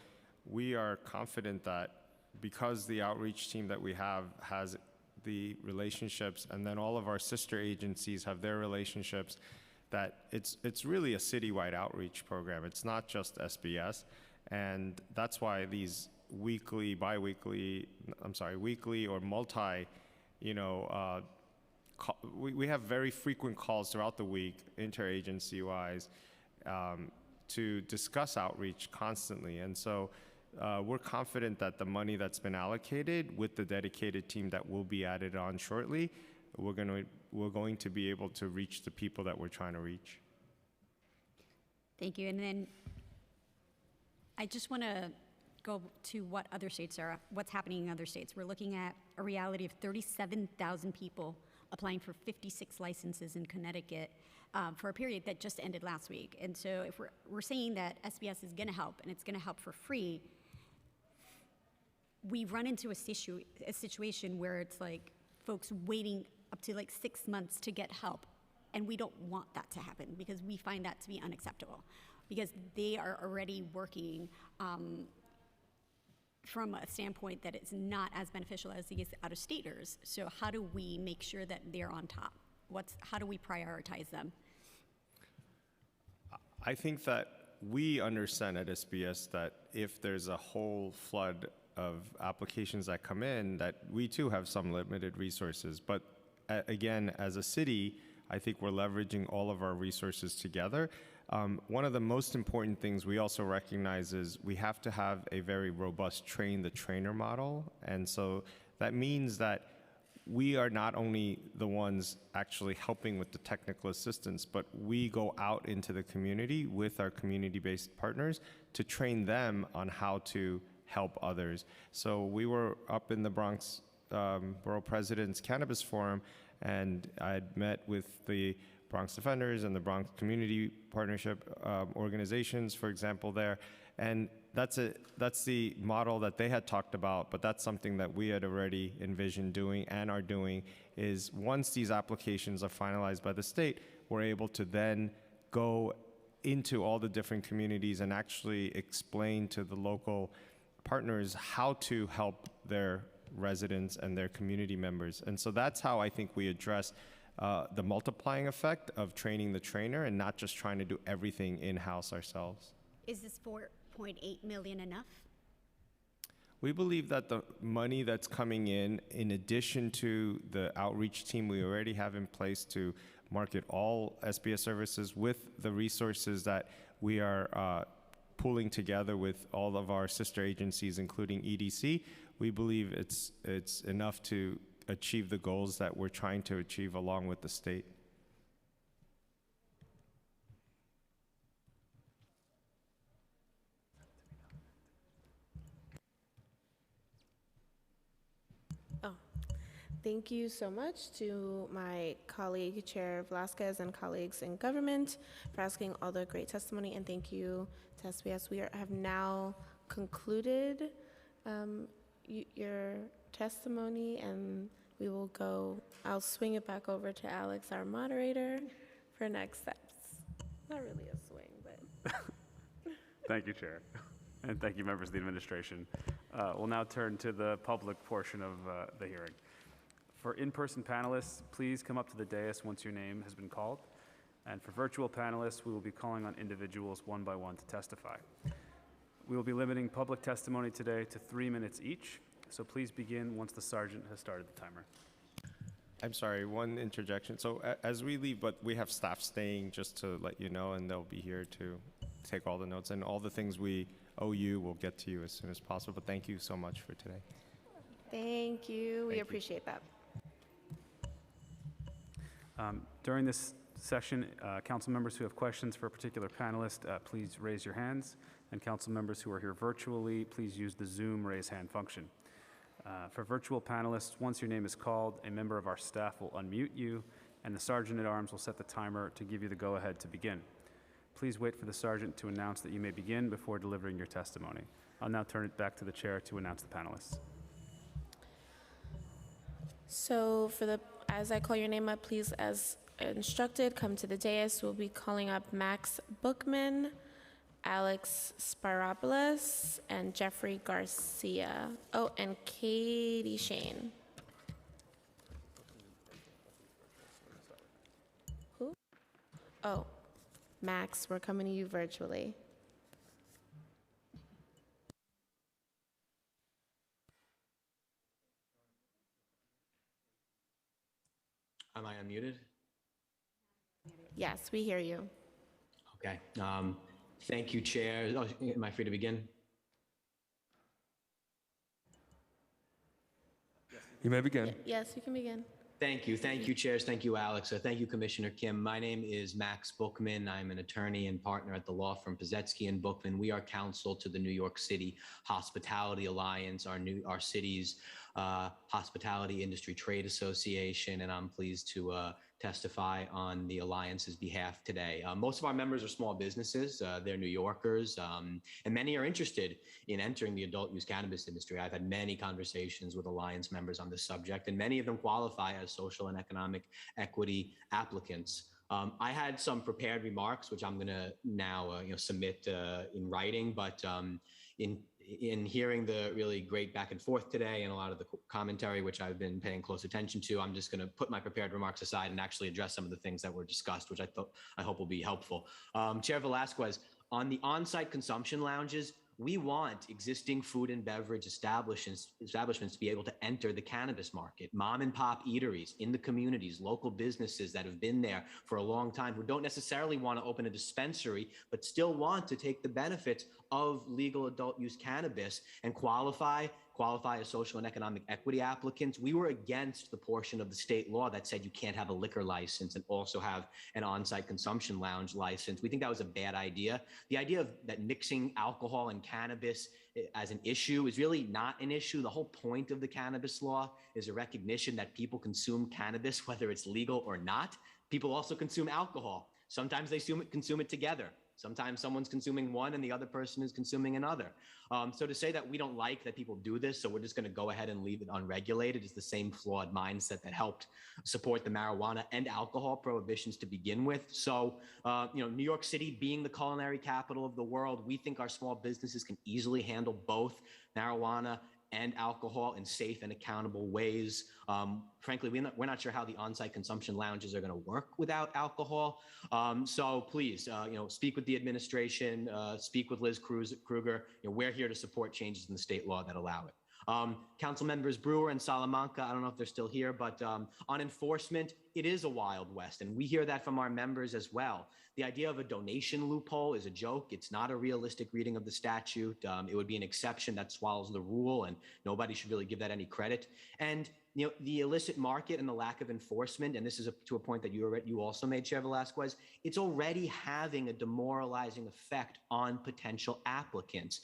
we are confident that because the outreach team that we have has the relationships, and then all of our sister agencies have their relationships, that it's really a citywide outreach program. It's not just SBS. And that's why these weekly or multi, we have very frequent calls throughout the week, interagency-wise, to discuss outreach constantly. And so we're confident that the money that's been allocated with the dedicated team that will be added on shortly, we're going to be able to reach the people that we're trying to reach. Thank you. And then I just want to go to what other states are, what's happening in other states. We're looking at a reality of 37,000 people applying for 56 licenses in Connecticut for a period that just ended last week. And so if we're saying that SBS is going to help, and it's going to help for free, we run into a situation where it's like folks waiting up to like 6 months to get help. And we don't want that to happen, because we find that to be unacceptable, because they are already working from a standpoint that it's not as beneficial as these out-of-staters. So how do we make sure that they're on top? How do we prioritize them? I think that we understand at SBS that if there's a whole flood of applications that come in, that we too have some limited resources. But again, as a city, I think we're leveraging all of our resources together. One of the most important things we also recognize is we have to have a very robust train-the-trainer model. And so that means that we are not only the ones actually helping with the technical assistance, but we go out into the community with our community-based partners to train them on how to help others. So we were up in the Bronx Borough President's Cannabis Forum, and I'd met with the Bronx Defenders and the Bronx Community Partnership organizations, for example, there. And that's the model that they had talked about, but that's something that we had already envisioned doing and are doing, is once these applications are finalized by the state, we're able to then go into all the different communities and actually explain to the local partners how to help their residents and their community members. And so that's how I think we address the multiplying effect of training the trainer and not just trying to do everything in-house ourselves. Is this 4.8 million enough? We believe that the money that's coming in addition to the outreach team we already have in place to market all SBS services with the resources that we are pulling together with all of our sister agencies, including EDC, we believe it's enough to achieve the goals that we're trying to achieve along with the state. Thank you so much to my colleague, Chair Velasquez, and colleagues in government for asking all the great testimony, and thank you to SBS. We have now concluded your testimony, and we will go, I'll swing it back over to Alex, our moderator, for next steps. Not really a swing, but. Thank you, Chair. And thank you, members of the administration. We'll now turn to the public portion of the hearing. For in-person panelists, please come up to the dais once your name has been called. And for virtual panelists, we will be calling on individuals one by one to testify. We will be limiting public testimony today to 3 minutes each, so please begin once the sergeant has started the timer. I'm sorry, one interjection. So as we leave, but we have staff staying just to let you know, and they'll be here to take all the notes, and all the things we owe you, we'll get to you as soon as possible. But thank you so much for today. Thank you. We appreciate that. During this session, council members who have questions for a particular panelist, please raise your hands. And council members who are here virtually, please use the Zoom raise hand function. For virtual panelists, once your name is called, a member of our staff will unmute you, and the sergeant at arms will set the timer to give you the go-ahead to begin. Please wait for the sergeant to announce that you may begin before delivering your testimony. I'll now turn it back to the chair to announce the panelists. So as I call your name up, please, as instructed, come to the dais. We'll be calling up Max Bookman, Alex Sparopoulos, and Jeffrey Garcia. Oh, and Katie Shane. Who? Oh, Max, we're coming to you virtually. Am I unmuted? Yes, we hear you. Okay. Thank you, Chair. Oh, am I free to begin? You may begin. Yes, you can begin. Thank you. Thank you, Chairs. Thank you, Alex. Thank you, Commissioner Kim. My name is Max Bookman. I'm an attorney and partner at the law firm Pazetsky and Bookman. We are counsel to the New York City Hospitality Alliance, our city's hospitality industry trade association, and I'm pleased to testify on the Alliance's behalf today. Most of our members are small businesses. They're New Yorkers, and many are interested in entering the adult use cannabis industry. I've had many conversations with Alliance members on this subject, and many of them qualify as social and economic equity applicants. I had some prepared remarks, which I'm going to now submit in writing, but in hearing the really great back and forth today and a lot of the commentary, which I've been paying close attention to, I'm just going to put my prepared remarks aside and actually address some of the things that were discussed, which I hope will be helpful. Chair Velasquez, on the on-site consumption lounges, we want existing food and beverage establishments to be able to enter the cannabis market. Mom and pop eateries in the communities, local businesses that have been there for a long time who don't necessarily want to open a dispensary, but still want to take the benefits of legal adult use cannabis and qualify qualify as social and economic equity applicants. We were against the portion of the state law that said you can't have a liquor license and also have an on-site consumption lounge license. We think that was a bad idea. The idea of that mixing alcohol and cannabis as an issue is really not an issue. The whole point of the cannabis law is a recognition that people consume cannabis, whether it's legal or not. People also consume alcohol. Sometimes they consume it together. Sometimes someone's consuming one and the other person is consuming another. So to say that we don't like that people do this, so we're just going to go ahead and leave it unregulated, is the same flawed mindset that helped support the marijuana and alcohol prohibitions to begin with. So, New York City being the culinary capital of the world, we think our small businesses can easily handle both marijuana and alcohol in safe and accountable ways. Frankly, we're not sure how the on-site consumption lounges are going to work without alcohol. So please, speak with the administration, speak with Liz Kruger. We're here to support changes in the state law that allow it. Council members Brewer and Salamanca, I don't know if they're still here, but on enforcement, it is a Wild West, and we hear that from our members as well. The idea of a donation loophole is a joke. It's not a realistic reading of the statute. It would be an exception that swallows the rule, and nobody should really give that any credit. And the illicit market and the lack of enforcement, and this is to a point that you also made, Chair Velasquez, it's already having a demoralizing effect on potential applicants.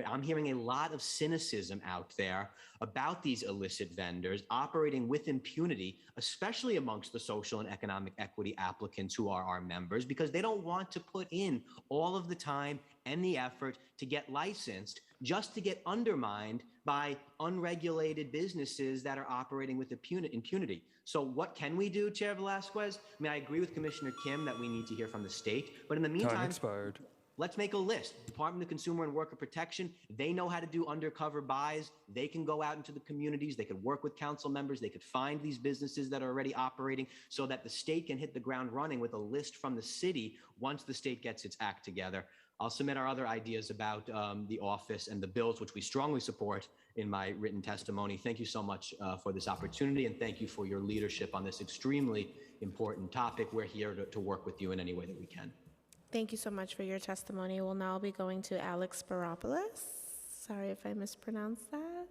I'm hearing a lot of cynicism out there about these illicit vendors operating with impunity, especially amongst the social and economic equity applicants who are our members, because they don't want to put in all of the time and the effort to get licensed just to get undermined by unregulated businesses that are operating with impunity. So what can we do, Chair Velasquez? I mean, I agree with Commissioner Kim that we need to hear from the state, but in the meantime, let's make a list. Department of Consumer and Worker Protection, they know how to do undercover buys. They can go out into the communities. They could work with council members. They could find these businesses that are already operating so that the state can hit the ground running with a list from the city once the state gets its act together. I'll submit our other ideas about the office and the bills, which we strongly support, in my written testimony. Thank you so much for this opportunity, and thank you for your leadership on this extremely important topic. We're here to work with you in any way that we can. Thank you so much for your testimony. We'll now be going to Alex Baropoulos. Sorry if I mispronounced that.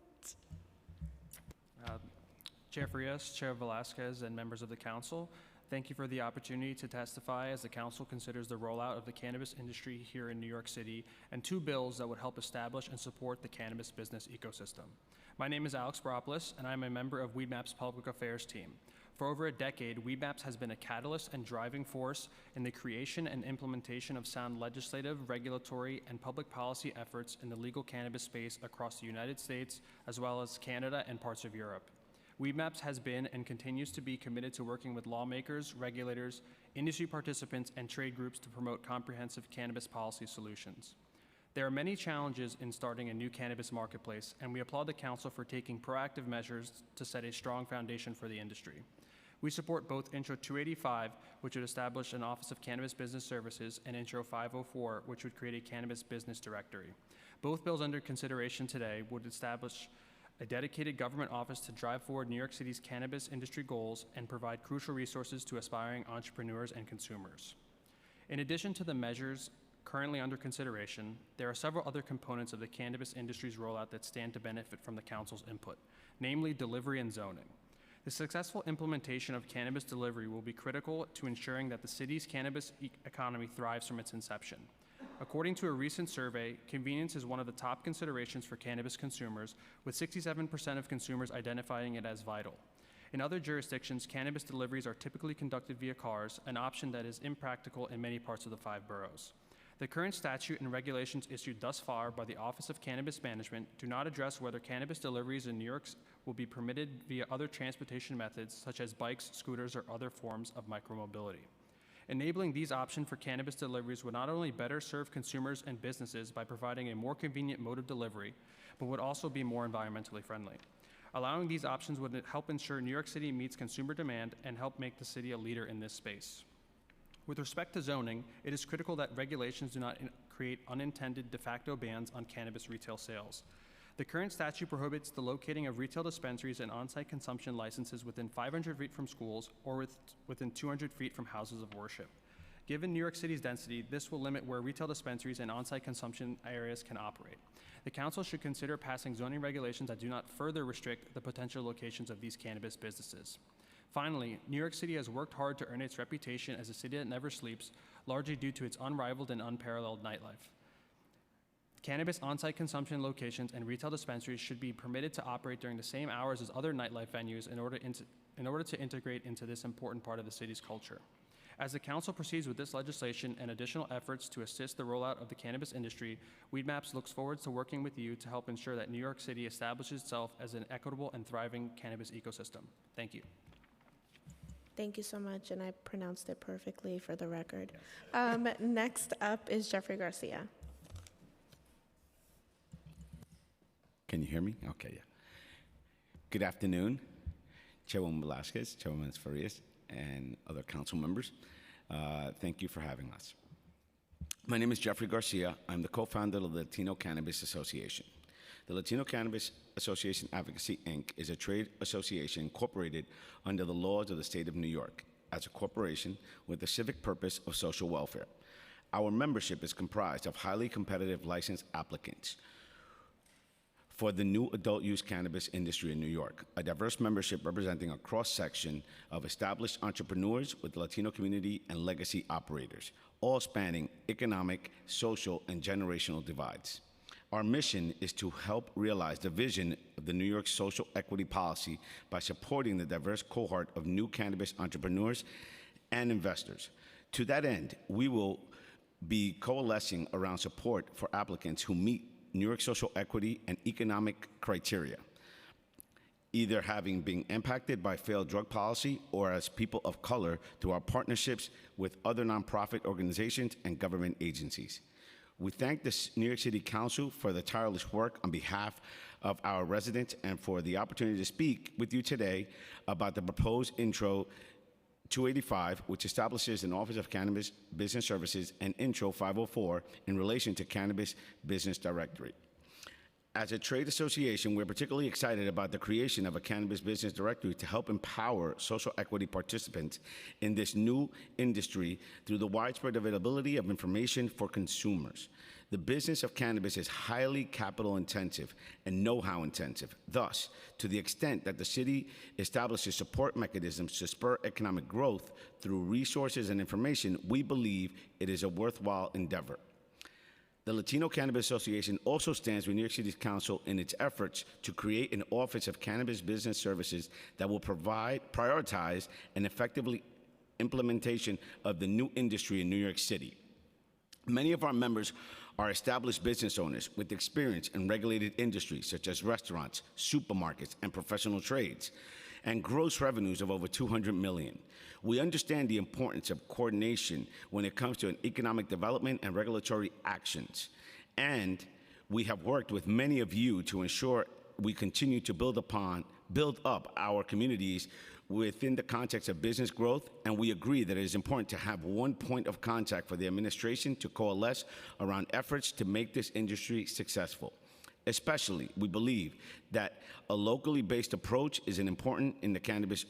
Chair Frias, Chair Velasquez, and members of the council, thank you for the opportunity to testify as the council considers the rollout of the cannabis industry here in New York City and two bills that would help establish and support the cannabis business ecosystem. My name is Alex Baropoulos, and I'm a member of Weedmaps Public Affairs team. For over a decade, Weedmaps has been a catalyst and driving force in the creation and implementation of sound legislative, regulatory, and public policy efforts in the legal cannabis space across the United States, as well as Canada and parts of Europe. Weedmaps has been and continues to be committed to working with lawmakers, regulators, industry participants, and trade groups to promote comprehensive cannabis policy solutions. There are many challenges in starting a new cannabis marketplace, and we applaud the Council for taking proactive measures to set a strong foundation for the industry. We support both Intro 285, which would establish an Office of Cannabis Business Services, and Intro 504, which would create a Cannabis Business Directory. Both bills under consideration today would establish a dedicated government office to drive forward New York City's cannabis industry goals and provide crucial resources to aspiring entrepreneurs and consumers. In addition to the measures currently under consideration, there are several other components of the cannabis industry's rollout that stand to benefit from the Council's input, namely delivery and zoning. The successful implementation of cannabis delivery will be critical to ensuring that the city's cannabis economy thrives from its inception. According to a recent survey, convenience is one of the top considerations for cannabis consumers, with 67% of consumers identifying it as vital. In other jurisdictions, cannabis deliveries are typically conducted via cars, an option that is impractical in many parts of the 5 boroughs. The current statute and regulations issued thus far by the Office of Cannabis Management do not address whether cannabis deliveries in New York will be permitted via other transportation methods such as bikes, scooters, or other forms of micromobility. Enabling these options for cannabis deliveries would not only better serve consumers and businesses by providing a more convenient mode of delivery, but would also be more environmentally friendly. Allowing these options would help ensure New York City meets consumer demand and help make the city a leader in this space. With respect to zoning, it is critical that regulations do not create unintended de facto bans on cannabis retail sales. The current statute prohibits the locating of retail dispensaries and on-site consumption licenses within 500 feet from schools or within 200 feet from houses of worship. Given New York City's density, this will limit where retail dispensaries and on-site consumption areas can operate. The council should consider passing zoning regulations that do not further restrict the potential locations of these cannabis businesses. Finally, New York City has worked hard to earn its reputation as a city that never sleeps, largely due to its unrivaled and unparalleled nightlife. Cannabis on-site consumption locations and retail dispensaries should be permitted to operate during the same hours as other nightlife venues in order to integrate into this important part of the city's culture. As the council proceeds with this legislation and additional efforts to assist the rollout of the cannabis industry, Weedmaps looks forward to working with you to help ensure that New York City establishes itself as an equitable and thriving cannabis ecosystem. Thank you. Thank you so much, and I pronounced it perfectly for the record. Next up is Jeffrey Garcia. Can you hear me? Okay, yeah. Good afternoon, Chairwoman Velasquez, Chairwoman Farias, and other council members. Thank you for having us. My name is Jeffrey Garcia. I'm the co-founder of the Latino Cannabis Association. The Latino Cannabis Association Advocacy, Inc. is a trade association incorporated under the laws of the state of New York as a corporation with the civic purpose of social welfare. Our membership is comprised of highly competitive licensed applicants for the new adult use cannabis industry in New York, a diverse membership representing a cross-section of established entrepreneurs with the Latino community and legacy operators, all spanning economic, social, and generational divides. Our mission is to help realize the vision of the New York social equity policy by supporting the diverse cohort of new cannabis entrepreneurs and investors. To that end, we will be coalescing around support for applicants who meet New York social equity and economic criteria, either having been impacted by failed drug policy or as people of color through our partnerships with other nonprofit organizations and government agencies. We thank the New York City Council for the tireless work on behalf of our residents and for the opportunity to speak with you today about the proposed Intro 285, which establishes an Office of Cannabis Business Services, and Intro 504 in relation to Cannabis Business Directory. As a trade association, we're particularly excited about the creation of a Cannabis Business Directory to help empower social equity participants in this new industry through the widespread availability of information for consumers. The business of cannabis is highly capital intensive and know-how intensive. Thus, to the extent that the city establishes support mechanisms to spur economic growth through resources and information, we believe it is a worthwhile endeavor. The Latino Cannabis Association also stands with New York City Council in its efforts to create an Office of Cannabis Business Services that will prioritize and effectively implementation of the new industry in New York City. Many of our members are established business owners with experience in regulated industries such as restaurants, supermarkets, and professional trades, and gross revenues of over $200 million. We understand the importance of coordination when it comes to economic development and regulatory actions, and we have worked with many of you to ensure we continue to build up our communities within the context of business growth, and we agree that it is important to have one point of contact for the administration to coalesce around efforts to make this industry successful. Especially, we believe that a locally based approach is important in cannabis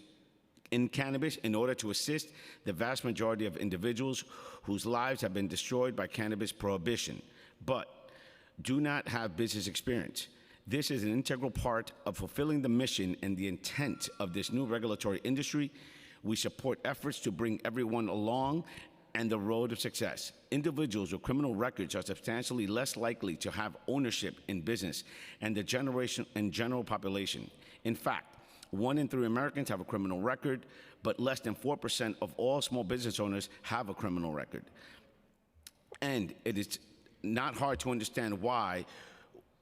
in order to assist the vast majority of individuals whose lives have been destroyed by cannabis prohibition, but do not have business experience. This is an integral part of fulfilling the mission and the intent of this new regulatory industry. We support efforts to bring everyone along and the road of success. Individuals with criminal records are substantially less likely to have ownership in business and the general population. In fact, 1 in 3 Americans have a criminal record, but less than 4% of all small business owners have a criminal record. And it is not hard to understand why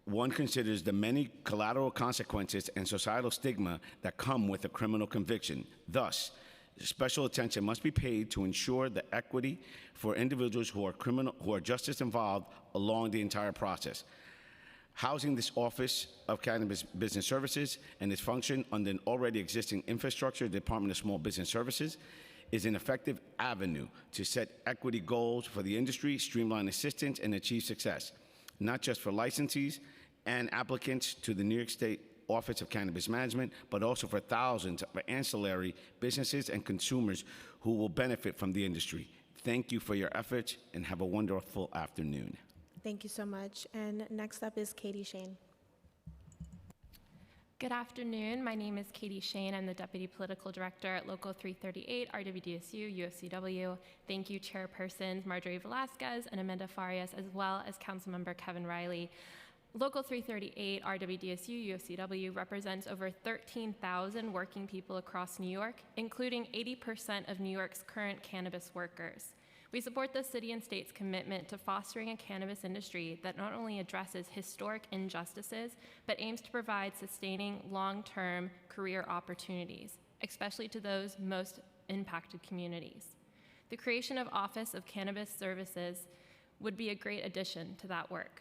one considers the many collateral consequences and societal stigma that come with a criminal conviction. Thus, special attention must be paid to ensure the equity for individuals who are justice involved along the entire process. Housing this Office of Cannabis Business Services and its function under an already existing infrastructure, Department of Small Business Services, is an effective avenue to set equity goals for the industry, streamline assistance, and achieve success, not just for licensees and applicants to the New York State Office of Cannabis Management, but also for thousands of ancillary businesses and consumers who will benefit from the industry. Thank you for your efforts and have a wonderful afternoon. Thank you so much. And next up is Katie Shane. Good afternoon. My name is Katie Shane. I'm the Deputy Political Director at Local 338, RWDSU, UFCW. Thank you, Chairpersons Marjorie Velasquez and Amanda Farias, as well as Councilmember Kevin Riley. Local 338, RWDSU, UFCW represents over 13,000 working people across New York, including 80% of New York's current cannabis workers. We support the city and state's commitment to fostering a cannabis industry that not only addresses historic injustices, but aims to provide sustaining long-term career opportunities, especially to those most impacted communities. The creation of Office of Cannabis Services would be a great addition to that work.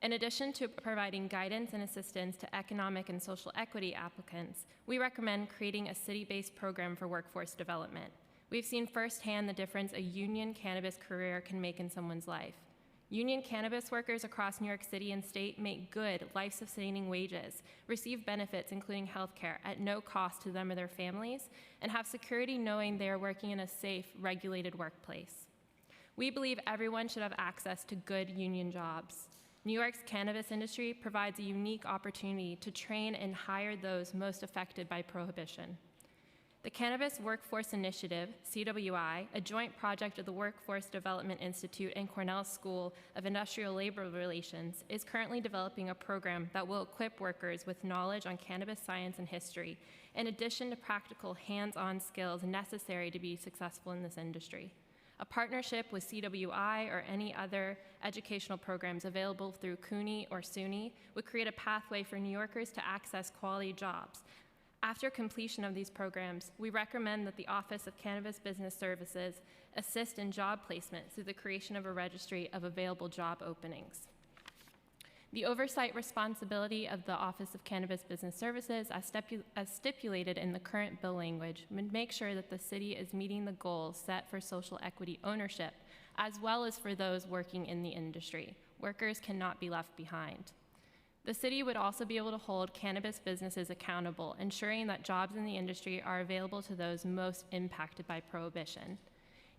In addition to providing guidance and assistance to economic and social equity applicants, we recommend creating a city-based program for workforce development. We've seen firsthand the difference a union cannabis career can make in someone's life. Union cannabis workers across New York City and state make good, life-sustaining wages, receive benefits including health care at no cost to them or their families, and have security knowing they are working in a safe, regulated workplace. We believe everyone should have access to good union jobs. New York's cannabis industry provides a unique opportunity to train and hire those most affected by prohibition. The Cannabis Workforce Initiative, CWI, a joint project of the Workforce Development Institute and Cornell School of Industrial Labor Relations, is currently developing a program that will equip workers with knowledge on cannabis science and history, in addition to practical hands-on skills necessary to be successful in this industry. A partnership with CWI or any other educational programs available through CUNY or SUNY would create a pathway for New Yorkers to access quality jobs. After completion of these programs, we recommend that the Office of Cannabis Business Services assist in job placement through the creation of a registry of available job openings. The oversight responsibility of the Office of Cannabis Business Services, as stipulated in the current bill language, would make sure that the city is meeting the goals set for social equity ownership, as well as for those working in the industry. Workers cannot be left behind. The city would also be able to hold cannabis businesses accountable, ensuring that jobs in the industry are available to those most impacted by prohibition.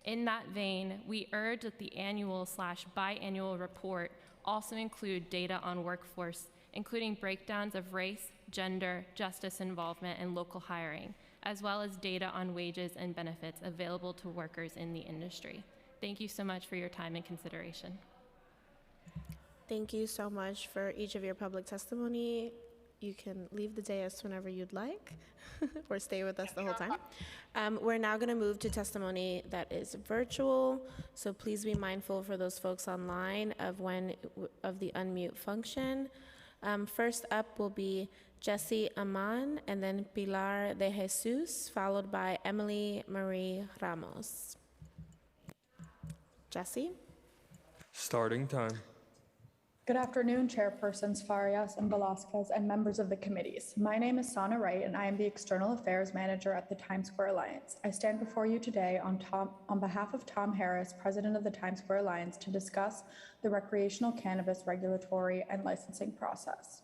In that vein, we urge that the annual/biannual report also include data on workforce, including breakdowns of race, gender, justice involvement, and local hiring, as well as data on wages and benefits available to workers in the industry. Thank you so much for your time and consideration. Thank you so much for each of your public testimony. You can leave the dais whenever you'd like or stay with us the whole time. We're now going to move to testimony that is virtual, so please be mindful for those folks online of the unmute function. First up will be Jesse Aman and then Pilar de Jesus, followed by Emily Marie Ramos. Jesse? Starting time. Good afternoon, Chairpersons Farias and Velasquez and members of the committees. My name is Sana Wright, and I am the External Affairs Manager at the Times Square Alliance. I stand before you today on behalf of Tom Harris, President of the Times Square Alliance, to discuss the recreational cannabis regulatory and licensing process.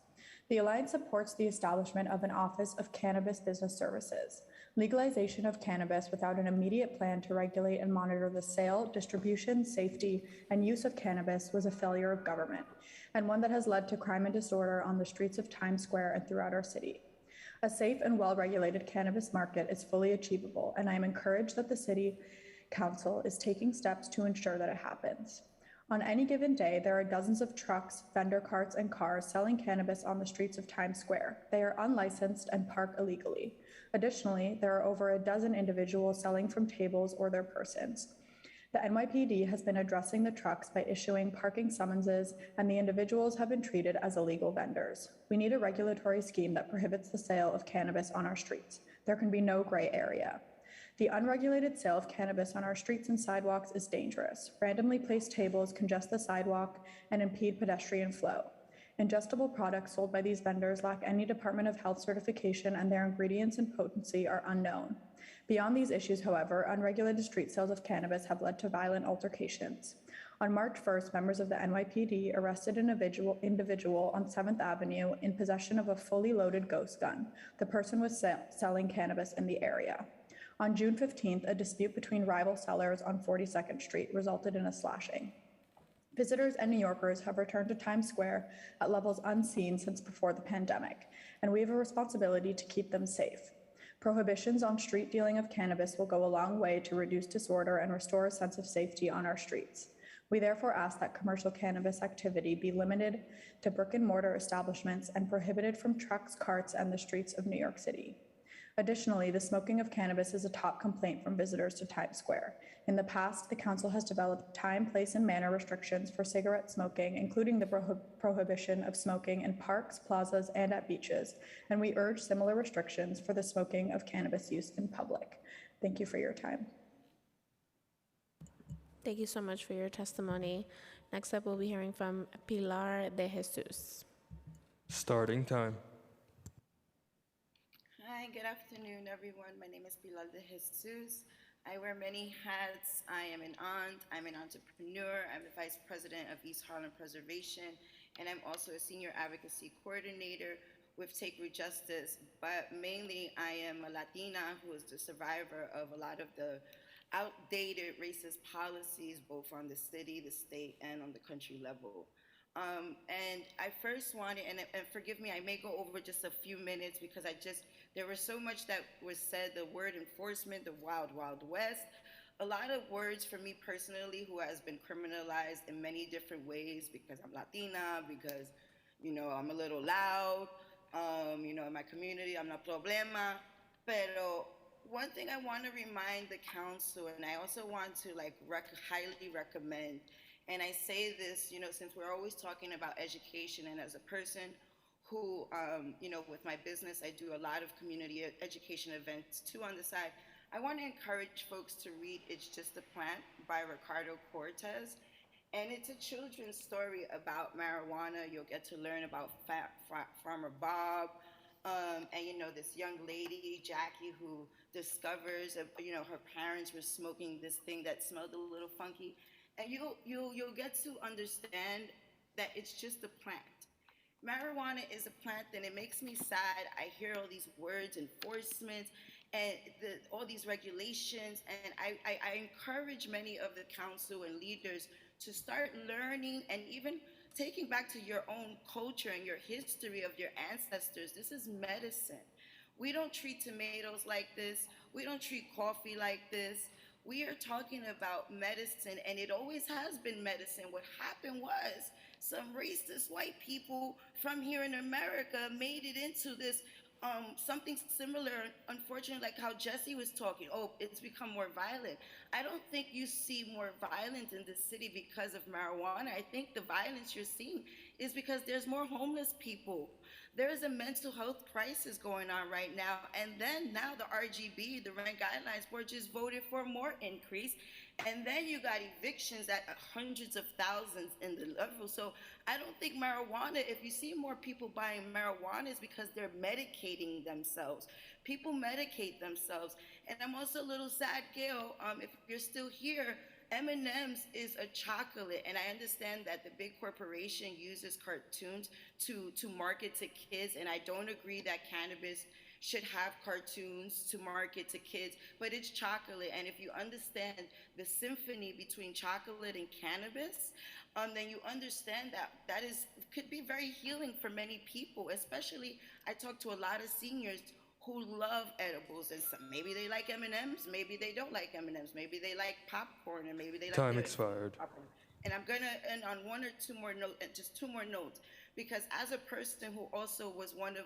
The Alliance supports the establishment of an Office of Cannabis Business Services. Legalization of cannabis without an immediate plan to regulate and monitor the sale, distribution, safety, and use of cannabis was a failure of government, and one that has led to crime and disorder on the streets of Times Square and throughout our city. A safe and well-regulated cannabis market is fully achievable, and I am encouraged that the City Council is taking steps to ensure that it happens. On any given day, there are dozens of trucks, vendor carts, and cars selling cannabis on the streets of Times Square. They are unlicensed and park illegally. Additionally, there are over a dozen individuals selling from tables or their persons. The NYPD has been addressing the trucks by issuing parking summonses, and the individuals have been treated as illegal vendors. We need a regulatory scheme that prohibits the sale of cannabis on our streets. There can be no gray area. The unregulated sale of cannabis on our streets and sidewalks is dangerous. Randomly placed tables congest the sidewalk and impede pedestrian flow. Ingestible products sold by these vendors lack any Department of Health certification, and their ingredients and potency are unknown. Beyond these issues, however, unregulated street sales of cannabis have led to violent altercations. On March 1st, members of the NYPD arrested an individual on 7th Avenue in possession of a fully loaded ghost gun. The person was selling cannabis in the area. On June 15th, a dispute between rival sellers on 42nd Street resulted in a slashing. Visitors and New Yorkers have returned to Times Square at levels unseen since before the pandemic, and we have a responsibility to keep them safe. Prohibitions on street dealing of cannabis will go a long way to reduce disorder and restore a sense of safety on our streets. We therefore ask that commercial cannabis activity be limited to brick and mortar establishments and prohibited from trucks, carts, and the streets of New York City. Additionally, the smoking of cannabis is a top complaint from visitors to Times Square. In the past, the council has developed time, place, and manner restrictions for cigarette smoking, including the prohibition of smoking in parks, plazas, and at beaches, and we urge similar restrictions for the smoking of cannabis use in public. Thank you for your time. Thank you so much for your testimony. Next up, we'll be hearing from Pilar de Jesus. Starting time. Hi, good afternoon, everyone. My name is Pilar de Jesus. I wear many hats. I am an aunt, I'm an entrepreneur, I'm the vice president of East Harlem Preservation, and I'm also a senior advocacy coordinator with Take Root Justice. But mainly, I am a Latina who is the survivor of a lot of the outdated racist policies, both on the city, the state, and on the country level. And I first wanted, and forgive me, I may go over just a few minutes because there was so much that was said, the word enforcement, the wild, wild west. A lot of words for me personally, who has been criminalized in many different ways because I'm Latina, because, I'm a little loud, in my community, I'm not problema. Pero one thing I want to remind the council, and I also want to highly recommend, and I say this, since we're always talking about education, and as a person who, with my business, I do a lot of community education events too on the side. I want to encourage folks to read It's Just a Plant by Ricardo Cortez. And it's a children's story about marijuana. You'll get to learn about Farmer Bob, and this young lady, Jackie, who discovers, her parents were smoking this thing that smelled a little funky. And you'll get to understand that it's just a plant. Marijuana is a plant, and it makes me sad. I hear all these words, enforcement, and all these regulations, and I encourage many of the council and leaders to start learning and even taking back to your own culture and your history of your ancestors. This is medicine. We don't treat tomatoes like this. We don't treat coffee like this. We are talking about medicine, and it always has been medicine. What happened was some racist white people from here in America made it into this something similar, unfortunately, like how Jesse was talking. Oh, it's become more violent. I don't think you see more violence in this city because of marijuana. I think the violence you're seeing is because there's more homeless people. There is a mental health crisis going on right now. And then now the RGB, the Rent Guidelines Board, just voted for more increase. And then you got evictions at hundreds of thousands in the level. So I don't think marijuana, if you see more people buying marijuana, it's because they're medicating themselves. People medicate themselves. And I'm also a little sad, Gail, if you're still here, M&M's is a chocolate, and I understand that the big corporation uses cartoons to market to kids, and I don't agree that cannabis should have cartoons to market to kids, but it's chocolate, and if you understand the symphony between chocolate and cannabis, then you understand that could be very healing for many people, especially I talk to a lot of seniors who love edibles, and maybe they like M&Ms, maybe they don't like M&Ms, maybe they like popcorn, and maybe they like Time expired. popcorn. And I'm gonna end on one or two more notes, just two more notes, because as a person who also was one of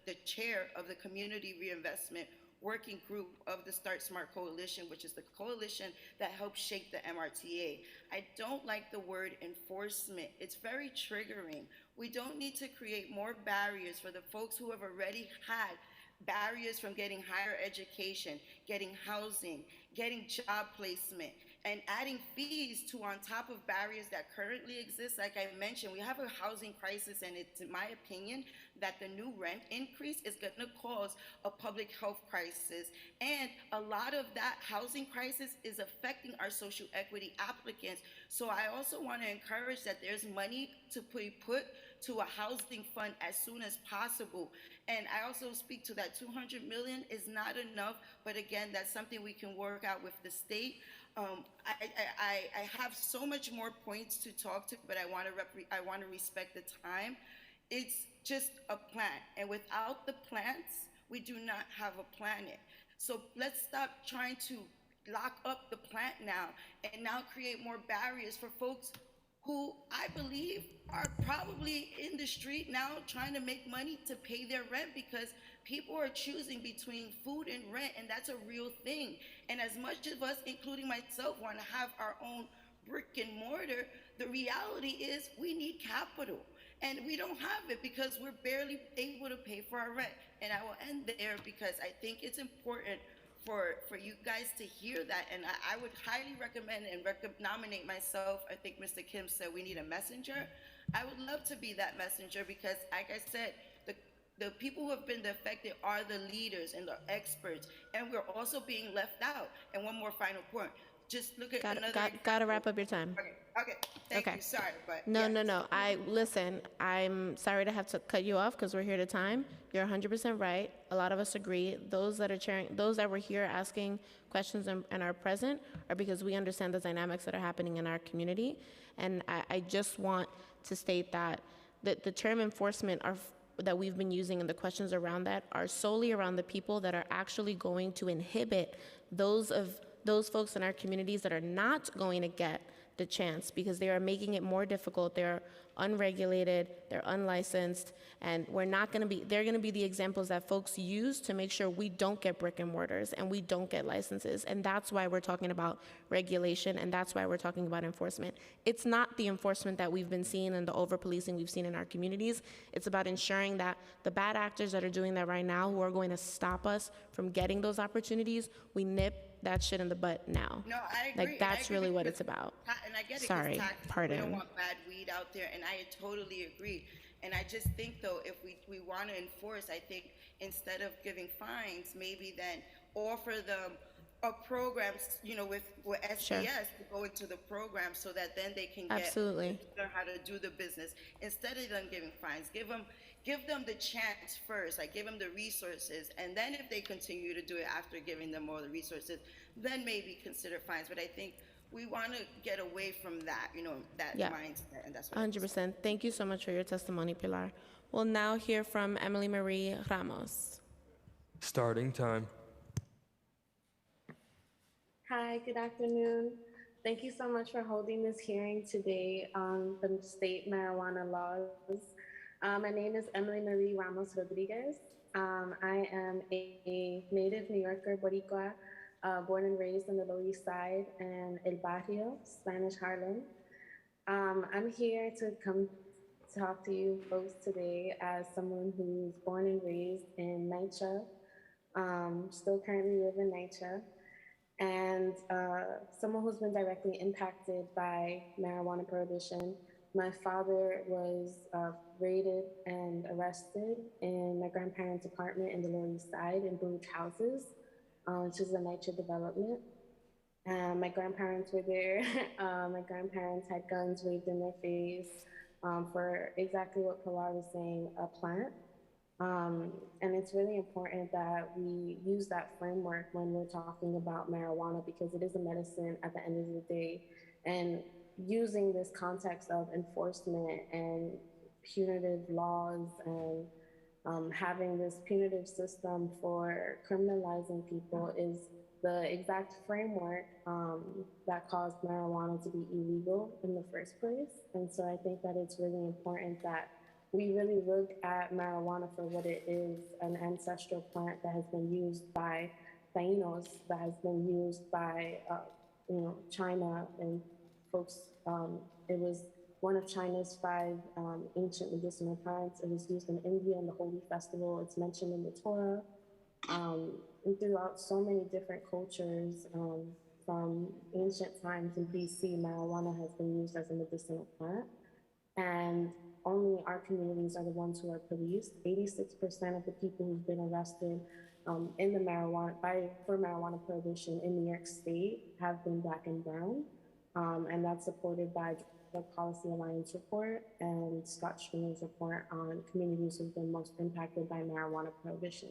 the chair of the Community Reinvestment Working Group of the Start Smart Coalition, which is the coalition that helped shape the MRTA, I don't like the word enforcement. It's very triggering. We don't need to create more barriers for the folks who have already had barriers from getting higher education, getting housing, getting job placement. and adding fees to on top of barriers that currently exist. Like I mentioned, we have a housing crisis, and it's in my opinion that the new rent increase is going to cause a public health crisis, and a lot of that housing crisis is affecting our social equity applicants. So I also want to encourage that there's money to put to a housing fund as soon as possible. And I also speak to that 200 million is not enough, but again, that's something we can work out with the state. I have so much more points to talk to, but I want to respect the time. It's just a plan, and without the plants, we do not have a planet. So let's stop trying to lock up the plant now and now create more barriers for folks who I believe are probably in the street now trying to make money to pay their rent, because people are choosing between food and rent, and that's a real thing. And as much of us, including myself, want to have our own brick and mortar, the reality is we need capital. And we don't have it because we're barely able to pay for our rent. And I will end there because I think it's important for you guys to hear that. And I would highly recommend and nominate myself. I think Mr. Kim said we need a messenger. I would love to be that messenger because, like I said, the people who have been affected are the leaders and the experts. And we're also being left out. And one more final point. Just look at Gotta wrap up your time. Okay. Thank you. Sorry, but no. Listen. I'm sorry to have to cut you off because we're here to time. You're 100% right. A lot of us agree. Those that are chairing, those that were here asking questions and are present are because we understand the dynamics that are happening in our community. And I just want to state that the term enforcement that we've been using and the questions around that are solely around the people that are actually going to inhibit those folks in our communities that are not going to get the chance because they are making it more difficult. They're unregulated, they're unlicensed, and they're going to be the examples that folks use to make sure we don't get brick and mortars and we don't get licenses. And that's why we're talking about regulation, and that's why we're talking about enforcement. It's not the enforcement that we've been seeing and the over-policing we've seen in our communities. It's about ensuring that the bad actors that are doing that right now, who are going to stop us from getting those opportunities, we nip that shit in the butt now. No, I agree. Like, that's really what it's about. And I get it. Sorry, pardon. We don't want bad weed out there, and I totally agree. And I just think, though, if we want to enforce, I think instead of giving fines, maybe then offer them a program, with SDS Sure. to go into the program so that then they can Absolutely. learn how to do the business. Instead of them giving fines, give them the chance first, like give them the resources, and then if they continue to do it after giving them all the resources, then maybe consider fines. But I think we want to get away from that, that mindset, and that's what 100%. Thank you so much for your testimony, Pilar. We'll now hear from Emily Marie Ramos. Starting time. Hi, good afternoon. Thank you so much for holding this hearing today on the state marijuana laws. My name is Emily Marie Ramos Rodriguez. I am a native New Yorker, Boricua, born and raised on the Lower East Side and El Barrio, Spanish Harlem. I'm here to come talk to you folks today as someone who's born and raised in NYCC, still currently live in NYCC, and someone who's been directly impacted by marijuana prohibition. My father was raided and arrested in my grandparents' apartment in the Lower East Side in Blue Ridge Houses, which is a NYCC development. My grandparents were there. My grandparents had guns waved in their face for exactly what Pilar was saying, a plant. And it's really important that we use that framework when we're talking about marijuana, because it is a medicine at the end of the day. And using this context of enforcement and punitive laws and having this punitive system for criminalizing people is the exact framework that caused marijuana to be illegal in the first place. And so I think that it's really important that we really look at marijuana for what it is, an ancestral plant that has been used by Tainos, that has been used by China and folks. It was one of China's 5 ancient medicinal plants. It was used in India in the Holy Festival. It's mentioned in the Torah. And throughout so many different cultures, From ancient times in BC, marijuana has been used as a medicinal plant, and only our communities are the ones who are policed. 86% of the people who've been arrested in the for marijuana prohibition in New York State have been Black and brown, and that's supported by Drug Policy Alliance report and Scott Stringer's report on communities who've been most impacted by marijuana prohibition.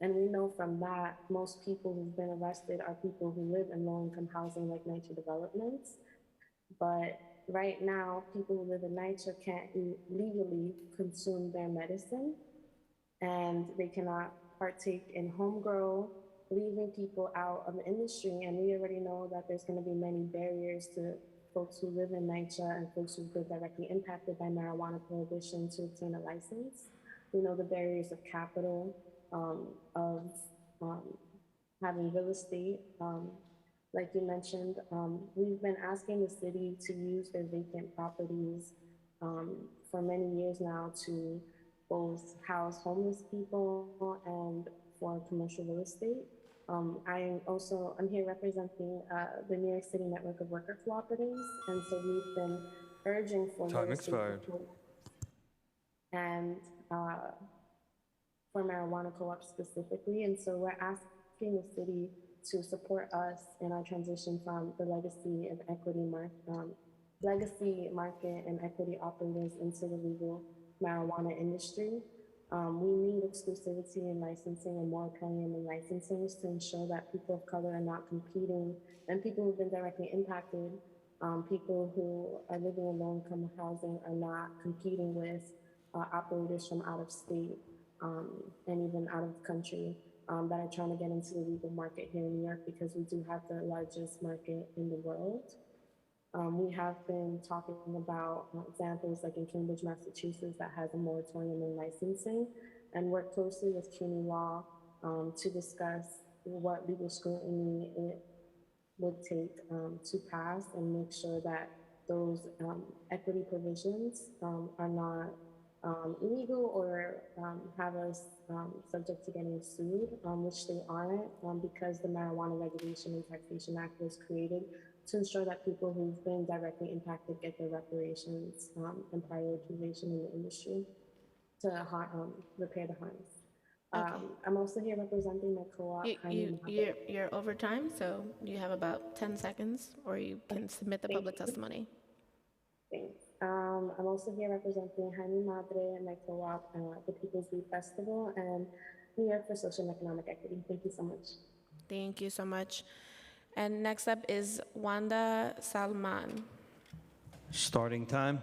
And we know from that, most people who've been arrested are people who live in low-income housing like NYCHA developments. But right now, people who live in NYCHA can't legally consume their medicine, and they cannot partake in home grow, leaving people out of the industry. And we already know that there's going to be many barriers to folks who live in NYCHA and folks who've been directly impacted by marijuana prohibition to obtain a license. We know the barriers of capital, of having real estate. Like you mentioned, we've been asking the city to use their vacant properties for many years now to both house homeless people and for commercial real estate. I'm here representing the New York City Network of Worker Cooperatives, and so we've been urging for Time expired. And for marijuana co-ops specifically, and so we're asking the city to support us in our transition from the legacy market and equity operators into the legal marijuana industry. We need exclusivity in licensing and moratorium in licensing to ensure that people of color are not competing, and people who've been directly impacted, people who are living in low-income housing are not competing with operators from out of state and even out of the country that are trying to get into the legal market here in New York, because we do have the largest market in the world. We have been talking about examples like in Cambridge, Massachusetts, that has a moratorium in licensing, and work closely with CUNY Law to discuss what legal scrutiny it would take to pass and make sure that those equity provisions are not illegal or have us subject to getting sued, which they aren't, because the Marijuana Regulation and Taxation Act was created to ensure that people who've been directly impacted get their reparations and prioritization in the industry to repair the harms. Okay. I'm also here representing my co-op. You're over time, so you have about 10 seconds, or you can submit the public testimony. Thanks. I'm also here representing Jaime Madre and my co-op, the People's Weed Festival, and New York for Social and Economic Equity. Thank you so much. Thank you so much. And next up is Wanda Salman. Starting time.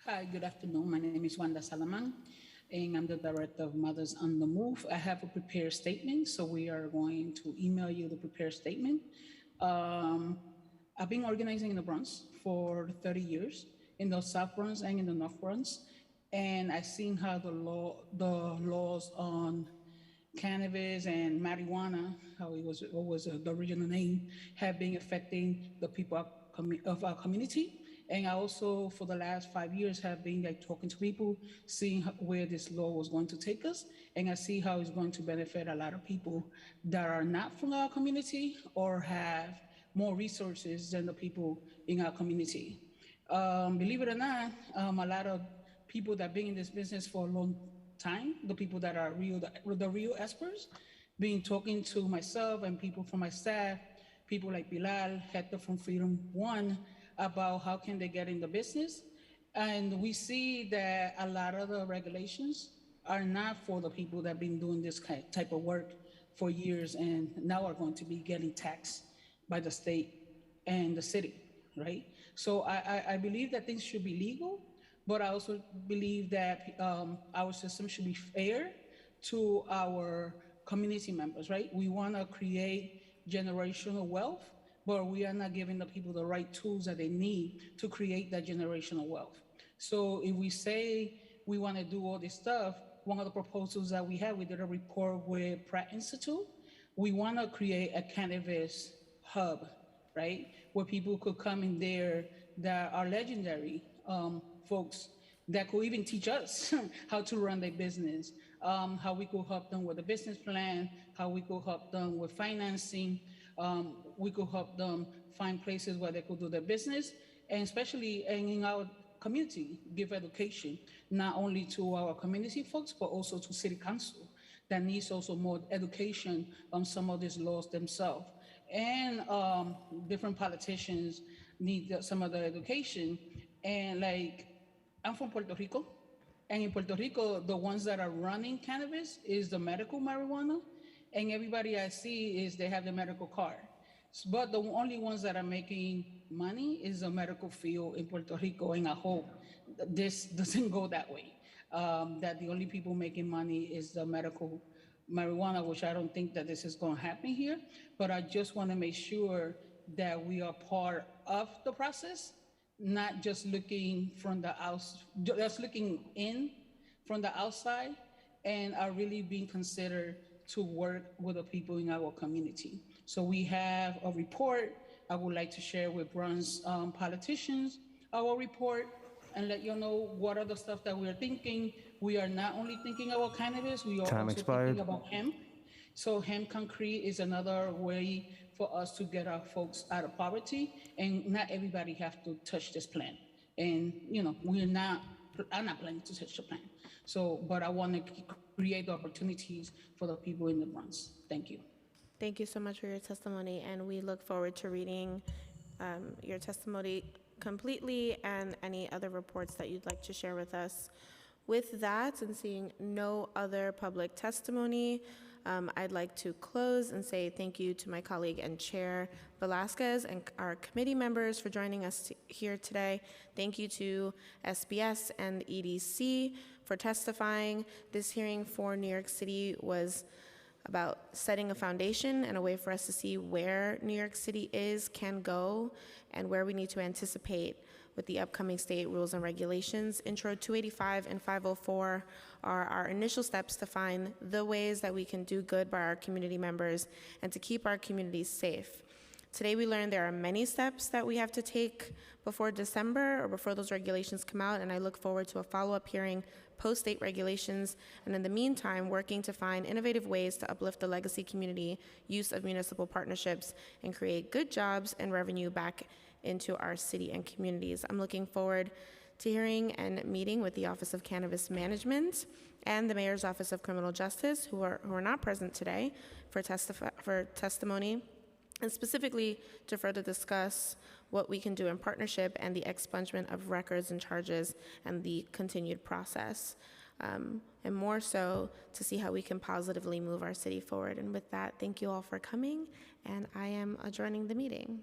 Hi, good afternoon. My name is Wanda Salaman, and I'm the director of Mothers on the Move. I have a prepared statement, so we are going to email you the prepared statement. I've been organizing in the Bronx for 30 years, in the South Bronx and in the North Bronx, and I've seen how the laws on cannabis and marijuana, how it was the original name, have been affecting the people of our community. And I also, for the last 5 years, have been talking to people, seeing where this law was going to take us. And I see how it's going to benefit a lot of people that are not from our community or have more resources than the people in our community. Believe it or not, a lot of people that have been in this business for a long time, the people that are the real experts, been talking to myself and people from my staff, people like Bilal, Hector from Freedom One, about how can they get in the business. And we see that a lot of the regulations are not for the people that have been doing this type of work for years and now are going to be getting taxed by the state and the city, right? So I believe that things should be legal, but I also believe that our system should be fair to our community members, right? We want to create generational wealth, but we are not giving the people the right tools that they need to create that generational wealth. So if we say we want to do all this stuff, one of the proposals that we did a report with Pratt Institute. We want to create a cannabis hub, right? Where people could come in there that are legendary folks that could even teach us how to run their business. how we could help them with a business plan, how we could help them with financing, we could help them find places where they could do their business, and especially in our community, give education, not only to our community folks, but also to city council that needs also more education on some of these laws themselves. And different politicians need some of the education. And like, I'm from Puerto Rico, and in Puerto Rico, the ones that are running cannabis is the medical marijuana, and everybody I see is they have the medical card. But the only ones that are making money is the medical field in Puerto Rico, and I hope this doesn't go that way. That the only people making money is the medical marijuana, which I don't think that this is going to happen here. But I just want to make sure that we are part of the process, not just looking from the just looking in from the outside, and are really being considered to work with the people in our community. So we have a report. I would like to share with Bronx politicians our report and let you know what are the stuff that we're thinking. We are not only thinking about cannabis, we are Time also expired. thinking about hemp. So hemp concrete is another way for us to get our folks out of poverty, and not everybody have to touch this plant. And you know, I'm not planning to touch the plant. So, but I want to create opportunities for the people in the Bronx. Thank you. Thank you so much for your testimony, and we look forward to reading your testimony completely and any other reports that you'd like to share with us. With that, and seeing no other public testimony, I'd like to close and say thank you to my colleague and Chair Velasquez and our committee members for joining us here today. Thank you to SBS and EDC for testifying. This hearing for New York City was about setting a foundation and a way for us to see where New York City can go, and where we need to anticipate with the upcoming state rules and regulations. Intro 285 and 504 are our initial steps to find the ways that we can do good by our community members and to keep our communities safe. Today we learned there are many steps that we have to take before December or before those regulations come out, and I look forward to a follow-up hearing post-state regulations, and in the meantime, working to find innovative ways to uplift the legacy community use of municipal partnerships and create good jobs and revenue back into our city and communities. I'm looking forward to hearing and meeting with the Office of Cannabis Management and the Mayor's Office of Criminal Justice, who are not present today for testimony, and specifically to further discuss what we can do in partnership and the expungement of records and charges and the continued process, and more so to see how we can positively move our city forward. And with that, thank you all for coming, and I am adjourning the meeting.